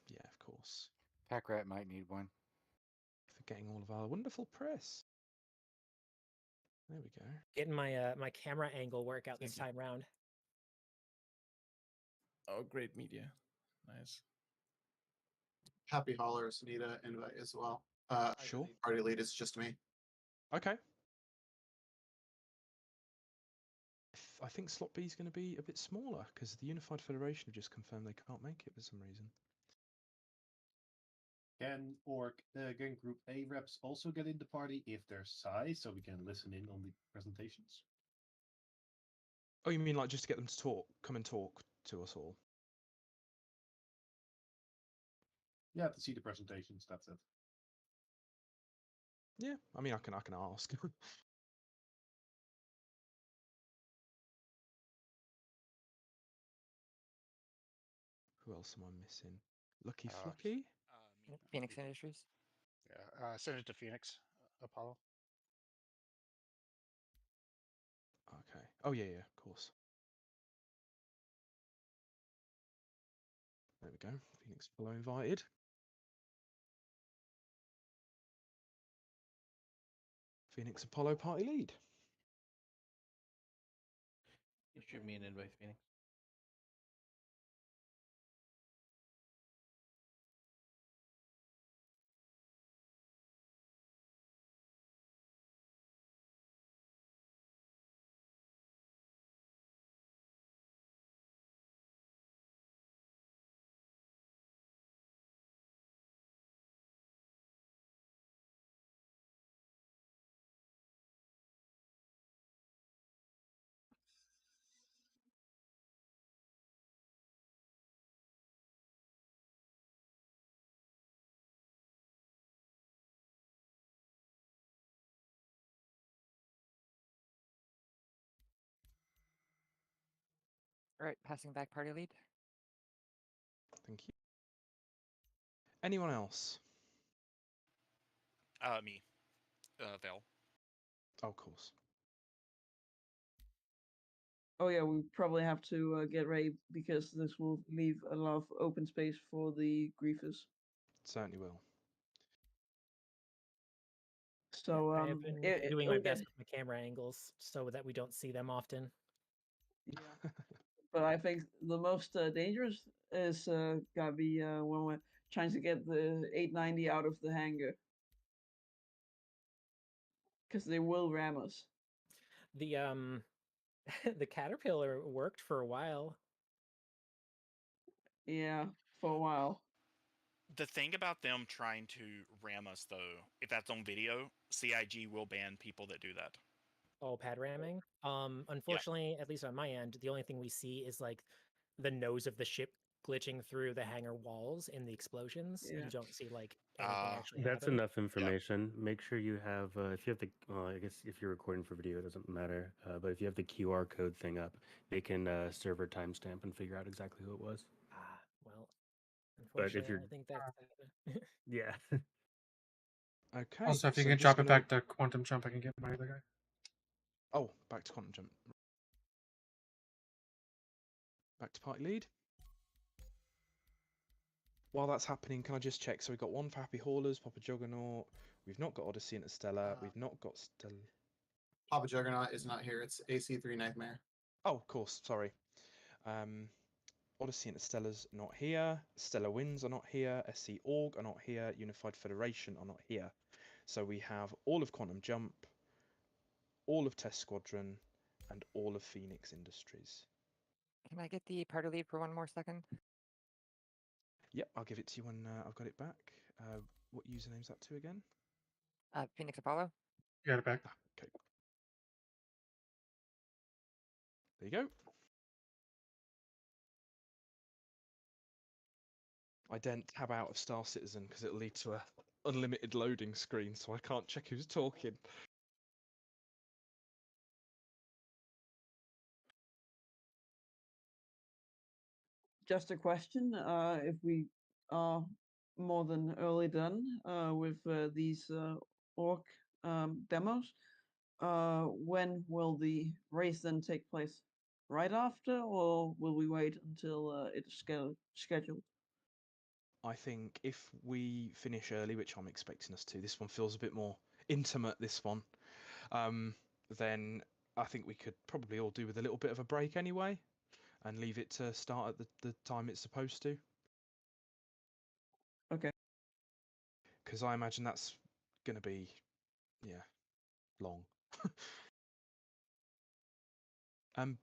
Yeah, of course. Pack Rat might need one. Forgetting all of our wonderful press. There we go. Getting my my camera angle workout this time round. Oh, great media. Nice. Happy Hollers need an invite as well. Sure. Party lead is just me. Okay. I think slot B is going to be a bit smaller because the Unified Federation have just confirmed they can't make it for some reason. Can Gang Group A reps also get in the party if they're Psi, so we can listen in on the presentations? Oh, you mean like just to get them to talk, come and talk to us all? Yeah, to see the presentations. That's it. Yeah, I mean I can ask. Who else am I missing? Lucky Flucky? Phoenix Industries. Yeah, send it to Phoenix, Apollo. Okay. Oh yeah, of course. There we go. Phoenix Apollo invited. Phoenix Apollo party lead. You shoot me an invite, Phoenix. All right, passing back party lead. Thank you. Anyone else? Me. Val. Oh, of course. Oh yeah, we probably have to get ready because this will leave a lot of open space for the griefers. Certainly will. So I have been doing my best with my camera angles so that we don't see them often. Yeah. But I think the most dangerous is gotta be when we're trying to get the 890 out of the hangar. Because they will ram us. The the caterpillar worked for a while. Yeah, for a while. The thing about them trying to ram us, though, if that's on video, CIG will ban people that do that. Oh, pad ramming? Unfortunately, at least on my end, the only thing we see is like the nose of the ship glitching through the hangar walls in the explosions. Yeah. You don't see like anything actually That's happen. enough information. Make sure you have, if you have the, well, I guess if you're recording for video, it doesn't matter. But if you have the QR code thing up, they can server timestamp and figure out exactly who it was. Well, But if unfortunately, you're, I think that's yeah. Okay. Also, if you so can just drop it gonna- back to Quantum Jump, I can get my other guy. Oh, back to Quantum Jump. Back to party lead. While that's happening, can I just check? So we've got one for Happy Haulers, Papa Juggernaut. We've not got Odyssey Interstellar. We've not got Papa Juggernaut is not here. It's AC3 Nightmare. Oh, of course. Sorry. Odyssey Interstellar's not here. Stellar Winds are not here. SC Org are not here. Unified Federation are not here. So we have all of Quantum Jump, all of Test Squadron, and all of Phoenix Industries. Can I get the party lead for one more second? Yep, I'll give it to you when I've got it back. What username's that to again? Phoenix Apollo. You got it back. Okay. There you go. I daren't tab out of Star Citizen because it'll lead to a unlimited loading screen, so I can't check who's talking. Just a question. If we are more than early done with these orc demos, when will the race then take place? Right after, or will we wait until it's scheduled? I think if we finish early, which I'm expecting us to, this one feels a bit more intimate, this one, then I think we could probably all do with a little bit of a break anyway, and leave it to start at the time it's supposed to. Okay. Because I imagine that's going to be, yeah, long.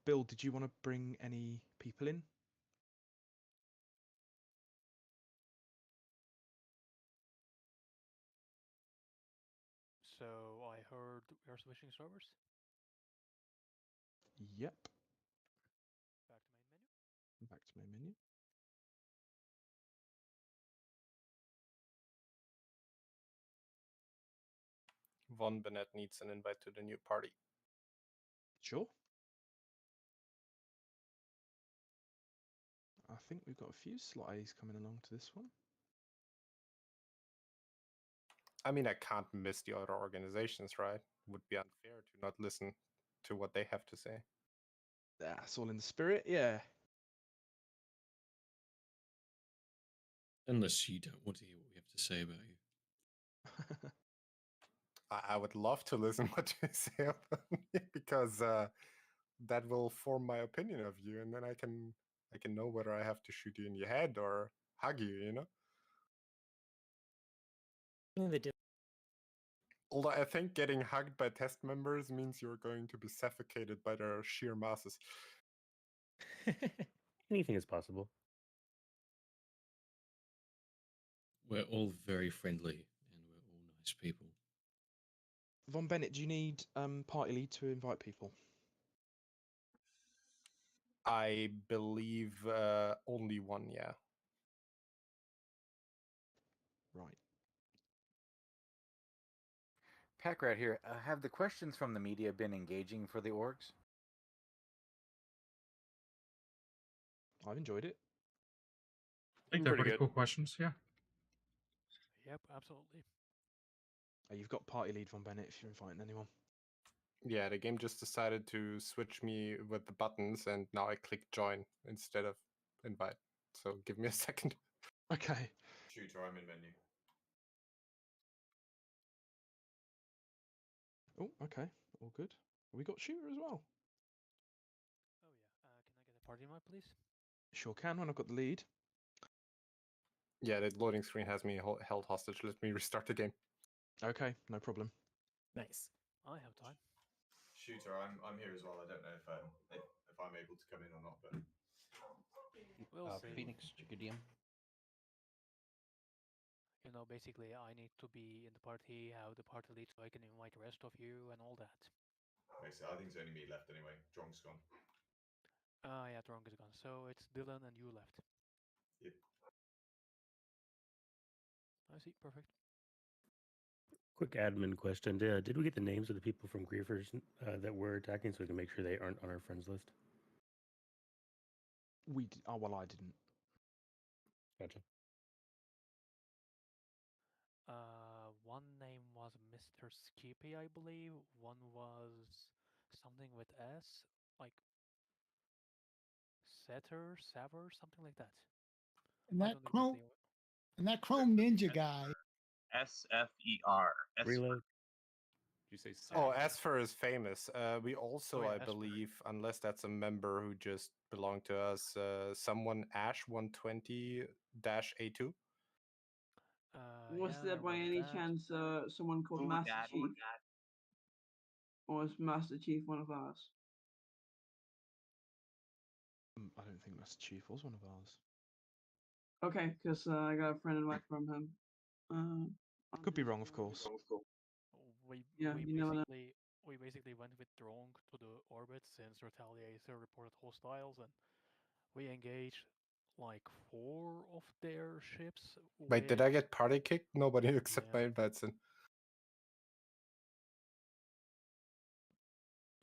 Bill, did you want to bring any people in? So I heard we are switching servers. Yep. Back to main menu. Back to main menu. Von Bennett needs an invite to the new party. Sure. I think we've got a few slot A's coming along to this one. I mean, I can't miss the other organizations, right? Would be unfair to not listen to what they have to say. That's all in the spirit, yeah. Unless you don't want to hear what we have to say about you. I would love to listen what you say about me because that will form my opinion of you, and then I can know whether I have to shoot you in your head or hug you, you know? Although I think getting hugged by test members means you're going to be suffocated by their sheer masses. Anything is possible. We're all very friendly and we're all nice people. Von Bennett, do you need party lead to invite people? I believe only one, yeah. Right. Packrat here. Have the questions from the media been engaging for the orgs? I've enjoyed it. I think they're pretty cool questions, yeah. Yep, absolutely. You've got party lead, Von Bennett, if you're inviting anyone. Yeah, the game just decided to switch me with the buttons, and now I click join instead of invite. So give me a second. Okay. Shooter, I'm in menu. Oh, okay. All good. We got shooter as well. Oh yeah. Can I get a party invite, please? Sure can when I've got the lead. Yeah, the loading screen has me held hostage. Let me restart the game. Okay, no problem. Nice. I have time. Shooter, I'm here as well. I don't know if I'm able to come in or not, but We'll see. Phoenix, check your DM. You know, basically, I need to be in the party, have the party lead, so I can invite the rest of you and all that. basically, I think it's only me left anyway. Drong's gone. Yeah, Drunk is gone. So it's Dylan and you left. Yep. I see. Perfect. Quick admin question. Did we get the names of the people from Griefers that we're attacking so we can make sure they aren't on our friends list? We did, oh, well, I didn't. Gotcha. One name was Mr. Skippy, I believe. One was something with S, like Setter, Saver, something like that. And I that don't Chrome, exactly and that Chrome Ninja guy. SFER. Reload. You say oh, Esfer is famous. We also, Oh, yeah, I Esfer. believe, unless that's a member who just belonged to us, someone Ash 120-A2. Was yeah, there by was any that. chance someone called Ooh, Master that, Chief? Or is Master Chief one of ours? I don't think Master Chief was one of ours. Okay, because I got a friend invite from him. Could be wrong, of course. We Yeah, you never know. we basically went with Drunk to the orbit since Retaliator reported hostiles, and we engaged like 4 of their ships. Wait, did I get party kicked? Nobody except my invites in.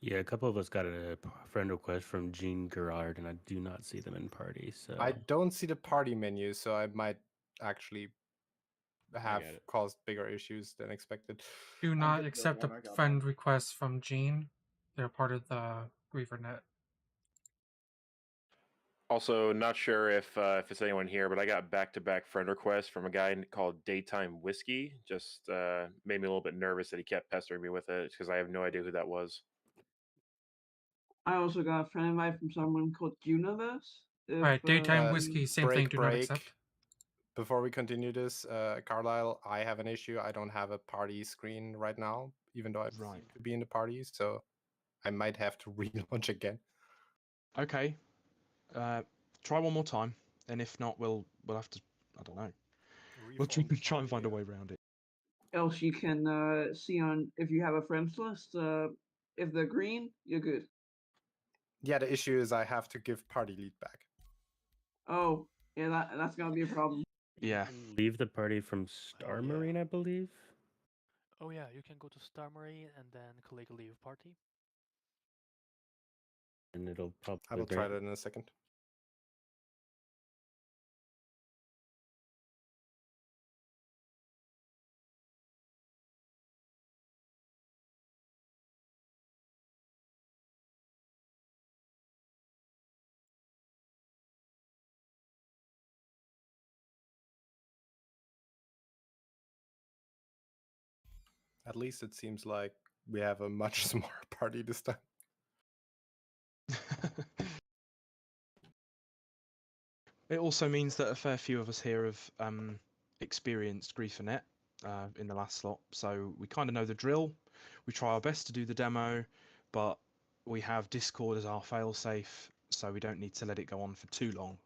Yeah, a couple of us got a friend request from Jean Gerard, and I do not see them in party. So I don't see the party menu, so I might actually have caused bigger issues than expected. Do not accept a friend request from Gene. They're part of the GrieverNet. Also, not sure if it's anyone here, but I got back-to-back friend requests from a guy called Daytime Whiskey. Just made me a little bit nervous that he kept pestering me with it because I have no idea who that was. I also got a friend invite from someone called Universe. Alright, Daytime Whiskey, same thing, do not accept. Before we continue this, Carlisle, I have an issue. I don't have a party screen right now, even though I seem to be in the party, so I might have to relaunch again. Okay. Try one more time, and if not, we'll have to. I don't know. We'll try and find a way around it. Else you can see on if you have a friends list. If they're green, you're good. Yeah, the issue is I have to give party lead back. Oh, yeah, that's gonna be a problem. Yeah. Leave the party from Star Marine, I believe. Oh yeah, you can go to Star Marine and then click Leave Party. And it'll probably. I will try that in a second. At least it seems like we have a much smaller party this time. It also means that a fair few of us here have experienced Griefernet in the last slot, so we kind of know the drill. We try our best to do the demo, but we have Discord as our failsafe, so we don't need to let it go on for too long.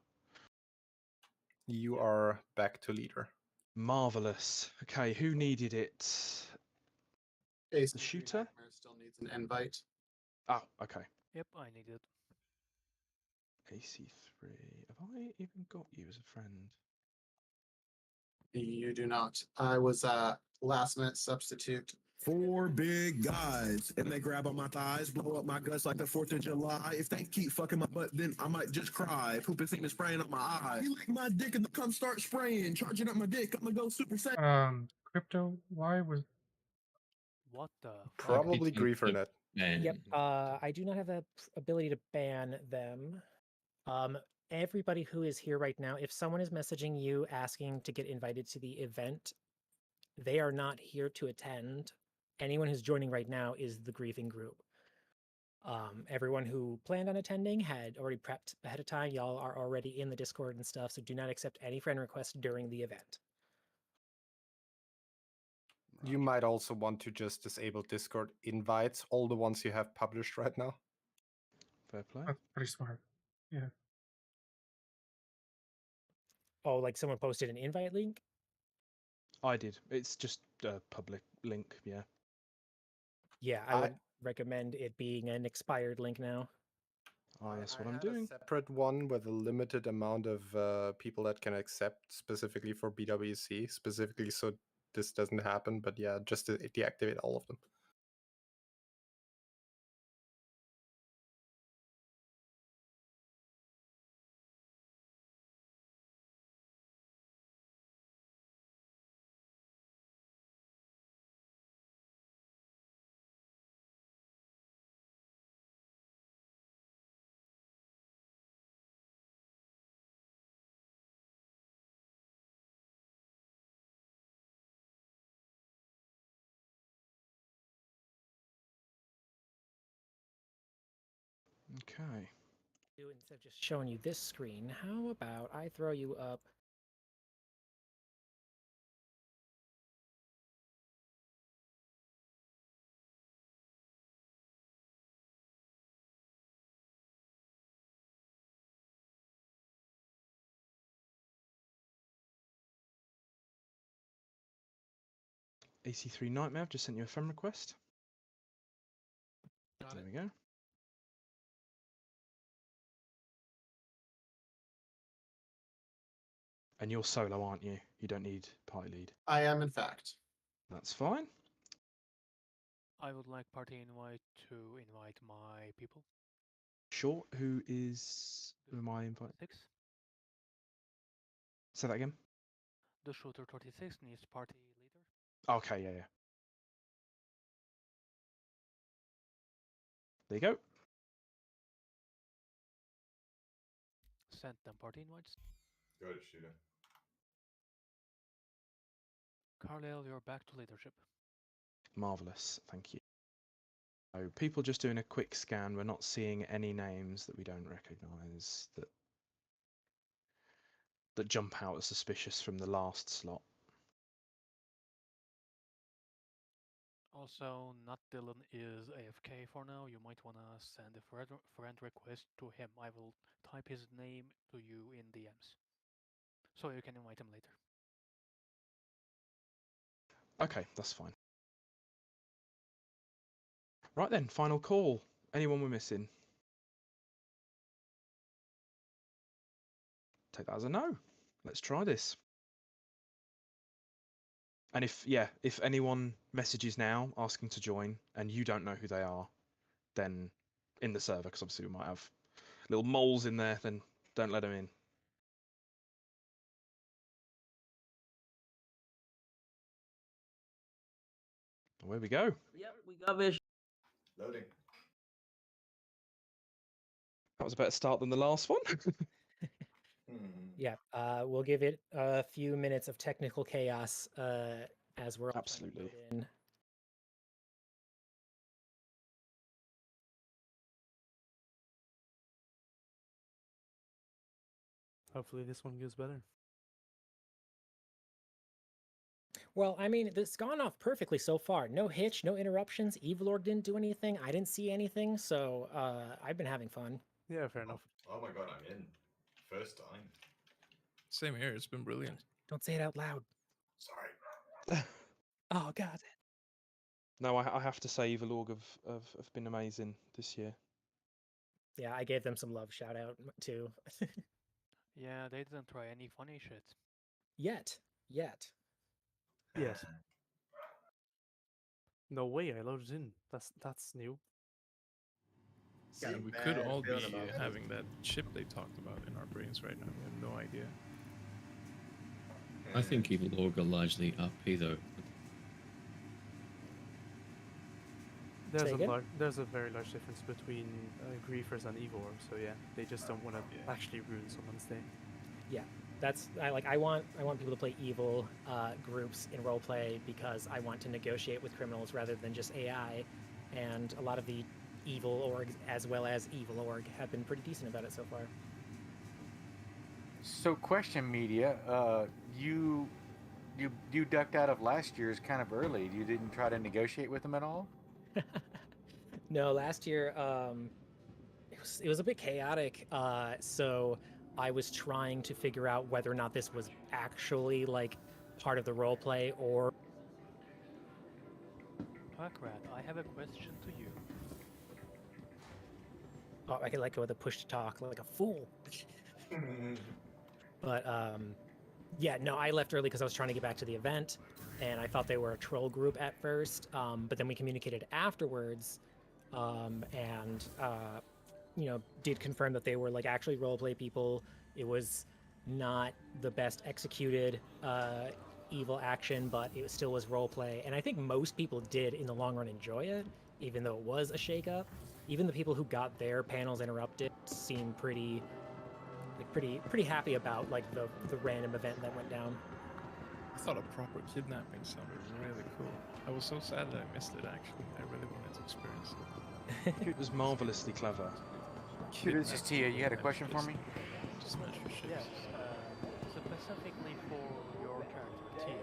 You are back to leader. Marvelous. Okay, who needed it? The shooter? Still needs an invite. Oh, okay. Yep, I need it. AC3. Have I even got you as a friend? You do not. I was last minute substitute. 4 big guys, and they grab on my thighs, blow up my guts like the 4th of July. If they keep fucking my butt, then I might just cry. Pooping thing is spraying up my eyes. You lick my dick and the cum start spraying, charging up my dick. I'm gonna go super saiyan. Crypto, why was What the? Probably Griefernet. Yep. I do not have the ability to ban them. Everybody who is here right now, if someone is messaging you asking to get invited to the event, they are not here to attend. Anyone who's joining right now is the grieving group. Everyone who planned on attending had already prepped ahead of time. Y'all are already in the Discord and stuff, so do not accept any friend requests during the event. You might also want to just disable Discord invites, all the ones you have published right now. Fair play. That's pretty smart. Yeah. Oh, like someone posted an invite link? I did. It's just a public link, yeah. Yeah, I would recommend it being an expired link now. Oh, that's what I I'm had doing. a separate one with a limited amount of people that can accept, specifically for BWC, specifically so this doesn't happen. But yeah, just to deactivate all of them. Okay. Instead of just showing you this screen, how about I throw you up AC3 Nightmare, I've just sent you a friend request. There we go. And you're solo, aren't you? You don't need party lead. I am, in fact. That's fine. I would like party invite to invite my people. Sure. Who am I inviting? 6. Say that again. The shooter 36 needs party leader. Okay, yeah. There you go. Send them party invites. Got it, shooter. Carlisle, you're back to leadership. Marvelous, thank you. So people just doing a quick scan. We're not seeing any names that we don't recognise that jump out as suspicious from the last slot. Also, not Dylan is AFK for now. You might wanna send a friend request to him. I will type his name to you in DMs, so you can invite him later. Okay, that's fine. Right then, final call. Anyone we're missing? Take that as a no. Let's try this. And if anyone messages now asking to join and you don't know who they are, then in the server, because obviously we might have little moles in there, then don't let them in. Away we go. Yep, we got this. Loading. That was a better start than the last one. Yeah, we'll give it a few minutes of technical chaos as we're all absolutely in. Hopefully this one goes better. Well, I mean, it's gone off perfectly so far. No hitch, no interruptions. Evil Org didn't do anything. I didn't see anything, so I've been having fun. Yeah, fair enough. Oh my god, I'm in. First time. Same here. It's been brilliant. Don't say it out loud. Sorry. Oh God. No, I have to say Evil Org have been amazing this year. Yeah, I gave them some love shout out too. Yeah, they didn't try any funny shit. Yet. Yes. No way, I loaded in. That's new. Yeah, we could all be having that chip they talked about in our brains right now. We have no idea. I think Evil Org are largely RP though. There's a very large difference between griefers and Evil Org, so yeah, they just don't want to actually ruin someone's day. Yeah, I want people to play evil groups in roleplay because I want to negotiate with criminals rather than just AI, and a lot of the evil orgs as well as Evil Org have been pretty decent about it so far. So, question, media, you ducked out of last year's kind of early. You didn't try to negotiate with them at all? No, last year it was a bit chaotic. So I was trying to figure out whether or not this was actually like part of the role play or. Packrat, I have a question to you. Oh, I could let go of the push to talk like a fool. But yeah, no, I left early because I was trying to get back to the event, and I thought they were a troll group at first. But then we communicated afterwards, and did confirm that they were like actually roleplay people. It was not the best executed evil action, but it still was roleplay, and I think most people did in the long run enjoy it, even though it was a shakeup. Even the people who got their panels interrupted seemed pretty happy about like the random event that went down. I thought a proper kidnapping sounded really cool. I was so sad that I missed it, actually. I really wanted to experience it. It was marvelously clever. This is Tia. You had a question for me? Just smash your shit. Yes, specifically for your character, Tia.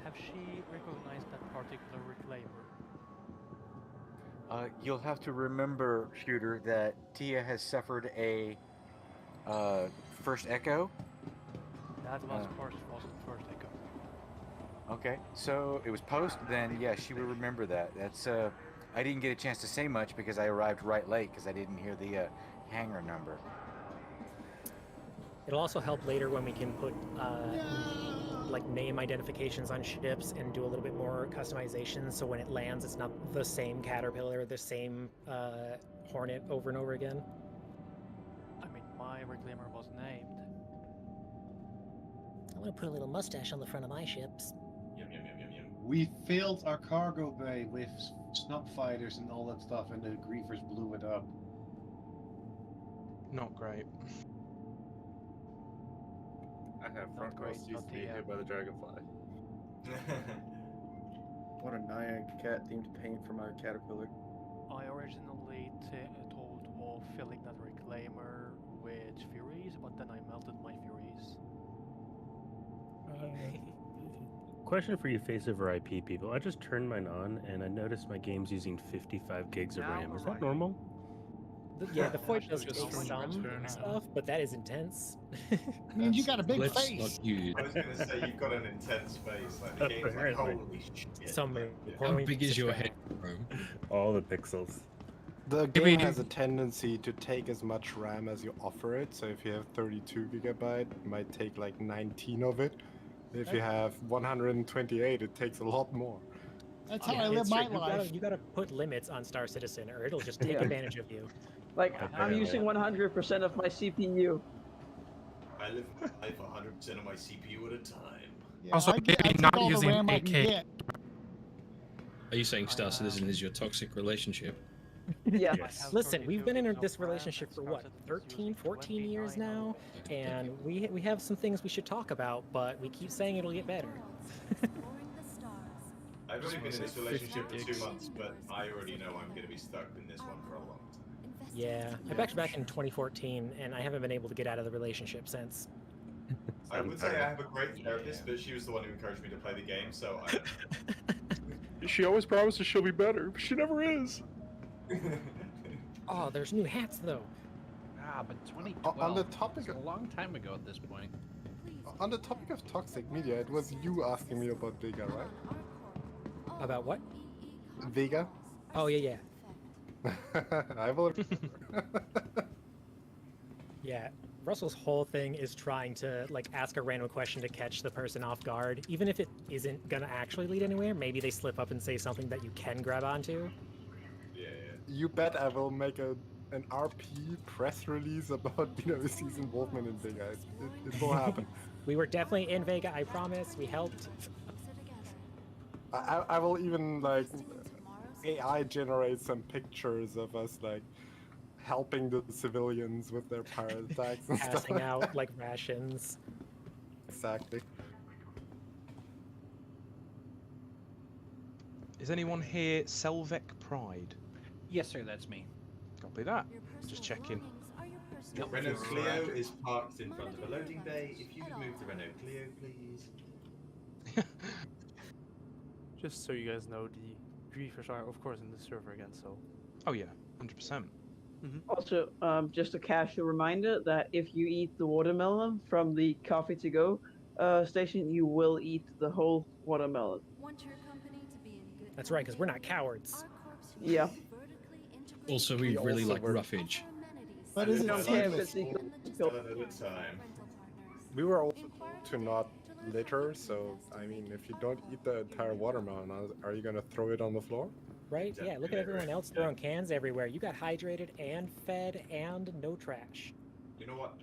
Have she recognized that particular reclaimer? You'll have to remember, Shooter, that Tia has suffered a first echo. That was wasn't first echo. Okay, so it was post. Then yeah, she will remember that. That's I didn't get a chance to say much because I arrived right late because I didn't hear the hangar number. It'll also help later when we can put like name identifications on ships and do a little bit more customization, so when it lands it's not the same caterpillar, the same hornet over and over again. I mean, my reclaimer was named. I want to put a little mustache on the front of my ships. Yum, yum, yum, yum, yum. We filled our cargo bay with snub fighters and all that stuff, and the griefers blew it up. Not great. I have front row seats to get hit by the dragonfly. What a Nyan cat themed paint for my caterpillar. I originally thought of filling that reclaimer with Furies, but then I melted my Furies. Question for you face over IP people. I just turned mine on and I noticed my game's using 55 gigs of RAM. Is that normal? Yeah, the FOIP does Just take from some transferring stuff, but that is intense. I mean, you got a big Let's face. not use. I was going to say, you've got an intense face. Like, the game's like, Apparently. holy shit. Some How big is your head, bro? All the pixels. The Maybe- game has a tendency to take as much RAM as you offer it. So if you have 32 gigabyte, it might take like 19 of it. If you have 128, it takes a lot more. That's how Yeah, I live it's my true. life. You gotta put limits on Star Citizen, or it'll just take Yeah. advantage of you. Like, I'm Apparently. using 100% of my CPU. I live my life 100% of my CPU at a time. Yeah, Also, I maybe take not all the using RAM I can 8K. get. Are you saying Star Citizen is your toxic relationship? Yeah. Yes. Listen, we've been in this relationship for what, 13, 14 years now, and we have some things we should talk about, but we keep saying it'll get better. I've only been in this 50 relationship for 2 gigs. months, but I already know I'm going to be stuck in this one for a long time. Yeah, I backed back in 2014, and I haven't been able to get out of the relationship since. I would say I have a great therapist, but she was the one who encouraged me to play the game, so I don't know. She always promises she'll be better, but she never is. Oh, there's new hats though. Ah, but 2012 On the topic is a long time ago at this point. On the topic of toxic media, it was you asking me about Vega, right? About what? Vega? Oh yeah. I will. Yeah, Russell's whole thing is trying to like ask a random question to catch the person off guard, even if it isn't gonna actually lead anywhere. Maybe they slip up and say something that you can grab onto. Yeah. You bet I will make an RP press release about BWC's involvement in Vega. It will happen. We were definitely in Vega, I promise. We helped. I will even like AI generate some pictures of us like helping the civilians with their pirate attacks and stuff. Passing out like rations. Exactly. Is anyone here Selvek Pride? Yes, sir, that's me. Copy that. Just checking. The Renault Clio is parked in front of a loading bay. If you could move the Renault Clio, please. Just so you guys know, the griefers are of course in the server again, so. Oh yeah, 100%. Also, just a casual reminder that if you eat the watermelon from the coffee to go station, you will eat the whole watermelon. That's right, because we're not cowards. Yeah. Also, we really like roughage. But is it don't care if it's equal. We were also told to not litter, so I mean, if you don't eat the entire watermelon, are you gonna throw it on the floor? Right? Yeah, look at everyone else throwing cans everywhere. You got hydrated and fed and no trash. You know what?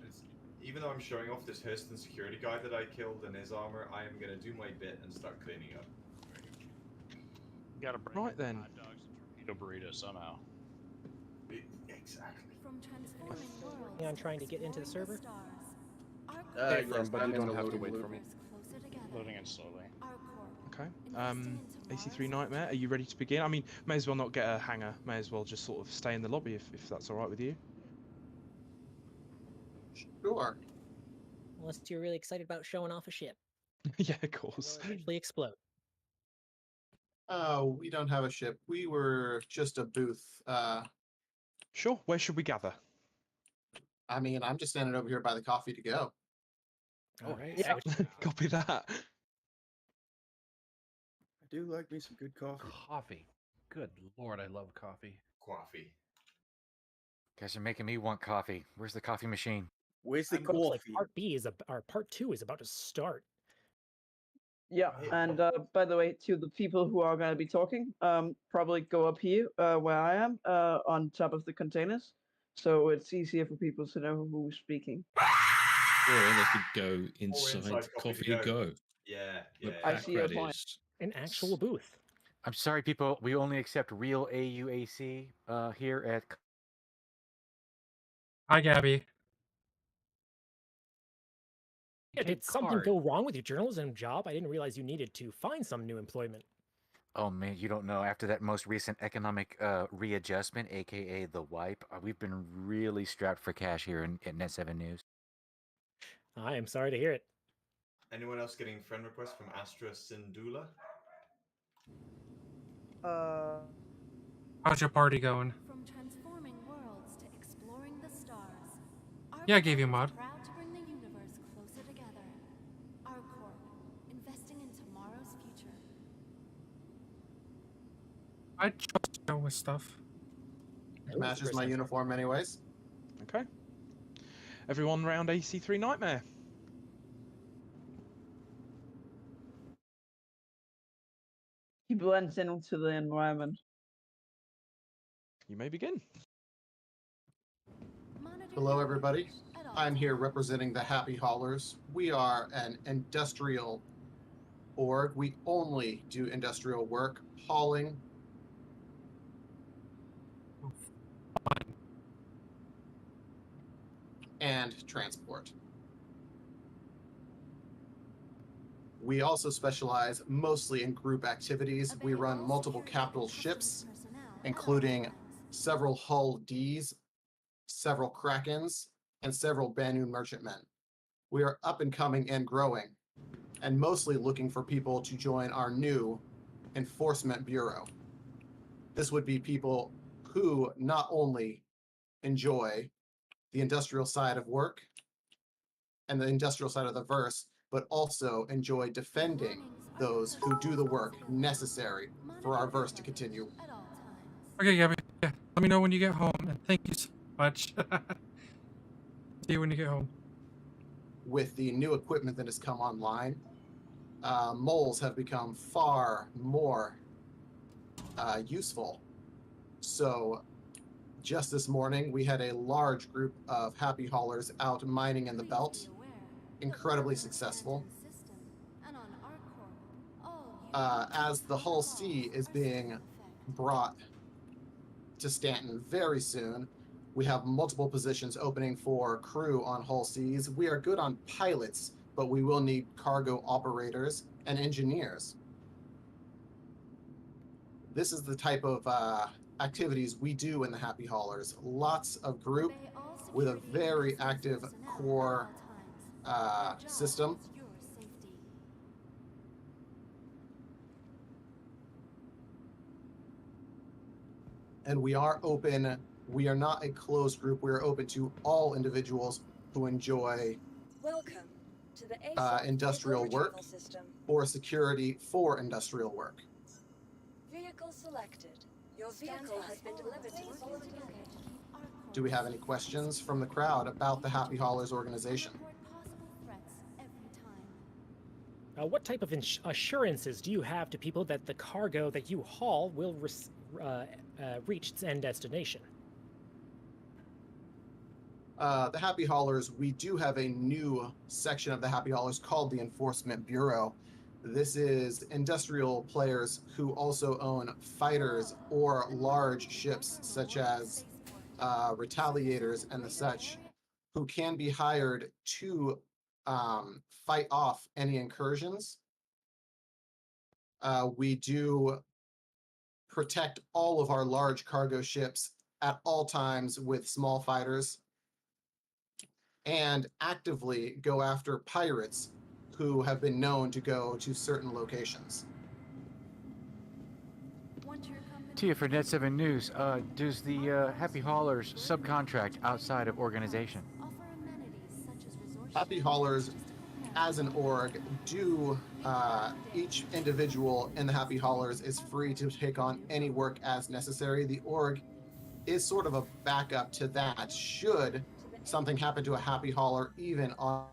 Even though I'm showing off this Hurston security guy that I killed and his armor, I am gonna do my bit and start cleaning up. Gotta bring Right then. hot dogs and torpedo burritos somehow. Exactly. On trying to get into the server? Yes, but I'm you in don't the have to loading wait loop. for me. Loading in slowly. Okay. AC3 Nightmare, are you ready to begin? I mean, may as well not get a hanger. May as well just sort of stay in the lobby if that's all right with you. Sure. Unless you're really excited about showing off a ship. Yeah, of course. Actually explode. Oh, we don't have a ship. We were just a booth. Sure. Where should we gather? I mean, I'm just standing over here by the coffee to go. All right. Yeah. Copy that. I do like me some good coffee. Coffee. Good lord, I love coffee. Coffee. Guys are making me want coffee. Where's the coffee machine? Where's the Looks like coffee? part B is or part 2 is about to start. Yeah, and by the way, to the people who are going to be talking, probably go up here where I am, on top of the containers, so it's easier for people to know who's speaking. Or they could go inside Coffee to Go. Yeah, where I see your Packrat point. is. An actual booth. I'm sorry, people. We only accept real AUAC here at. Hi, Gabby. Yeah, did something go wrong with your journalism job? I didn't realize you needed to find some new employment. Oh man, you don't know. After that most recent economic readjustment, aka the wipe, we've been really strapped for cash here at Net 7 News. I am sorry to hear it. Anyone else getting friend requests from Astra Sindula? How's your party going? From transforming worlds to exploring the stars, Yeah, I gave you a mod. proud to bring the universe closer together. ArcCorp, investing in tomorrow's future. I trust you with stuff. Matches my uniform anyways. Okay. Everyone round AC3 Nightmare. He blends into the environment. You may begin. Hello, everybody. I'm here representing the Happy Haulers. We are an industrial org. We only do industrial work, hauling, and transport. We also specialize mostly in group activities. We run multiple capital ships, including several Hull Ds, several Krakens, and several Banu merchantmen. We are up and coming and growing, and mostly looking for people to join our new Enforcement Bureau. This would be people who not only enjoy the industrial side of work and the industrial side of the verse, but also enjoy defending those who do the work necessary for our verse to continue. Okay, Gabby. Yeah, let me know when you get home, and thank you so much. See you when you get home. With the new equipment that has come online, moles have become far more useful. So just this morning, we had a large group of happy haulers out mining in the belt. Incredibly successful. As the Hull C is being brought to Stanton very soon, we have multiple positions opening for crew on Hull C's. We are good on pilots, but we will need cargo operators and engineers. This is the type of activities we do in the Happy Haulers. Lots of group with a very active core system. And we are open. We are not a closed group. We are open to all individuals who enjoy Welcome to the ASUS industrial work system. or security for industrial work. Vehicle selected. Your vehicle has been delivered to the following location. Do we have any questions from the crowd about the Happy Haulers organization? What type of assurances do you have to people that the cargo that you haul will reach its end destination? The Happy Haulers, we do have a new section of the Happy Haulers called the Enforcement Bureau. This is industrial players who also own fighters or large ships such as retaliators and the such, who can be hired to fight off any incursions. We do protect all of our large cargo ships at all times with small fighters, and actively go after pirates who have been known to go to certain locations. Tia for Net 7 News, does the Happy Haulers subcontract outside of organization? Happy Haulers, as an org, do each individual in the Happy Haulers is free to take on any work as necessary. The org is sort of a backup to that should something happen to a Happy Hauler, even on.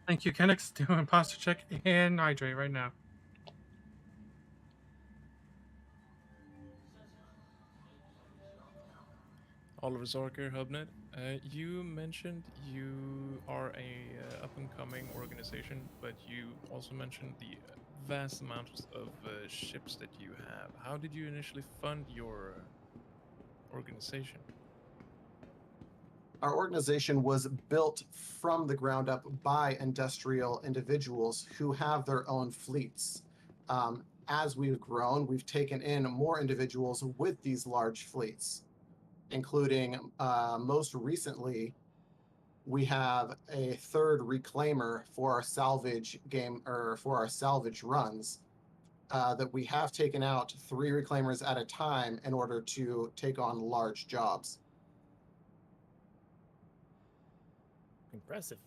Thank you, Kenix. Do imposter check and hydrate right now. Oliver Zorker, HubNet. You mentioned you are a up-and-coming organization, but you also mentioned the vast amounts of ships that you have. How did you initially fund your organization? Our organization was built from the ground up by industrial individuals who have their own fleets. As we've grown, we've taken in more individuals with these large fleets, including most recently we have a third reclaimer for our salvage game, or for our salvage runs, that we have taken out 3 reclaimers at a time in order to take on large jobs. Impressive.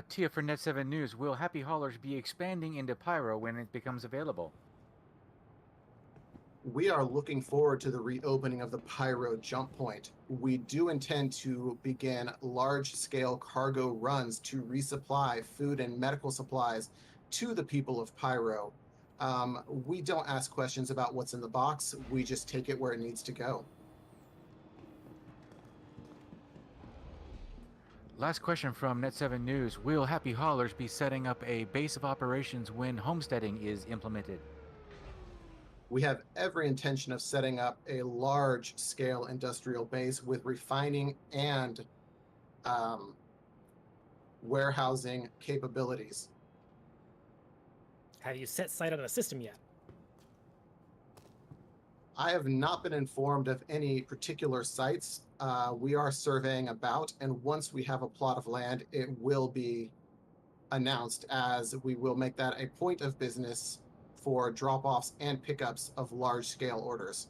Tia for Net 7 News, will Happy Haulers be expanding into Pyro when it becomes available? We are looking forward to the reopening of the Pyro jump point. We do intend to begin large-scale cargo runs to resupply food and medical supplies to the people of Pyro. We don't ask questions about what's in the box. We just take it where it needs to go. Last question from Net 7 News. Will Happy Haulers be setting up a base of operations when homesteading is implemented? We have every intention of setting up a large-scale industrial base with refining and warehousing capabilities. Have you set sight on a system yet? I have not been informed of any particular sites. We are surveying about, and once we have a plot of land, it will be announced, as we will make that a point of business for drop-offs and pickups of large-scale orders.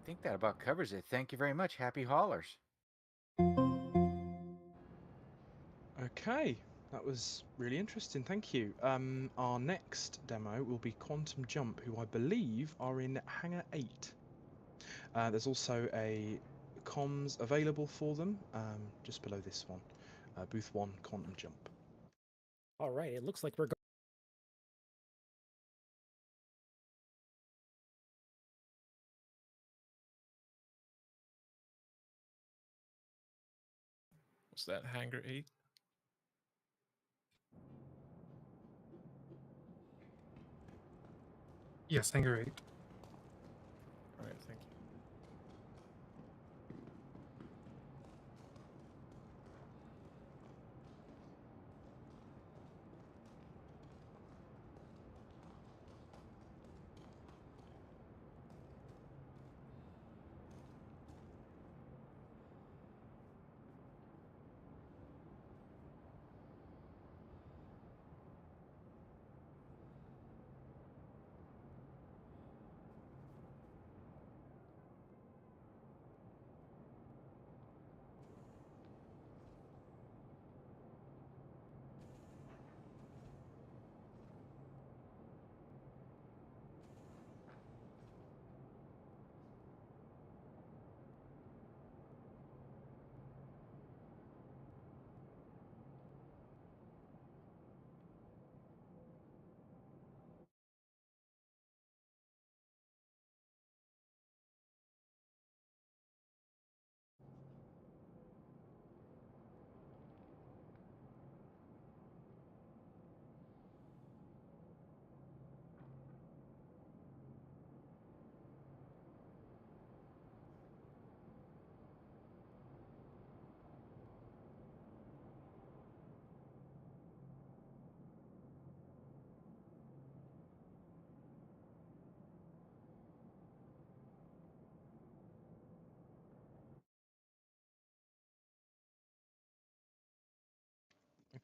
I think that about covers it. Thank you very much, Happy Haulers. Okay, that was really interesting. Thank you. Our next demo will be Quantum Jump, who I believe are in Hangar 8. There's also a comms available for them just below this one. Booth 1, Quantum Jump. All right, it looks like we're going. Was that Hangar 8? Yes, Hangar 8. All right, thank you.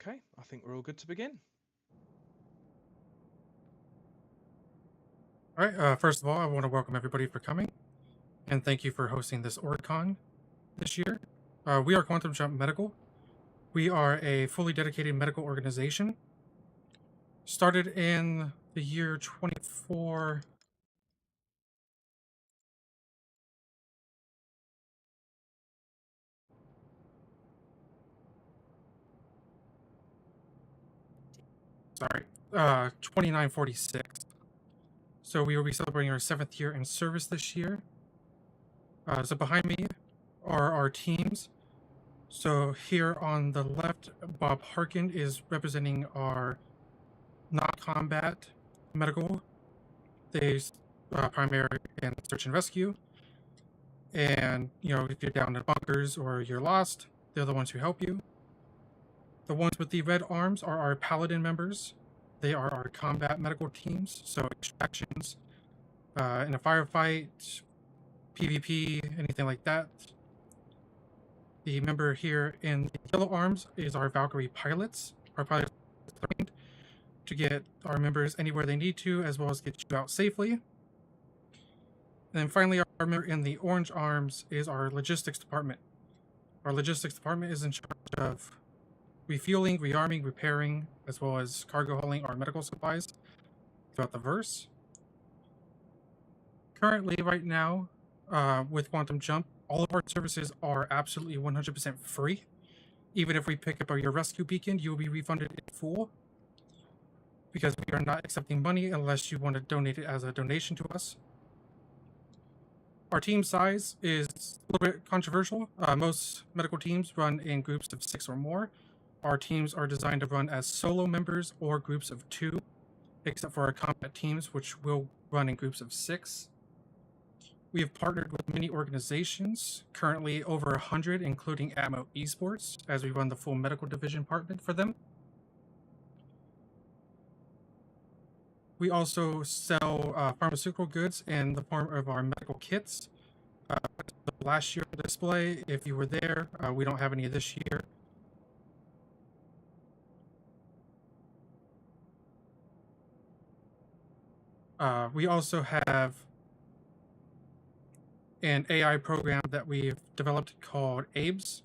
Okay, I think we're all good to begin. All right, first of all, I want to welcome everybody for coming, and thank you for hosting this OrgCon this year. We are Quantum Jump Medical. We are a fully dedicated medical organization. Started in the year 24... Sorry, 2946. So we will be celebrating our 7th year in service this year. So behind me are our teams. So here on the left, Bob Harkin is representing our non-combat medical. They primary and search and rescue. And, you know, if you're down in bunkers or you're lost, they're the ones who help you. The ones with the red arms are our Paladin members. They are our combat medical teams, so extractions, in a firefight, PvP, anything like that. The member here in the yellow arms is our Valkyrie pilots. Our pilots are trained to get our members anywhere they need to, as well as get you out safely. And then finally, our member in the orange arms is our logistics department. Our logistics department is in charge of refueling, rearming, repairing, as well as cargo hauling our medical supplies throughout the verse. Currently, right now, with Quantum Jump, all of our services are absolutely 100% free. Even if we pick up your rescue beacon, you will be refunded in full, because we are not accepting money unless you want to donate it as a donation to us. Our team size is a little bit controversial. Most medical teams run in groups of 6 or more. Our teams are designed to run as solo members or groups of 2, except for our combat teams, which will run in groups of 6. We have partnered with many organizations, currently over 100, including Atmo Esports, as we run the full medical division department for them. We also sell pharmaceutical goods in the form of our medical kits. Last year display, if you were there, we don't have any this year. We also have an AI program that we've developed called ABES,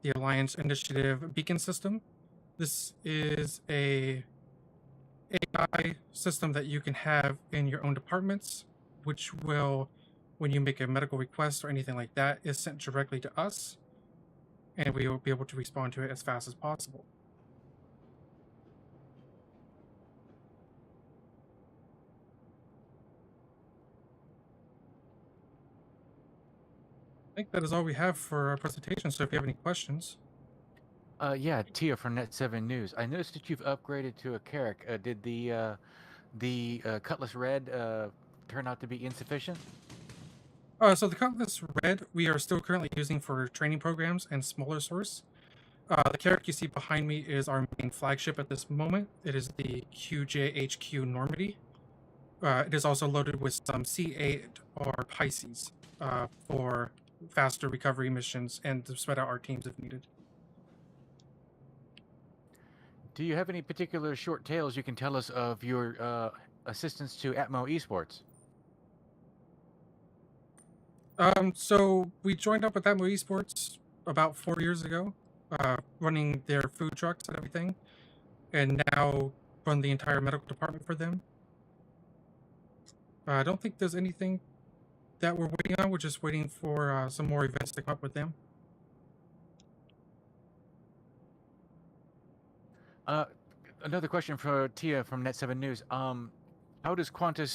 the Alliance Initiative Beacon System. This is a AI system that you can have in your own departments, which will, when you make a medical request or anything like that, is sent directly to us, and we will be able to respond to it as fast as possible. I think that is all we have for our presentation, so if you have any questions. Yeah, Tia from Net7 News. I noticed that you've upgraded to a Carrack. Did the Cutlass Red turn out to be insufficient? So the Cutlass Red we are still currently using for training programs and smaller source. The Carrack you see behind me is our main flagship at this moment. It is the QJHQ Normandy. It is also loaded with some C8 or Pisces for faster recovery missions and to spread out our teams if needed. Do you have any particular short tales you can tell us of your assistance to Atmo Esports? So we joined up with Atmo Esports about 4 years ago, running their food trucks and everything, and now run the entire medical department for them. I don't think there's anything that we're waiting on. We're just waiting for some more events to come up with them. Another question for Tia from Net7 News. How does Quantum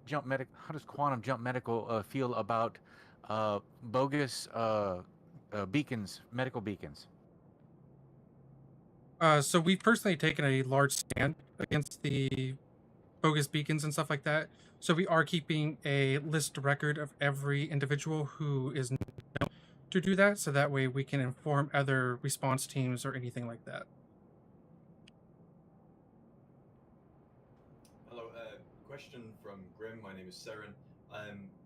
Jump Medical feel about bogus beacons, medical beacons? So we've personally taken a large stand against the bogus beacons and stuff like that. So we are keeping a list record of every individual who is known to do that, so that way we can inform other response teams or anything like that. Hello, question from Grim. My name is Seren.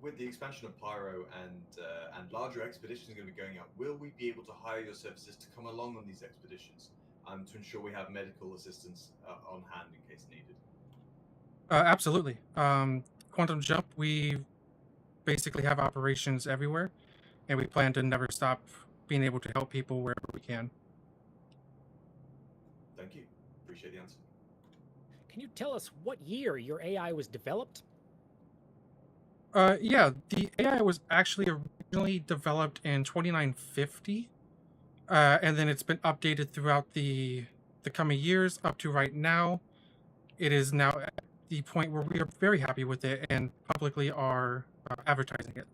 With the expansion of Pyro and larger expeditions going to be going out, will we be able to hire your services to come along on these expeditions to ensure we have medical assistance on hand in case needed? Absolutely. Quantum Jump, we basically have operations everywhere, and we plan to never stop being able to help people wherever we can. Thank you. Appreciate the answer. Can you tell us what year your AI was developed? Yeah, the AI was actually originally developed in 2950, and then it's been updated throughout the coming years up to right now. It is now at the point where we are very happy with it and publicly are advertising it.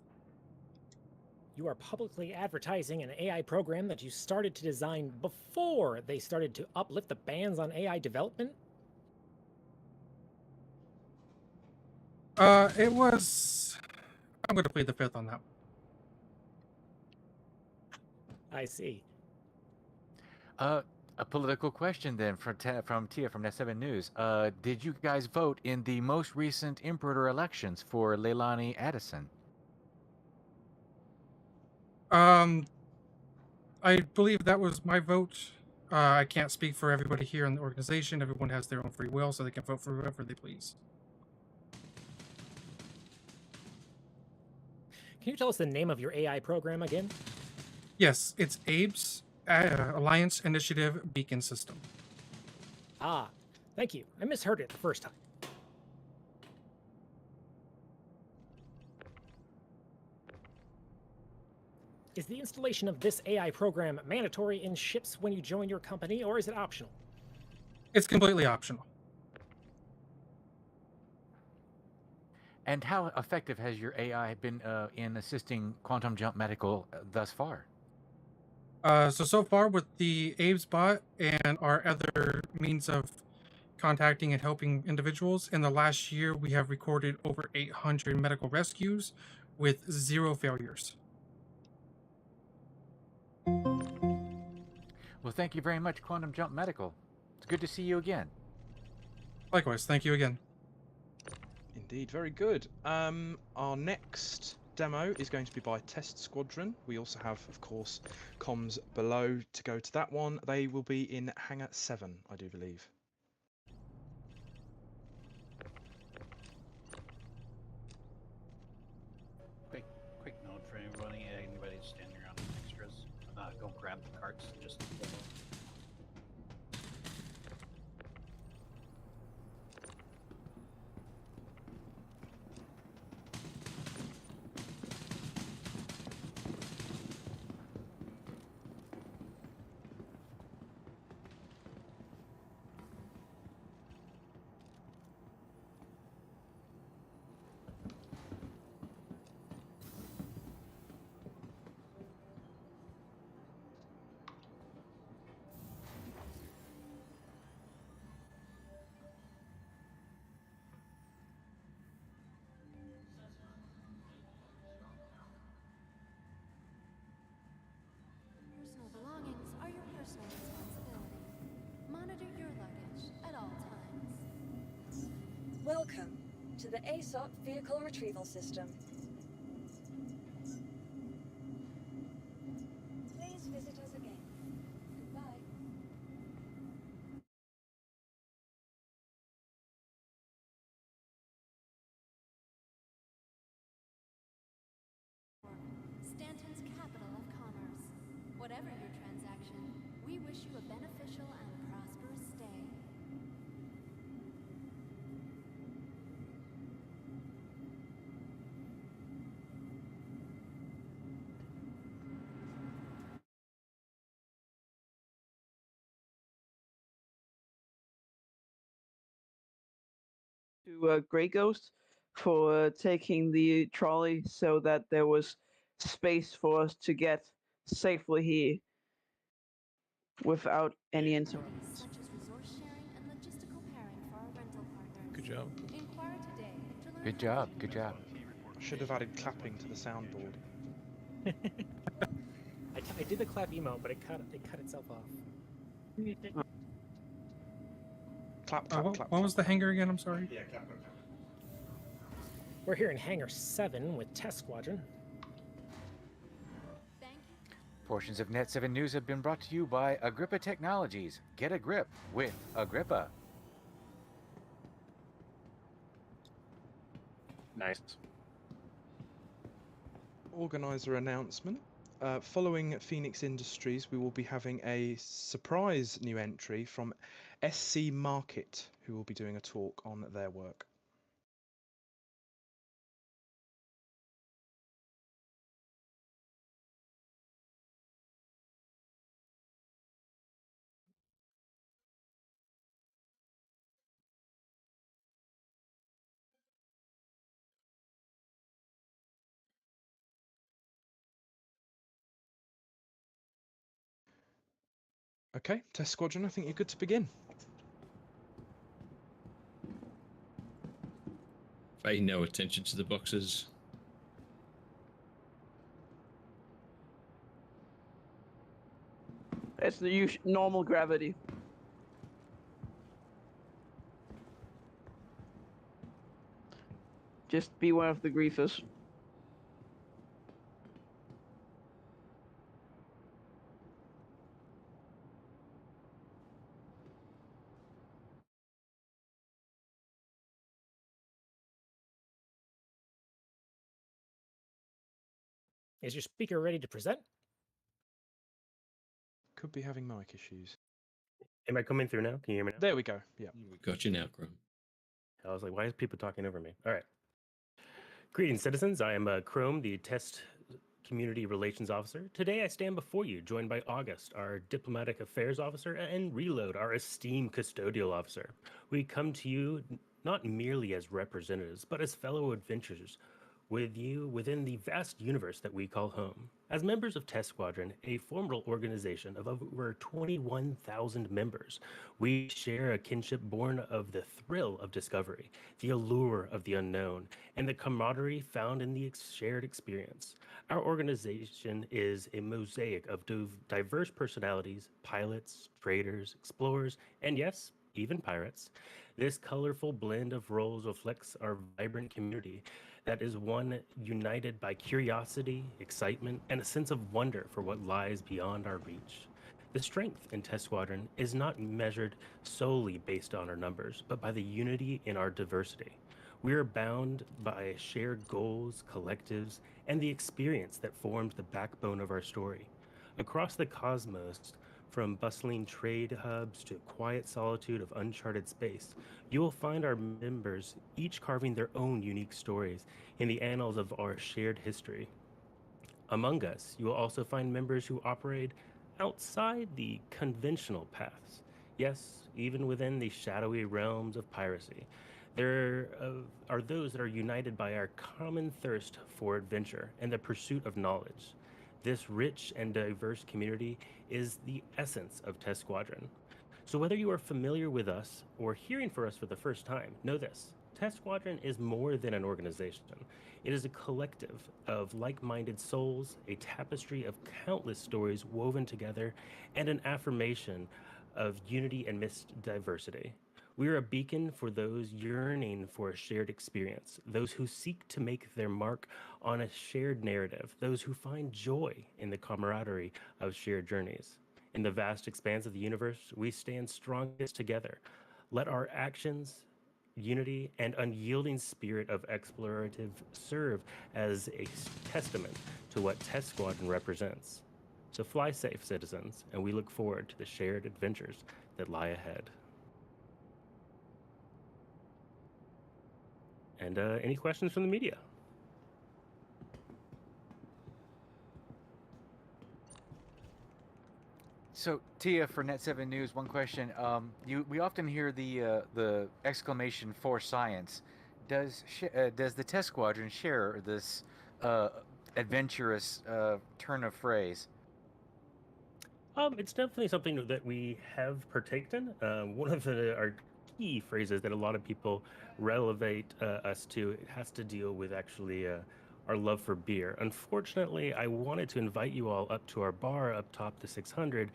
You are publicly advertising an AI program that you started to design before they started to uplift the bans on AI development? It was... I'm going to plead the fifth on that. I see. A political question then from Tia from Net7 News. Did you guys vote in the most recent Imperator elections for Leilani Addison? I believe that was my vote. I can't speak for everybody here in the organization. Everyone has their own free will, so they can vote for whoever they please. Can you tell us the name of your AI program again? Yes, it's ABE's Alliance Initiative Beacon System. Ah, thank you. I misheard it the first time. Is the installation of this AI program mandatory in ships when you join your company, or is it optional? It's completely optional. And how effective has your AI been in assisting Quantum Jump Medical thus far? So far with the ABE's bot and our other means of contacting and helping individuals, in the last year we have recorded over 800 medical rescues with 0 failures. Well, thank you very much, Quantum Jump Medical. It's good to see you again. Likewise, thank you again. Indeed, very good. Our next demo is going to be by Test Squadron. We also have, of course, comms below to go to that one. They will be in Hangar 7, I do believe. Quick note for anybody standing around with extras. Go grab the carts and just pull them. Personal belongings are your personal responsibility. Monitor your luggage at all times. Welcome to the ASUS Vehicle Retrieval System. Please visit us again. Goodbye. Stanton's capital of commerce. Whatever your transaction, we wish you a beneficial and prosperous stay. To Grey Ghost for taking the trolley so that there was space for us to get safely here without any interruptions. Such as resource sharing and logistical pairing for our rental partners. Good job. Inquire today to learn Good job, good job. Should have added clapping to the soundboard. I did the clap emote, but it cut itself off. Clap, clap, clap. What was the hangar again? I'm sorry. Yeah, clap. We're here in Hangar 7 with Test Squadron. Portions of Net7 News have been brought to you by Agrippa Technologies. Get a grip with Agrippa. Nice. Organizer announcement. Following Phoenix Industries, we will be having a surprise new entry from SC Market, who will be doing a talk on their work. Okay, Test Squadron, I think you're good to begin. Pay no attention to the boxes. It's the normal gravity. Just beware of the griefers. Is your speaker ready to present? Could be having mic issues. Am I coming through now? Can you hear me now? There we go. Yeah. We got you now, Chrome. I was like, why is people talking over me? All right. Greetings, citizens. I am Chrome, the Test Community Relations Officer. Today I stand before you, joined by August, our Diplomatic Affairs Officer, and Reload, our esteemed Custodial Officer. We come to you not merely as representatives, but as fellow adventurers with you within the vast universe that we call home. As members of Test Squadron, a formidable organization of over 21,000 members, we share a kinship born of the thrill of discovery, the allure of the unknown, and the camaraderie found in the shared experience. Our organization is a mosaic of diverse personalities, pilots, traders, explorers, and yes, even pirates. This colorful blend of roles reflects our vibrant community that is one united by curiosity, excitement, and a sense of wonder for what lies beyond our reach. The strength in Test Squadron is not measured solely based on our numbers, but by the unity in our diversity. We are bound by shared goals, collectives, and the experience that forms the backbone of our story. Across the cosmos, from bustling trade hubs to quiet solitude of uncharted space, you will find our members each carving their own unique stories in the annals of our shared history. Among us, you will also find members who operate outside the conventional paths. Yes, even within the shadowy realms of piracy. There are those that are united by our common thirst for adventure and the pursuit of knowledge. This rich and diverse community is the essence of Test Squadron. So whether you are familiar with us or hearing for us for the first time, know this: Test Squadron is more than an organization. It is a collective of like-minded souls, a tapestry of countless stories woven together, and an affirmation of unity amidst diversity. We are a beacon for those yearning for a shared experience, those who seek to make their mark on a shared narrative, those who find joy in the camaraderie of shared journeys. In the vast expanse of the universe, we stand strongest together. Let our actions, unity, and unyielding spirit of explorative serve as a testament to what Test Squadron represents. So fly safe, citizens, and we look forward to the shared adventures that lie ahead. And any questions from the media? So, Tia, for Net7 News, one question. We often hear the exclamation "for science." Does the Test Squadron share this adventurous turn of phrase? It's definitely something that we have partaken in. One of our key phrases that a lot of people relevate us to, it has to deal with actually our love for beer. Unfortunately, I wanted to invite you all up to our bar up top, the 600,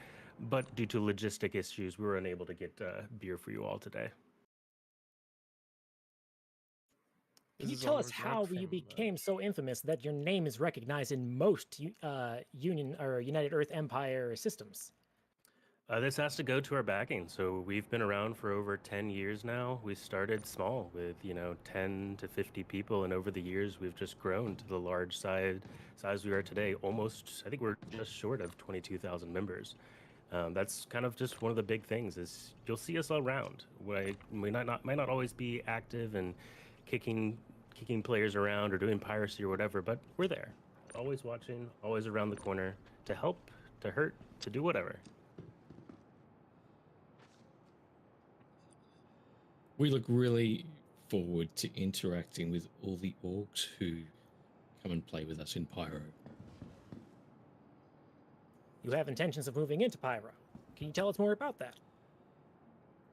but due to logistic issues, we were unable to get beer for you all today. Can you tell us how you became so infamous that your name is recognized in most Union or United Earth Empire systems? This has to go to our backing. So we've been around for over 10 years now. We started small with, 10 to 50 people, and over the years we've just grown to the large size we are today. Almost, I think we're just short of 22,000 members. That's kind of just one of the big things is you'll see us all around. We might not always be active and kicking players around or doing piracy or whatever, but we're there, always watching, always around the corner to help, to hurt, to do whatever. We look really forward to interacting with all the orcs who come and play with us in Pyro. You have intentions of moving into Pyro. Can you tell us more about that?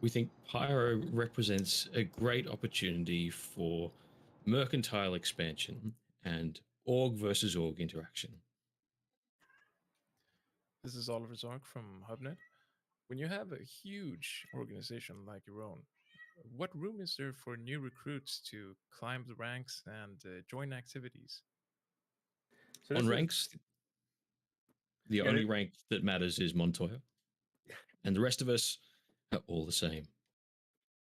We think Pyro represents a great opportunity for mercantile expansion and org versus org interaction. This is Oliver Zork from HubNet. When you have a huge organization like your own, what room is there for new recruits to climb the ranks and join activities? On ranks, the only rank that matters is Montoya, and the rest of us are all the same.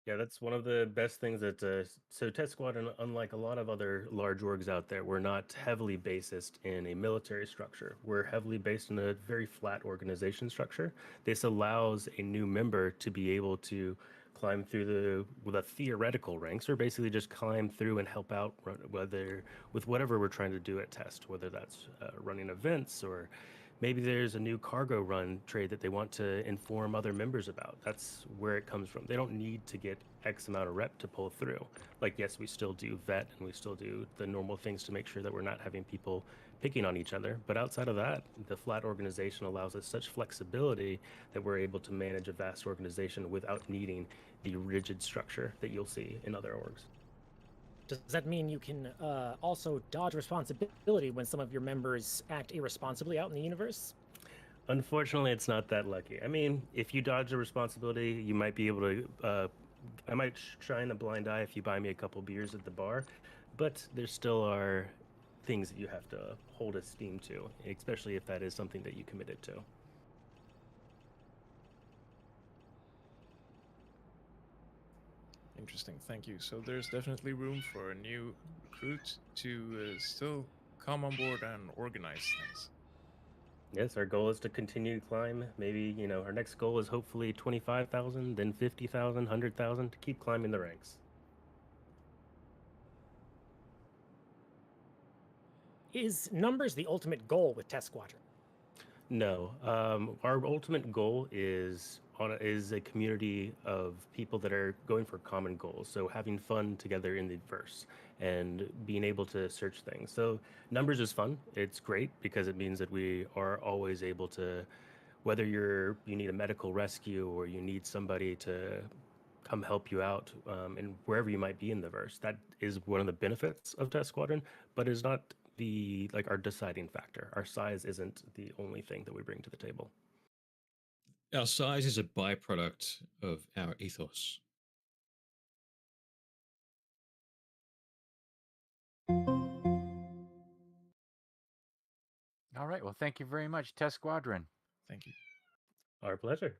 Yeah, that's one of the best things that so Test Squadron, unlike a lot of other large orgs out there, we're not heavily based in a military structure. We're heavily based in a very flat organization structure. This allows a new member to be able to climb through the theoretical ranks, or basically just climb through and help out with whatever we're trying to do at Test, whether that's running events, or maybe there's a new cargo run trade that they want to inform other members about. That's where it comes from. They don't need to get X amount of rep to pull through. Like, yes, we still do vet and we still do the normal things to make sure that we're not having people picking on each other. But outside of that, the flat organization allows us such flexibility that we're able to manage a vast organization without needing the rigid structure that you'll see in other orgs. Does that mean you can also dodge responsibility when some of your members act irresponsibly out in the universe? Unfortunately, it's not that lucky. I mean, if you dodge a responsibility, you might be able to. I might shine a blind eye if you buy me a couple beers at the bar, but there still are things that you have to hold esteem to, especially if that is something that you committed to. Interesting, thank you. So there's definitely room for a new recruit to still come on board and organize things. Yes, our goal is to continue to climb. Maybe, our next goal is hopefully 25,000, then 50,000, 100,000, to keep climbing the ranks. Is numbers the ultimate goal with Test Squadron? No, our ultimate goal is a community of people that are going for common goals. So having fun together in the verse and being able to search things. So numbers is fun. It's great because it means that we are always able to, whether you need a medical rescue or you need somebody to come help you out, and wherever you might be in the verse. That is one of the benefits of Test Squadron, but is not our deciding factor. Our size isn't the only thing that we bring to the table. Our size is a byproduct of our ethos. All right. Well, thank you very much, Test Squadron. Thank you. Our pleasure.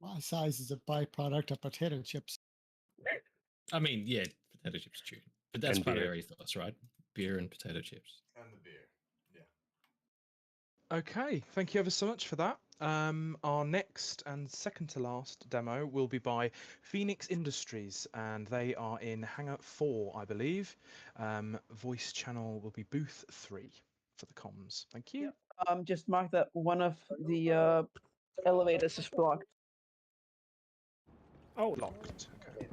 My size is a byproduct of potato chips. I mean, yeah, potato chips too. But that's And part beer. of our ethos, right? Beer and potato chips. And the beer. Yeah. Okay, thank you ever so much for that. Our next and second to last demo will be by Phoenix Industries, and they are in Hangar 4, I believe. Voice channel will be booth 3 for the comms. Thank you. Just mark that one of the elevators is blocked. Oh, locked. Okay.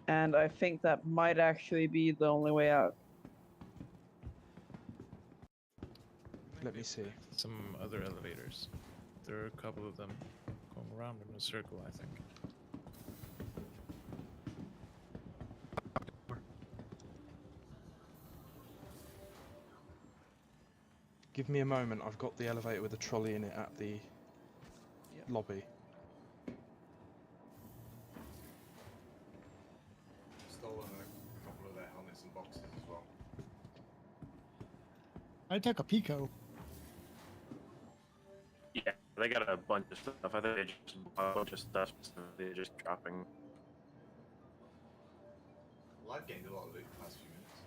And I think that might actually be the only way out. Let me see. Some other elevators. There are a couple of them going around in a circle, I think. Give me a moment. I've got the elevator with a trolley in it at the lobby. Stolen a couple of their helmets and boxes as well. I took a pico. Yeah, they got a bunch of stuff. I think they just bought a bunch of stuff. They're just dropping. Well, I've gained a lot of loot the past few minutes.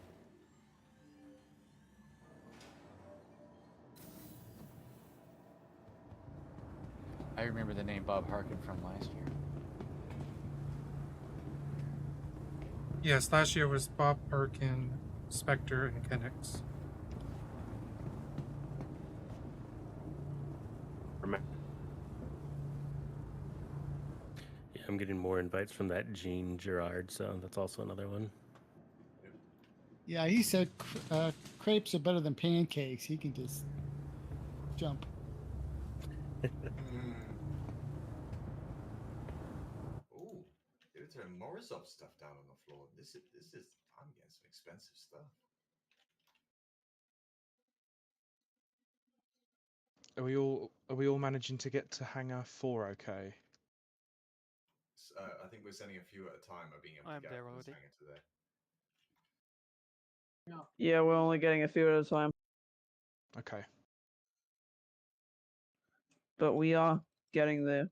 I remember the name Bob Harkin from last year. Yes, last year was Bob Perkin, Spectre, and Kennex. Yeah, I'm getting more invites from that Gene Gerard, so that's also another one. Yeah, he said crepes are better than pancakes. He can just jump. Ooh, there's Morozov stuff down on the floor. This is I'm getting some expensive stuff. Are we all managing to get to hangar 4 okay? I think we're sending a few at a time. Are being able I'm to get there from this already. hangar to there. Yeah, we're only getting a few at a time, Okay. but we are getting there.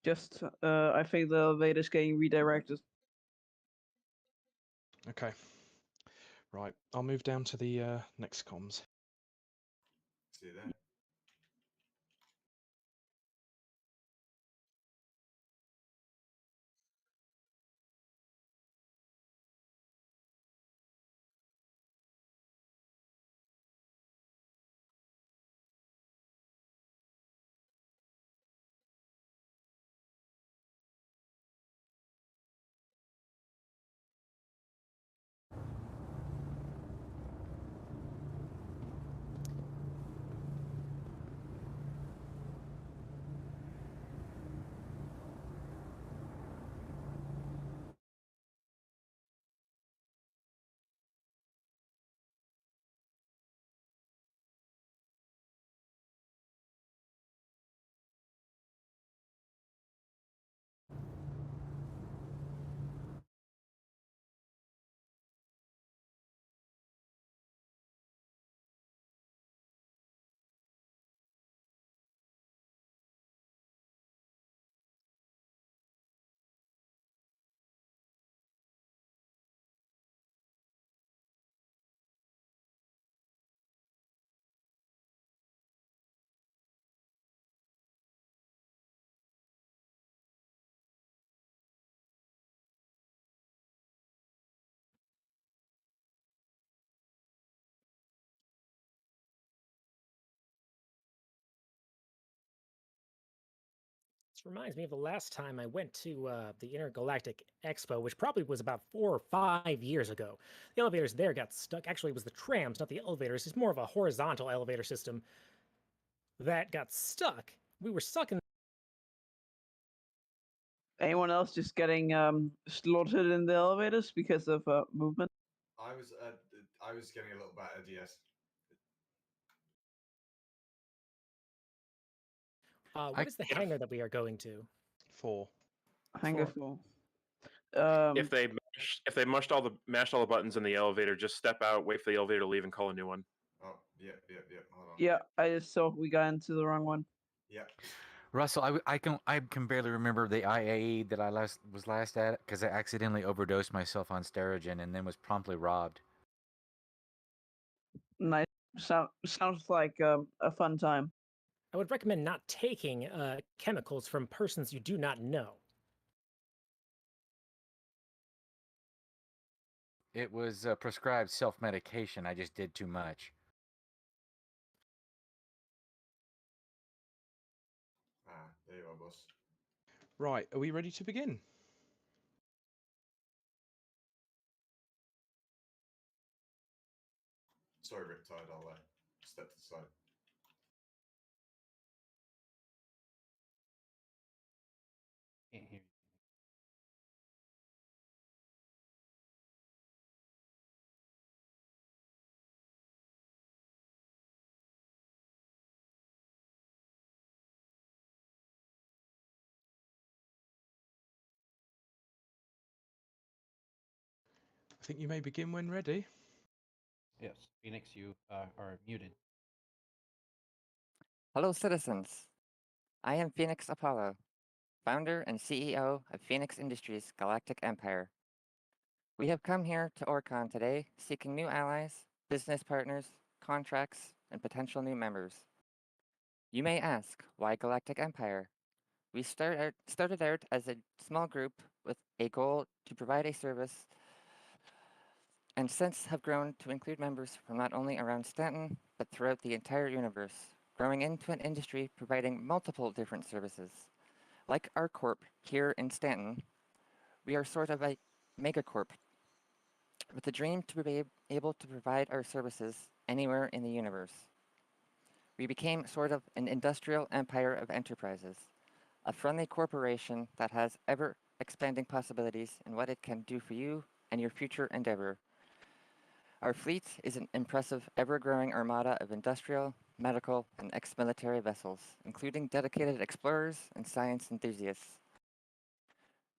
Just, I think the elevator's getting redirected. Okay. Right. I'll move down to the next comms. See you there. This reminds me of the last time I went to the Intergalactic Expo, which probably was about 4 or 5 years ago. The elevators there got stuck. Actually, it was the trams, not the elevators. It's more of a horizontal elevator system that got stuck. We were stuck in. Anyone else just getting slaughtered in the elevators because of movement? I was getting a little bit of DS. What is the hangar that we are going to? 4. Hangar 4. If they mashed all the buttons in the elevator, just step out, wait for the elevator to leave, and call a new one. Oh, yep. Hold on. Yeah, I just saw we got into the wrong one. Yep. Russell, I can barely remember the IAE that I was last at because I accidentally overdosed myself on Sterigen and then was promptly robbed. Nice. Sounds like a fun time. I would recommend not taking chemicals from persons you do not know. It was prescribed self-medication. I just did too much. There you are, boss. Right. Are we ready to begin? Sorry, Riptide. I'll step to the side. Can't hear you. I think you may begin when ready. Yes, Phoenix, you are muted. Hello, citizens. I am Phoenix Apollo, founder and CEO of Phoenix Industries Galactic Empire. We have come here to Orcon today seeking new allies, business partners, contracts, and potential new members. You may ask, why Galactic Empire? We started out as a small group with a goal to provide a service and since have grown to include members from not only around Stanton, but throughout the entire universe, growing into an industry providing multiple different services. Like our corp here in Stanton, we are sort of a megacorp with a dream to be able to provide our services anywhere in the universe. We became sort of an industrial empire of enterprises, a friendly corporation that has ever expanding possibilities in what it can do for you and your future endeavor. Our fleet is an impressive, ever-growing armada of industrial, medical, and ex-military vessels, including dedicated explorers and science enthusiasts.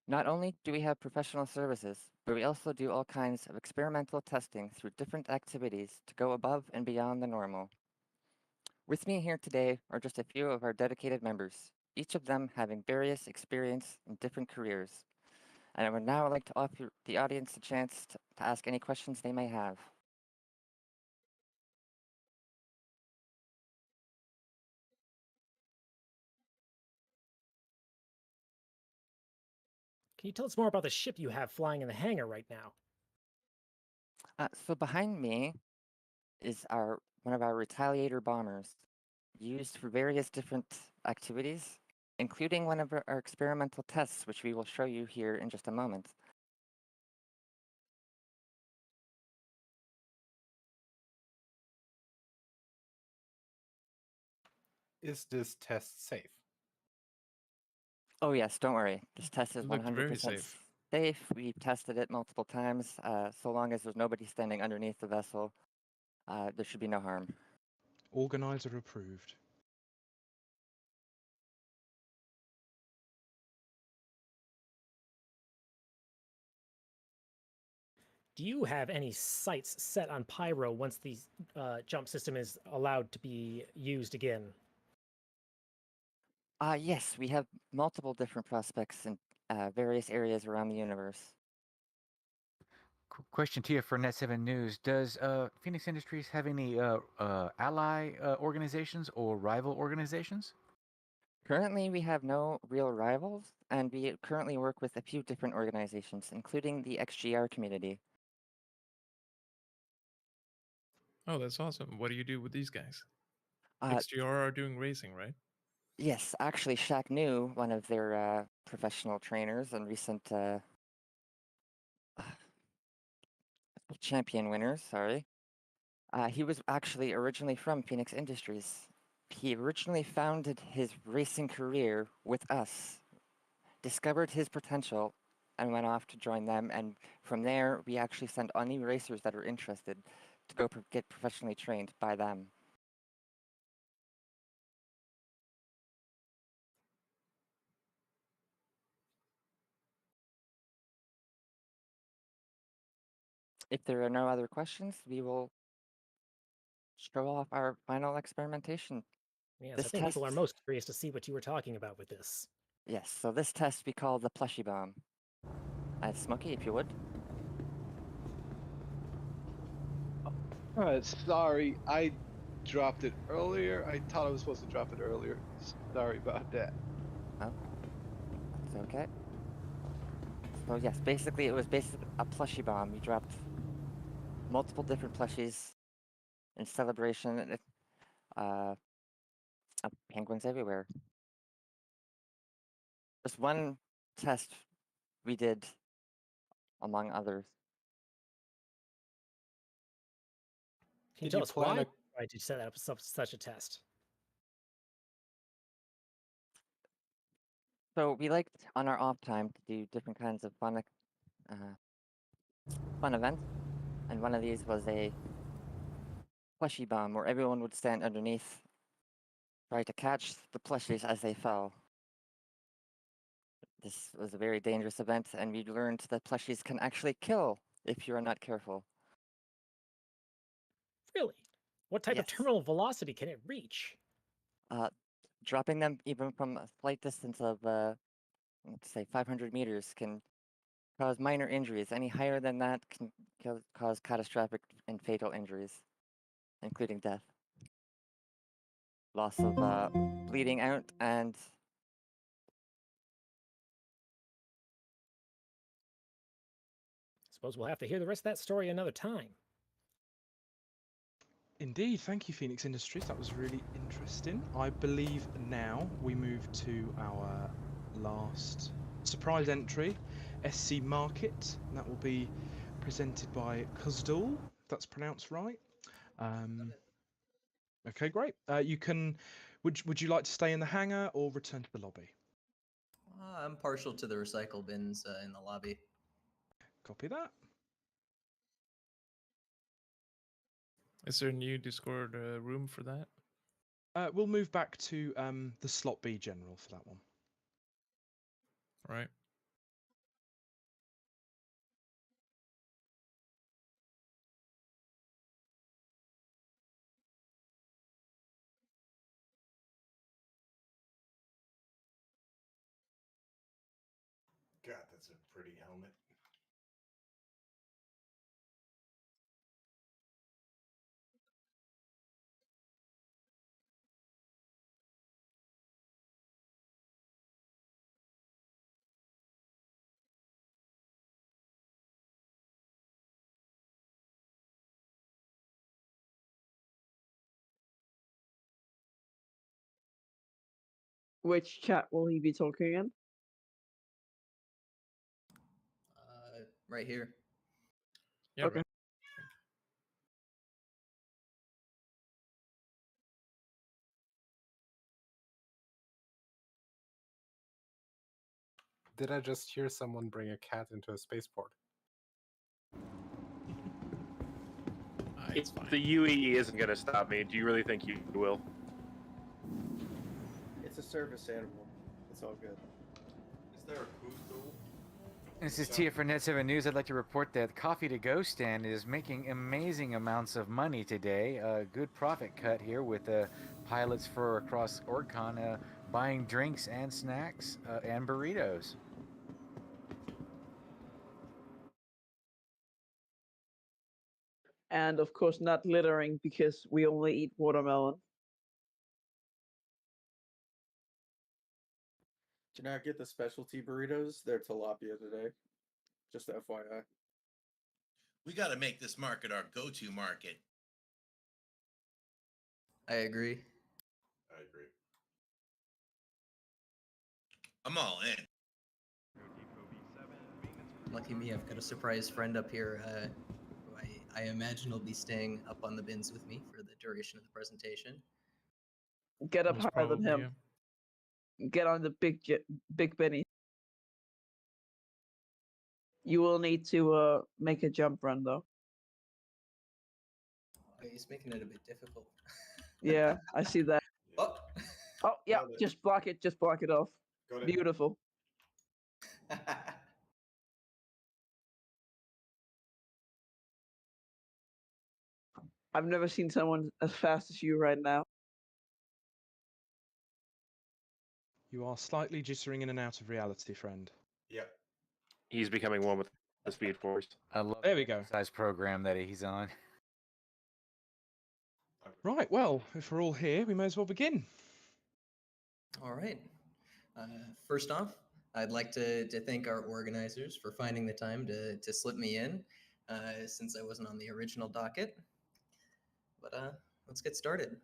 Not only do we have professional services, but we also do all kinds of experimental testing through different activities to go above and beyond the normal. With me here today are just a few of our dedicated members, each of them having various experience in different careers. And I would now like to offer the audience a chance to ask any questions they may have. Can you tell us more about the ship you have flying in the hangar right now? So behind me is one of our Retaliator bombers, used for various different activities, including one of our experimental tests, which we will show you here in just a moment. Is this test safe? Oh yes, don't worry. This test is It looked very 100% safe. safe. We've tested it multiple times. So long as there's nobody standing underneath the vessel, there should be no harm. Organizer approved. Do you have any sights set on Pyro once the jump system is allowed to be used again? Yes, we have multiple different prospects in various areas around the universe. Question to you for Net7 News. Does Phoenix Industries have any ally organizations or rival organizations? Currently, we have no real rivals, and we currently work with a few different organizations, including the XGR community. Oh, that's awesome. What do you do with these guys? Uh, XGR are doing racing, right? Yes, actually, Shaq knew one of their professional trainers and recent champion winners, sorry. He was actually originally from Phoenix Industries. He originally founded his racing career with us, discovered his potential, and went off to join them. And from there, we actually send any racers that are interested to go get professionally trained by them. If there are no other questions, we will show off our final experimentation. Yes, This I think test, people are most curious to see what you were talking about with this. yes, so this test we call the plushie bomb. Smokey, if you would. Sorry, I dropped it earlier. I thought I was supposed to drop it earlier. Sorry about that. Oh, it's okay. So yes, basically it was basically a plushie bomb. We dropped multiple different plushies in celebration of penguins everywhere. Just one test we did among others. Can you tell us why you tried to set up such a test? So we liked on our off time to do different kinds of fun events, and one of these was a plushie bomb where everyone would stand underneath, try to catch the plushies as they fell. This was a very dangerous event, and we learned that plushies can actually kill if you are not careful. Really? What type of terminal velocity can it reach? Dropping them even from a slight distance of, let's say 500 meters can cause minor injuries. Any higher than that can cause catastrophic and fatal injuries, including death. Loss of bleeding out and Suppose we'll have to hear the rest of that story another time. Indeed, thank you, Phoenix Industries. That was really interesting. I believe now we move to our last surprise entry, SC Market. And that will be presented by Kuzdul, if that's pronounced right. Okay, great. You can. Would you like to stay in the hangar or return to the lobby? I'm partial to the recycle bins in the lobby. Copy that. Is there a new Discord room for that? We'll move back to the slot B general for that one. Right. God, that's a pretty helmet. Which chat will he be talking in? Right here. Yeah. Okay. Right. Did I just hear someone bring a cat into a spaceport? It's fine. The UEE isn't going to stop me. Do you really think you will? It's a service animal. It's all good. Is there a cruise though? This is Tia for Net 7 News. I'd like to report that Coffee to Go stand is making amazing amounts of money today. A good profit cut here with pilots for across OrgCon buying drinks and snacks and burritos. And of course, not littering because we only eat watermelon. Did you not get the specialty burritos? They're tilapia today. Just FYI. We got to make this market our go-to market. I agree. I agree. I'm all in. Lucky me, I've got a surprise friend up here who I imagine will be staying up on the bins with me for the duration of the presentation. Get up Most higher than probably, him. Get on the big Benny. You will need to make a jump run though. Oh, he's making it a bit difficult. Yeah, I see that. Oh, Oh yeah, Got it. just block it. Just block it off. Got it. Beautiful. I've never seen someone as fast as you right now. You are slightly jittering in and out of reality, friend. Yep. He's becoming one with the Speed Force. I love There we the go. exercise program that he's on. Right, well, if we're all here, we may as well begin. all right. First off, I'd like to thank our organizers for finding the time to slip me in, since I wasn't on the original docket. But let's get started.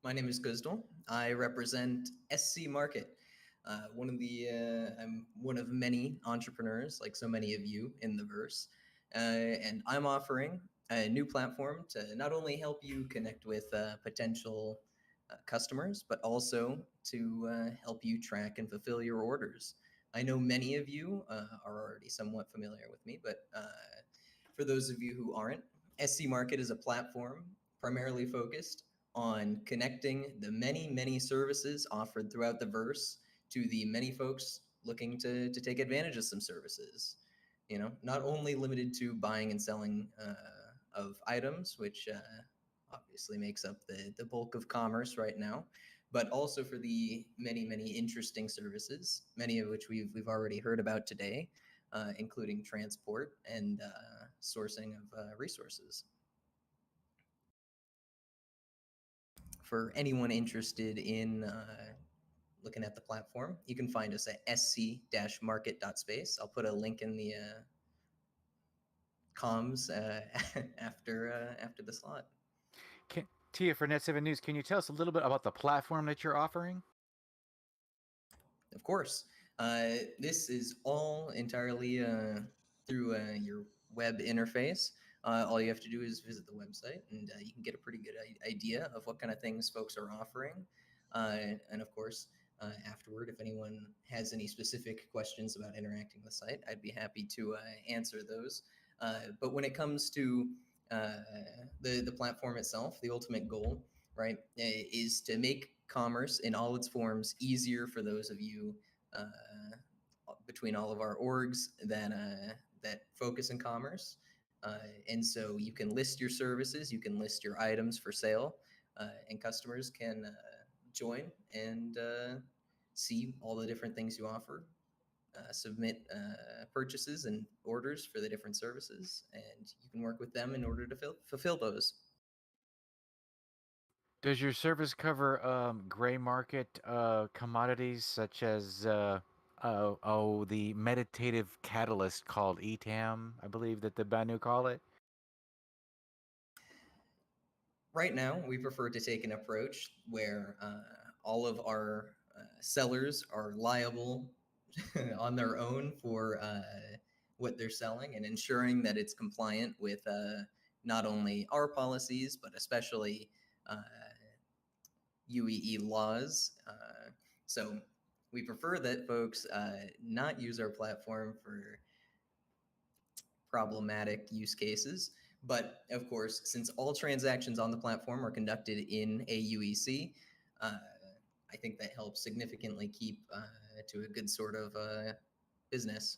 My name is Guzdal. I represent SC Market. I'm one of many entrepreneurs, like so many of you in the verse, and I'm offering a new platform to not only help you connect with potential customers, but also to help you track and fulfill your orders. I know many of you are already somewhat familiar with me, but for those of you who aren't, SC Market is a platform primarily focused on connecting the many services offered throughout the verse to the many folks looking to take advantage of some services. You know, not only limited to buying and selling of items, which obviously makes up the bulk of commerce right now, but also for the many interesting services, many of which we've already heard about today, including transport and sourcing of resources. For anyone interested in looking at the platform, you can find us at sc-market.space. I'll put a link in the comms after the slot. Tia for Net 7 News, can you tell us a little bit about the platform that you're offering? Of course. This is all entirely through your web interface. All you have to do is visit the website, and you can get a pretty good idea of what kind of things folks are offering. And of course, afterward, if anyone has any specific questions about interacting with the site, I'd be happy to answer those. But when it comes to the platform itself, the ultimate goal right, is to make commerce in all its forms easier for those of you between all of our orgs that focus in commerce. And so you can list your services, you can list your items for sale, and customers can join and see all the different things you offer, submit purchases and orders for the different services, and you can work with them in order to fulfill those. Does your service cover gray market commodities such as the meditative catalyst called ETAM, I believe that the Banu call it? Right now, we prefer to take an approach where all of our sellers are liable on their own for what they're selling and ensuring that it's compliant with not only our policies, but especially UEE laws. So we prefer that folks not use our platform for problematic use cases. But of course, since all transactions on the platform are conducted in a UEC, I think that helps significantly keep to a good sort of business.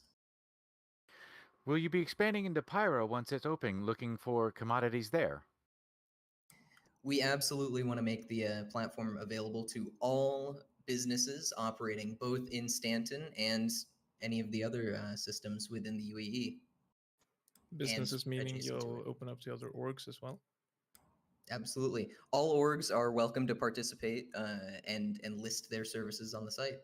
Will you be expanding into Pyro once it's open, looking for commodities there? We absolutely want to make the platform available to all businesses operating both in Stanton and any of the other systems within the UEE. Businesses meaning adjacent to you'll open up to other orgs as well? Absolutely. All orgs are welcome to participate and list their services on the site.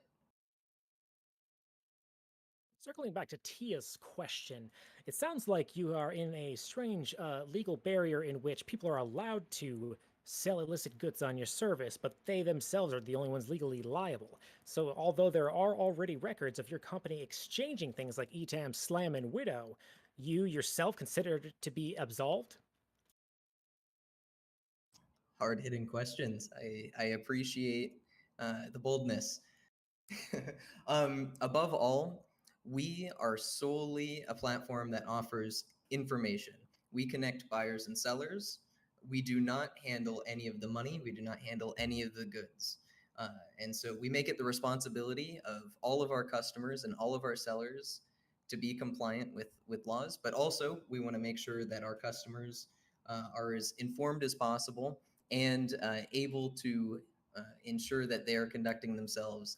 Circling back to Tia's question, it sounds like you are in a strange legal barrier in which people are allowed to sell illicit goods on your service, but they themselves are the only ones legally liable. So although there are already records of your company exchanging things like ETAM, Slam, and Widow, you yourself considered to be absolved? Hard-hitting questions. I appreciate the boldness. Above all, we are solely a platform that offers information. We connect buyers and sellers. We do not handle any of the money. We do not handle any of the goods. And so we make it the responsibility of all of our customers and all of our sellers to be compliant with laws, but also we want to make sure that our customers are as informed as possible and able to ensure that they are conducting themselves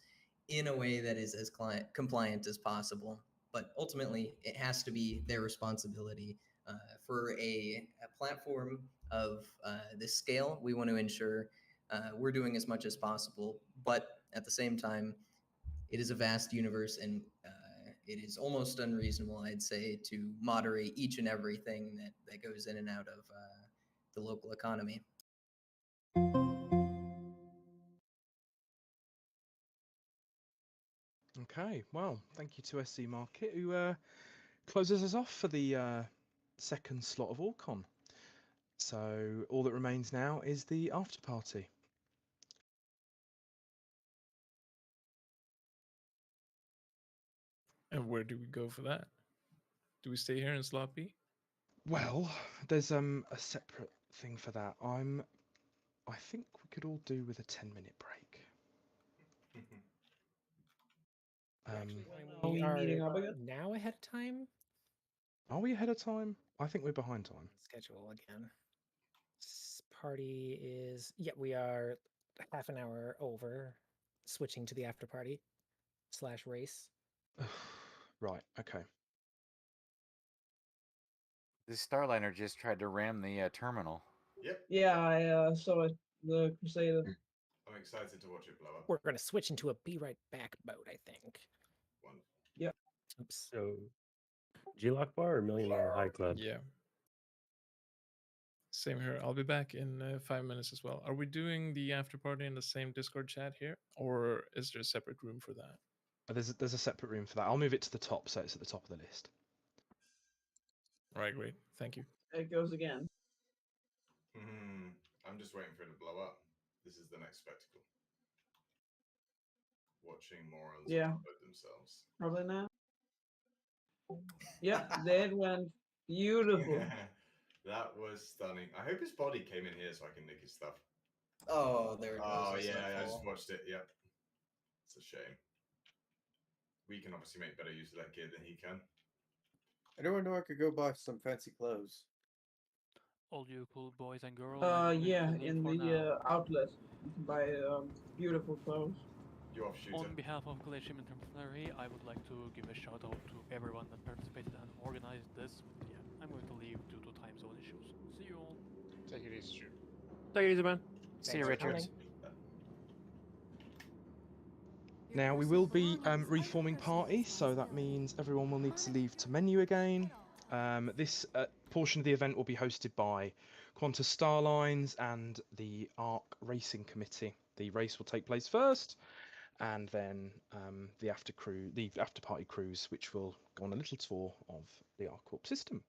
in a way that is as compliant as possible. But ultimately, it has to be their responsibility. For a platform of this scale, we want to ensure we're doing as much as possible, but at the same time, it is a vast universe and it is almost unreasonable, I'd say, to moderate each and everything that goes in and out of the local economy. Okay, well, thank you to SC Market, who closes us off for the second slot of Orcon. So all that remains now is the after party. And where do we go for that? Do we stay here in slot B? Well, there's a separate thing for that. I think we could all do with a 10-minute break. We are meeting are up again? now ahead of time? Are we ahead of time? I think we're behind time. Schedule again. Party is, yeah, we are half an hour over, switching to the after party / race. Right, okay. This Starliner just tried to ram the terminal. Yep. Yeah, I saw it. The Crusader. I'm excited to watch it blow up. We're going to switch into a be right back mode, I think. Wonderful. Yep. Oops. So, G-Lock Bar or Million Mile High Club? Yeah. Same here. I'll be back in 5 minutes as well. Are we doing the after party in the same Discord chat here, or is there a separate room for that? There's a separate room for that. I'll move it to the top, so it's at the top of the list. All right, great. Thank you. It goes again. I'm just waiting for it to blow up. This is the next spectacle. Watching morons upload themselves. Probably not. Yep, that went beautiful. That was stunning. I hope his body came in here so I can nick his stuff. Oh, there it goes. Oh It's yeah, I Nightfall. just watched it. Yep. It's a shame. We can obviously make better use of that gear than he can. Anyone know I could go buy some fancy clothes? All you cool boys and girls. are looking Yeah, for in for the now. outlet, you can buy beautiful clothes. You off, shooter. On behalf of Glacier Infirmary, I would like to give a shout out to everyone that participated and organized this. Yeah, I'm going to leave due to time zone issues. See you all. Take it easy, shoot. Take it easy, man. Thanks See you, for Richard. coming. Now we will be reforming party, so that means everyone will need to leave to menu again. This portion of the event will be hosted by Qantas Starlines and the ARC Racing Committee. The race will take place first, and then the after party cruise, which will go on a little tour of the ARC Corp system.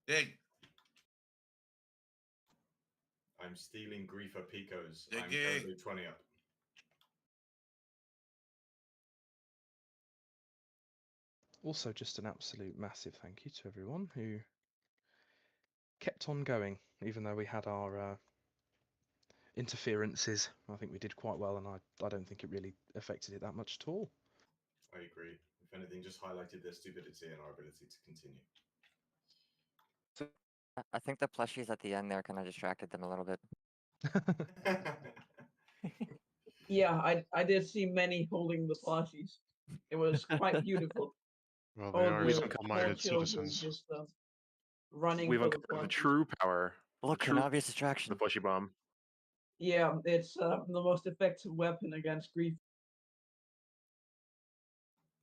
Dig. I'm stealing Griefer Picos. Dig I'm it. currently 20 up. Also, just an absolute massive thank you to everyone who kept on going, even though we had our interferences. I think we did quite well, and I don't think it really affected it that much at all. I agree. If anything, just highlighted their stupidity and our ability to continue. I think the plushies at the end there kind of distracted them a little bit. Yeah, I did see many holding the plushies. It was quite beautiful. Well, All they are the simple-minded small children citizens. just running We've for the uncovered the plushies. true power. Look, the an true obvious distraction. The plushy bomb. Yeah, it's the most effective weapon against grief.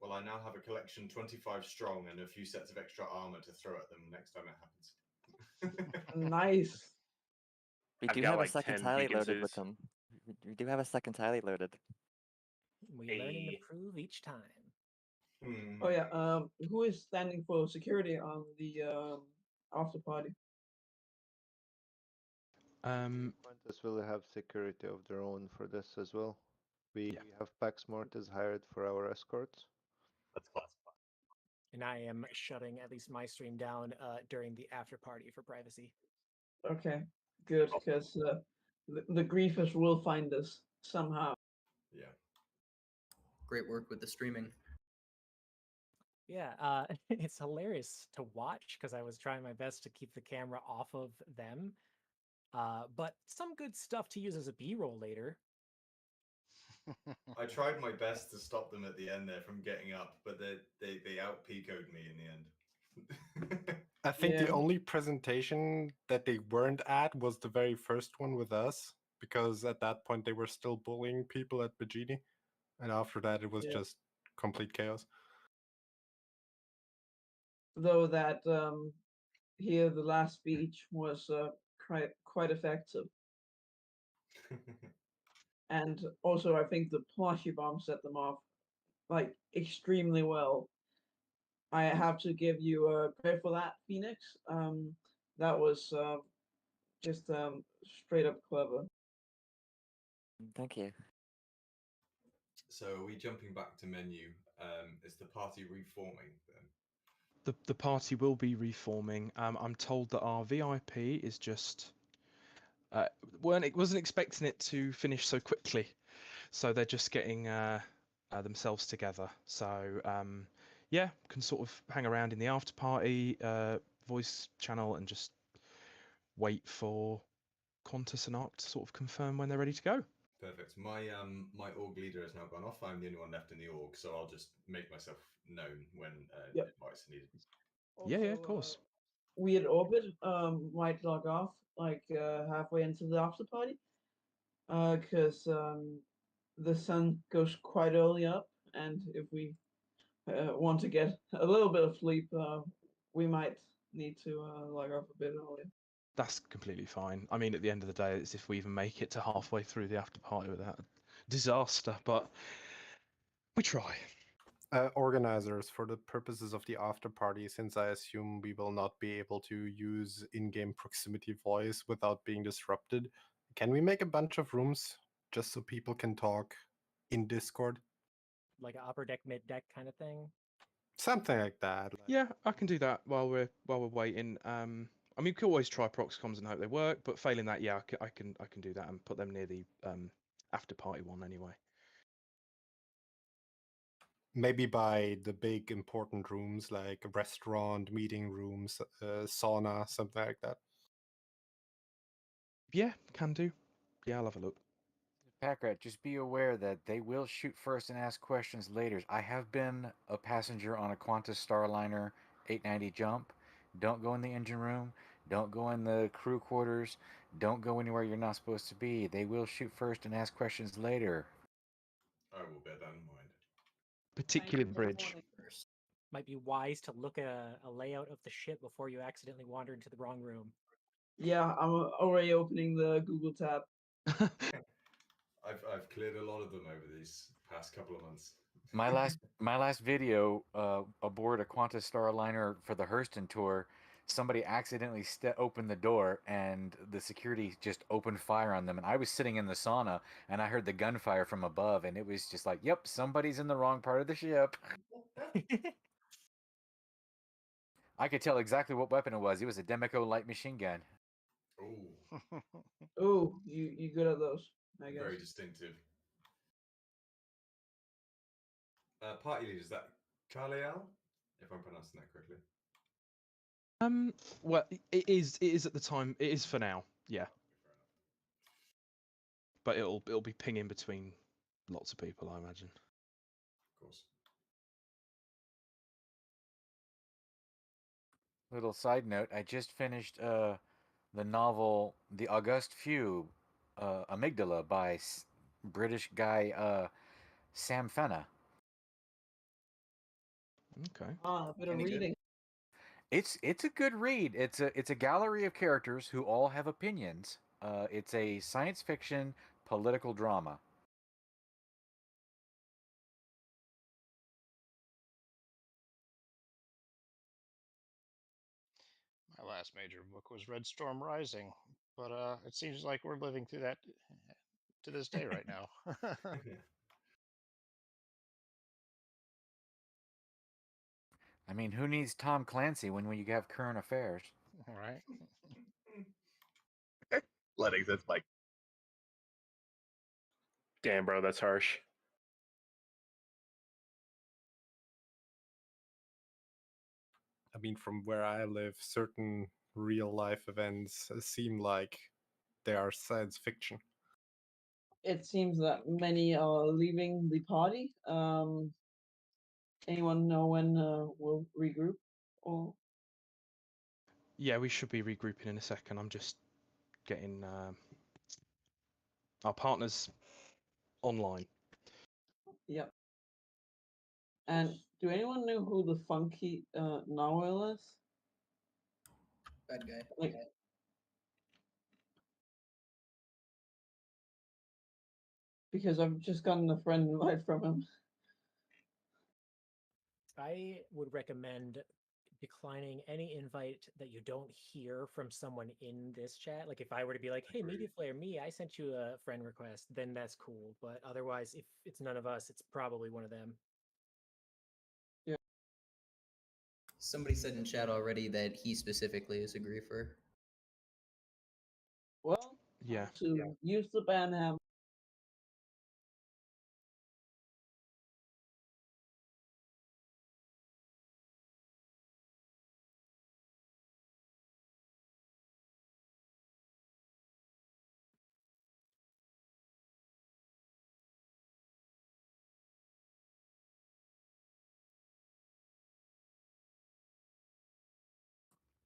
Well, I now have a collection 25 strong and a few sets of extra armor to throw at them next time it happens. Nice. We I've do got have a like second 10 tally beacon loaded with suits. them. We do have a second tally loaded. We learn and improve each time. Oh yeah. Who is standing for security on the after party? Qantas will have security of their own for this as well. We have Pax Mortis hired for our escorts. That's class. And I am shutting at least my stream down during the after party for privacy. Okay, good, because the griefers will find us somehow. Yeah. Great work with the streaming. Yeah, it's hilarious to watch because I was trying my best to keep the camera off of them. But some good stuff to use as a B-roll later. I tried my best to stop them at the end there from getting up, but they out-picoed me in the end. I think the only presentation that they weren't at was the very first one with us, because at that point they were still bullying people at Bajini, and after that it was just complete chaos. Though that here the last speech was quite effective. And also I think the plushy bomb set them off like extremely well. I have to give you credit for that, Phoenix. That was just straight up clever. Thank you. So are we jumping back to menu? Is the party reforming then? The party will be reforming. I'm told that our VIP is just wasn't expecting it to finish so quickly, so they're just getting themselves together. So yeah, can sort of hang around in the after party voice channel and just wait for Qantas and ARC to sort of confirm when they're ready to go. Perfect. My my org leader has now gone off. I'm the only one left in the org, so I'll just make myself known when advice is needed. Yeah, of course. Weird Orbit might log off like halfway into the after party, because the sun goes quite early up, and if we want to get a little bit of sleep, we might need to log off a bit earlier. That's completely fine. I mean, at the end of the day, it's if we even make it to halfway through the after party without a disaster, but we try. Organizers, for the purposes of the after party, since I assume we will not be able to use in-game proximity voice without being disrupted, can we make a bunch of rooms just so people can talk in Discord? Like an upper deck, mid deck kind of thing? Something like that. Yeah, I can do that while we're waiting. I mean, we could always try prox comms and hope they work, but failing that, yeah, I can do that and put them near the after party one anyway. Maybe by the big important rooms like a restaurant, meeting rooms, sauna, something like that. Yeah, can do. Yeah, I'll have a look. Packrat, just be aware that they will shoot first and ask questions later. I have been a passenger on a Qantas Starliner 890 jump. Don't go in the engine room. Don't go in the crew quarters. Don't go anywhere you're not supposed to be. They will shoot first and ask questions later. I will bear that in mind. Particularly the bridge. Might be wise to look at a layout of the ship before you accidentally wander into the wrong room. Yeah, I'm already opening the Google tab. I've cleared a lot of them over these past couple of months. My last video aboard a Qantas Starliner for the Hurston tour, somebody accidentally opened the door and the security just opened fire on them, and I was sitting in the sauna and I heard the gunfire from above, and it was just like, yep, somebody's in the wrong part of the ship. I could tell exactly what weapon it was. It was a Demeco light machine gun. Oh. Oh, you good at those? I guess. Very distinctive. Party leader, is that Kaleal? If I'm pronouncing that correctly. Well, it is at the time. It is for now. Yeah. But it'll be pinging between lots of people, I imagine. Of course. Little side note, I just finished the novel The August Few, Amygdala by British guy Sam Fenna. Okay. Ah, a bit of reading. It's a good read. It's a gallery of characters who all have opinions. It's a science fiction political drama. My last major book was Red Storm Rising, but it seems like we're living through that to this day right now. I mean, who needs Tom Clancy when you have current affairs? All right. Letting this like. Damn, bro, that's harsh. I mean, from where I live, certain real life events seem like they are science fiction. It seems that many are leaving the party. Anyone know when we'll regroup? Or Yeah, we should be regrouping in a second. I'm just getting our partners online. yep. And do anyone know who the funky Nawel is? Bad guy. Like, because I've just gotten a friend invite from him. I would recommend declining any invite that you don't hear from someone in this chat. Like if I were to be like, hey, Media Flare, I sent you a friend request, then that's cool. But otherwise, if it's none of us, it's probably one of them. Yeah. Somebody said in chat already that he specifically is a griefer. Well, yeah. To use the banham.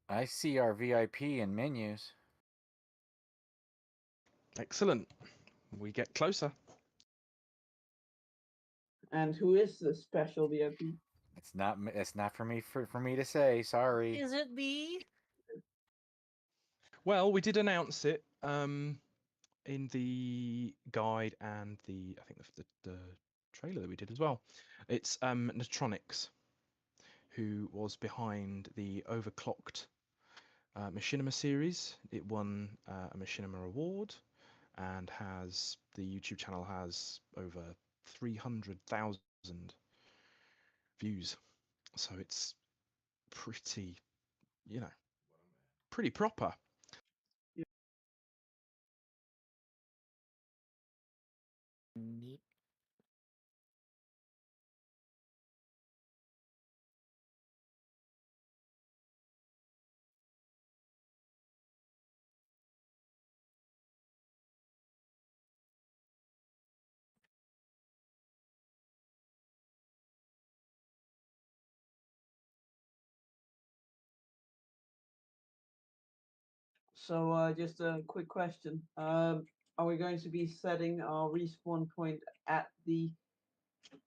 I see our VIP in menus. Excellent. We get closer. And who is the special VIP? It's not for me to say. Sorry. Is it me? Well, we did announce it in the guide and I think the trailer that we did as well. It's Netronics, who was behind the overclocked Machinima series. It won a Machinima award and the YouTube channel has over 300,000 views. So it's pretty, pretty proper. Neat. So, just a quick question. Are we going to be setting our respawn point at the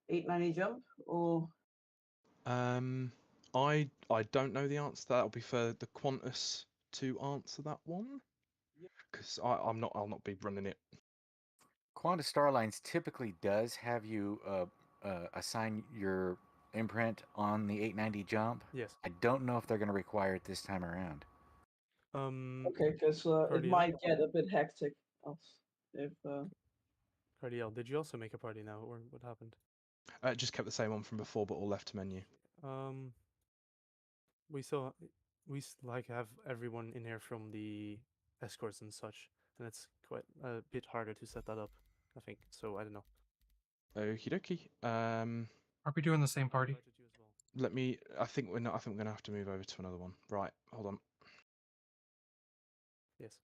890 jump, or? I don't know the answer to that. I'll be for the Qantas to answer that one, because I'll not be running it. Qantas Starlines typically does have you assign your imprint on the 890 jump. Yes. I don't know if they're going to require it this time around. Okay, because it might get a bit hectic if. Cardiel, did you also make a party now, or what happened? Just kept the same one from before, but all left to menu. We like have everyone in here from the escorts and such, and it's quite a bit harder to set that up, I think. So I don't know. Okie dokie. Are we doing the same party? Let me. I think we're not. I think we're gonna have to move over to another one. Right. Hold on. Yes.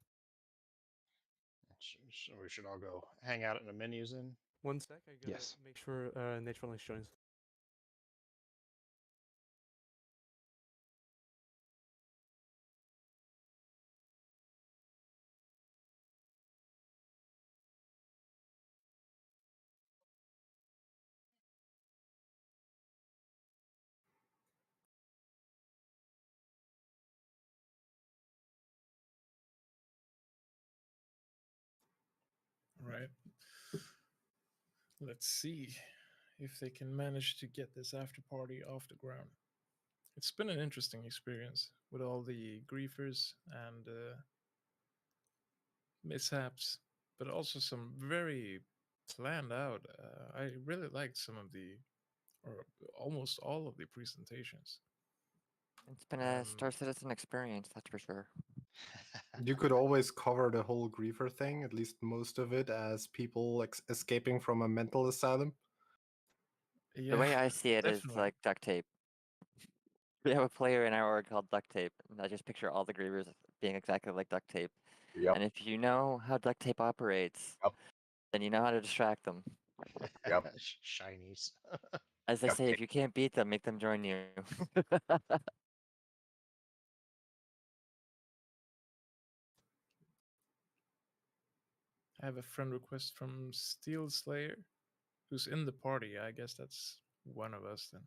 So we should all go hang out in the menus then. 1 sec. I gotta Yes. make sure Natural joins. Right. Let's see if they can manage to get this after party off the ground. It's been an interesting experience with all the griefers and mishaps, but also some very planned out. I really liked some of the, or almost all of the presentations. It's been a Star Citizen experience, that's for sure. You could always cover the whole griefer thing, at least most of it, as people escaping from a mental asylum. The way I see it is like duct tape. We have a player in our org called Duct Tape, and I just picture all the grievers being exactly like duct tape. Yep. And if you know how duct tape operates, then you know how to distract them. Yep. Shinies. As they say, if you can't beat them, make them join you. I have a friend request from Steel Slayer, who's in the party. I guess that's one of us then.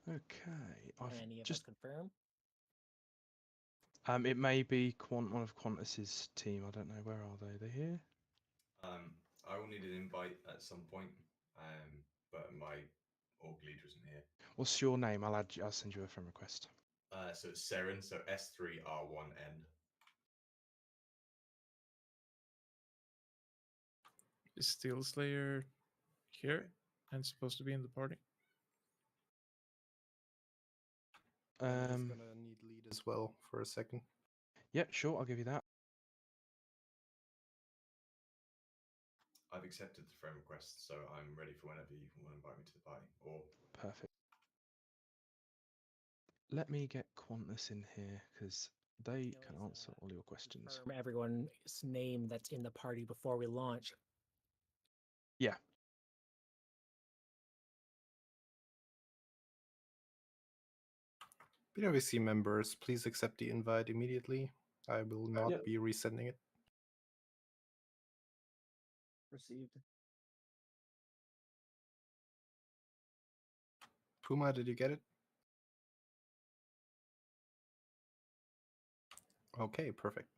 Okay. I've Any of just us confirm? It may be one of Qantas's team. I don't know. Where are they? Are they here? I will need an invite at some point, but my org leader isn't here. What's your name? I'll send you a friend request. So it's Seren, so S3R1N. Is Steel Slayer here and supposed to be in the party? He's gonna need lead as well for a second. Yeah, sure. I'll give you that. I've accepted the friend request, so I'm ready for whenever you want to invite me to the party. Or Perfect. Let me get Qantas in here because they can answer all your questions. Confirm everyone's name that's in the party before we launch. Yeah. PwC members, please accept the invite immediately. I will not be resending it. Received. Puma, did you get it? Okay, perfect.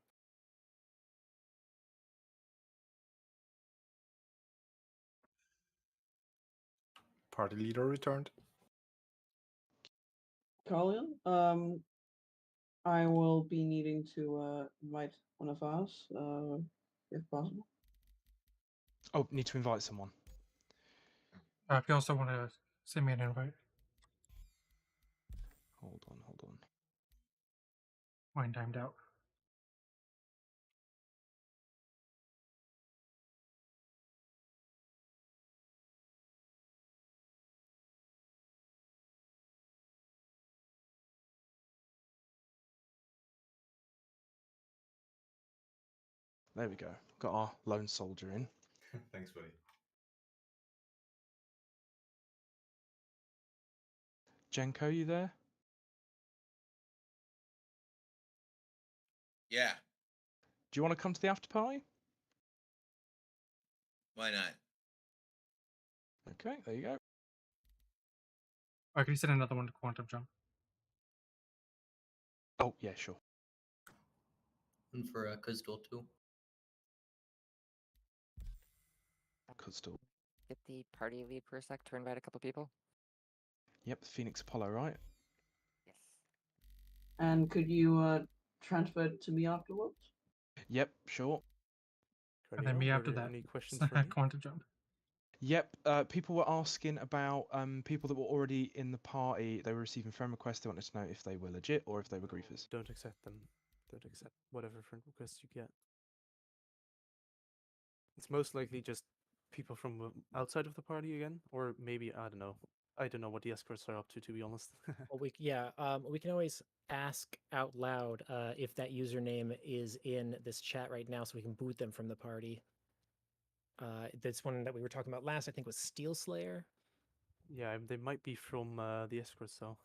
Party leader returned. Carlian, I will be needing to invite one of us, if possible. Oh, need to invite someone. If you also want to send me an invite. Hold on. Mine timed out. There we go. Got our lone soldier in. Thanks, buddy. Jenko, you there? Yeah, Do you want to come to the after party? why not? Okay, there you go. I can send another one to Quantum Jump. Oh, yeah, sure. And for Kuzdal too. Kuzdal. Get the party lead for a sec to invite a couple people. Yep, the Phoenix Apollo, right? Yes. And could you transfer it to me afterwards? Yep, sure. And then me Were after there that. Any questions for me? Quantum Jump. Yep, people were asking about people that were already in the party. They were receiving friend requests. They wanted to know if they were legit or if they were griefers. Don't accept them. Don't accept whatever friend requests you get. It's most likely just people from outside of the party again, or maybe I don't know. I don't know what the escorts are up to be honest. Well, we can always ask out loud if that username is in this chat right now, so we can boot them from the party. This one that we were talking about last, I think, was Steel Slayer. Yeah, they might be from the escorts though.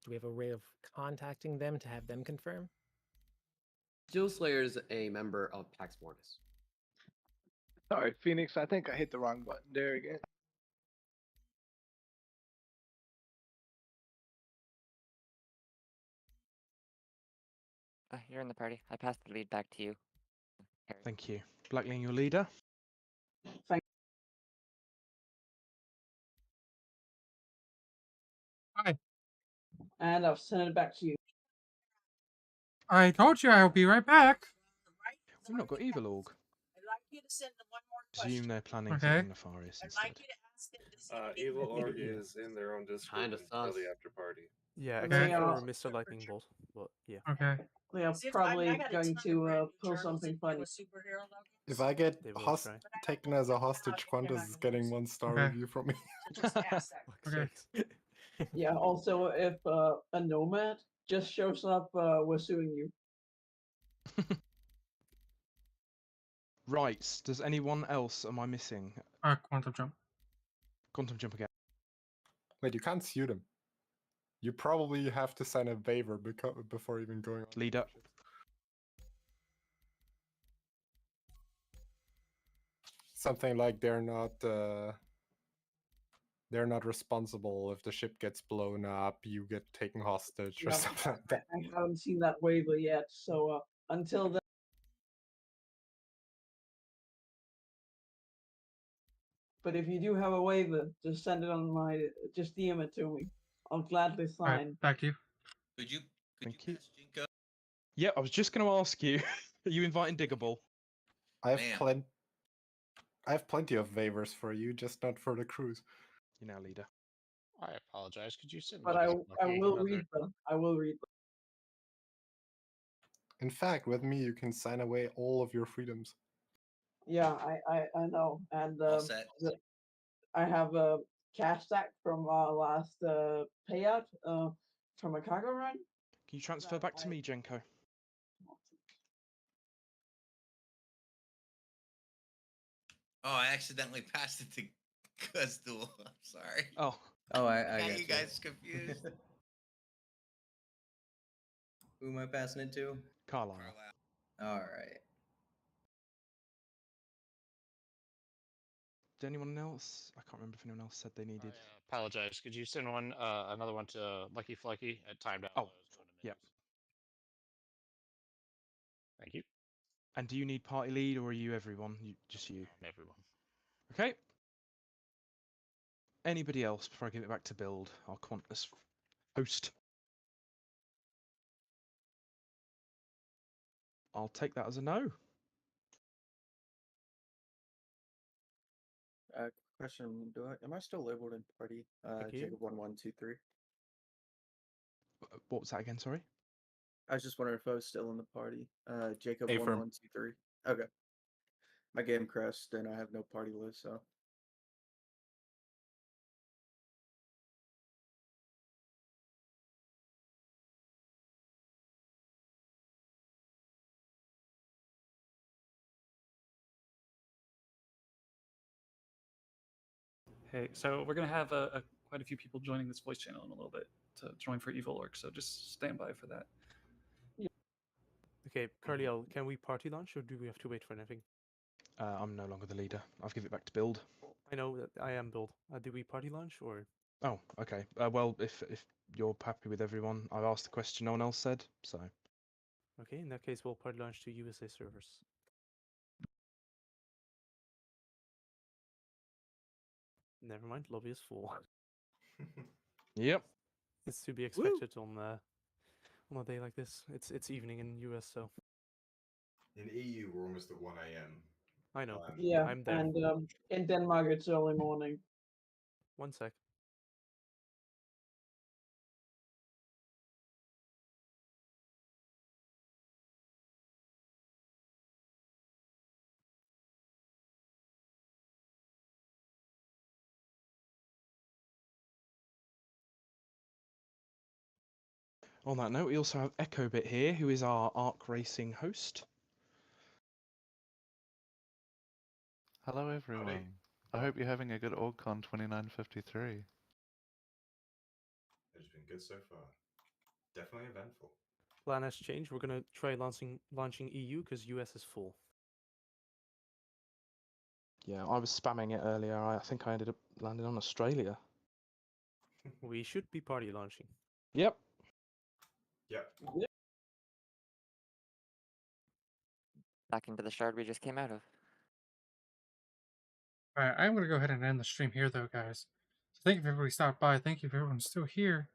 Do we have a way of contacting them to have them confirm? Steel Slayer is a member of Pax Mortis. Sorry, Phoenix, I think I hit the wrong button there again. You're in the party. I passed the lead back to you. Harry. Thank you. Blackling, your leader. Thank Hi. And I've sent it back to you. I told you I'll be right back. We've not got Evil Org. Presume they're planning Okay. something nefarious instead. Evil Org is in their own Discord Kinda until sus. the after party. Yeah, Okay. except They are- for Mr. Lightning Bolt. But yeah. Okay. They are probably going to pull something funny. If I get They will try. taken as a hostage, Qantas is getting 1-star Okay. review from me. Okay. Yeah, also, if a nomad just shows up, we're suing you. Right. Does anyone else? Am I missing? Quantum Jump. Quantum Jump again. Wait, you can't sue them. You probably have to sign a waiver before even going on. Leader. Something like they're not responsible if the ship gets blown up, you get taken hostage or Yeah, something like that. I haven't seen that waiver yet, so until then. But if you do have a waiver, just send it on just DM it to me. I'll gladly sign. Alright, back to you. Could you Thank you. pass Jinko? Yeah, I was just going to ask you. Are you inviting Diggable? I have Man. I have plenty of waivers for you, just not for the cruise. You're now leader. I apologize. Could you send But me I this will another- read them. I will read them. In fact, with me, you can sign away all of your freedoms. Yeah, I know, and All set. I have a cash stack from our last payout from a cargo run. Can you transfer back to me, Jenko? Oh, I accidentally passed it to Kuzdal. I'm sorry. Oh. Oh, I Got got you guys confused. Who am I passing it to? Carlisle. All right. Did anyone else? I can't remember if anyone else said they needed. Apologize. Could you send one, another one to Lucky Flucky at timed out? Oh, yep. Thank you. And do you need party lead or are you everyone? Just you. Everyone. Okay. Anybody else before I give it back to Build, our Qantas host? I'll take that as a no. Question: am I still labeled in party? Thank you. Jacob 1123. What was that again? Sorry. I was just wondering if I was still in the party. Jacob Affirm. 1123. Okay. My game crashed and I have no party list, so. Hey, so we're gonna have quite a few people joining this voice channel in a little bit to join for Evil Orc, so just stand by for that. Okay, Carliel, can we party launch or do we have to wait for anything? I'm no longer the leader. I've given it back to Build. I know that I am Build. Do we party launch or? Oh, okay. Well, if you're happy with everyone, I've asked the question no one else said, so. Okay, in that case, we'll party launch to USA servers. Never mind, lobby is full. Yep. It's to be expected on a day like this. It's evening in US, so. In EU, we're almost at 1 a.m. I know. Yeah, I'm there. and in Denmark it's early morning. One sec. On that note, we also have EchoBit here, who is our Arc Racing host. Hello, everyone. I hope you're having a good OrgCon 2953. It's been good so far. Definitely eventful. Plan has changed. We're gonna try launching EU because US is full. Yeah, I was spamming it earlier. I think I ended up landing on Australia. We should be party launching. Yep. Yep. Back into the shard we just came out of. All right, I'm going to go ahead and end the stream here, though, guys. So thank you for everybody stopped by. Thank you for everyone still here.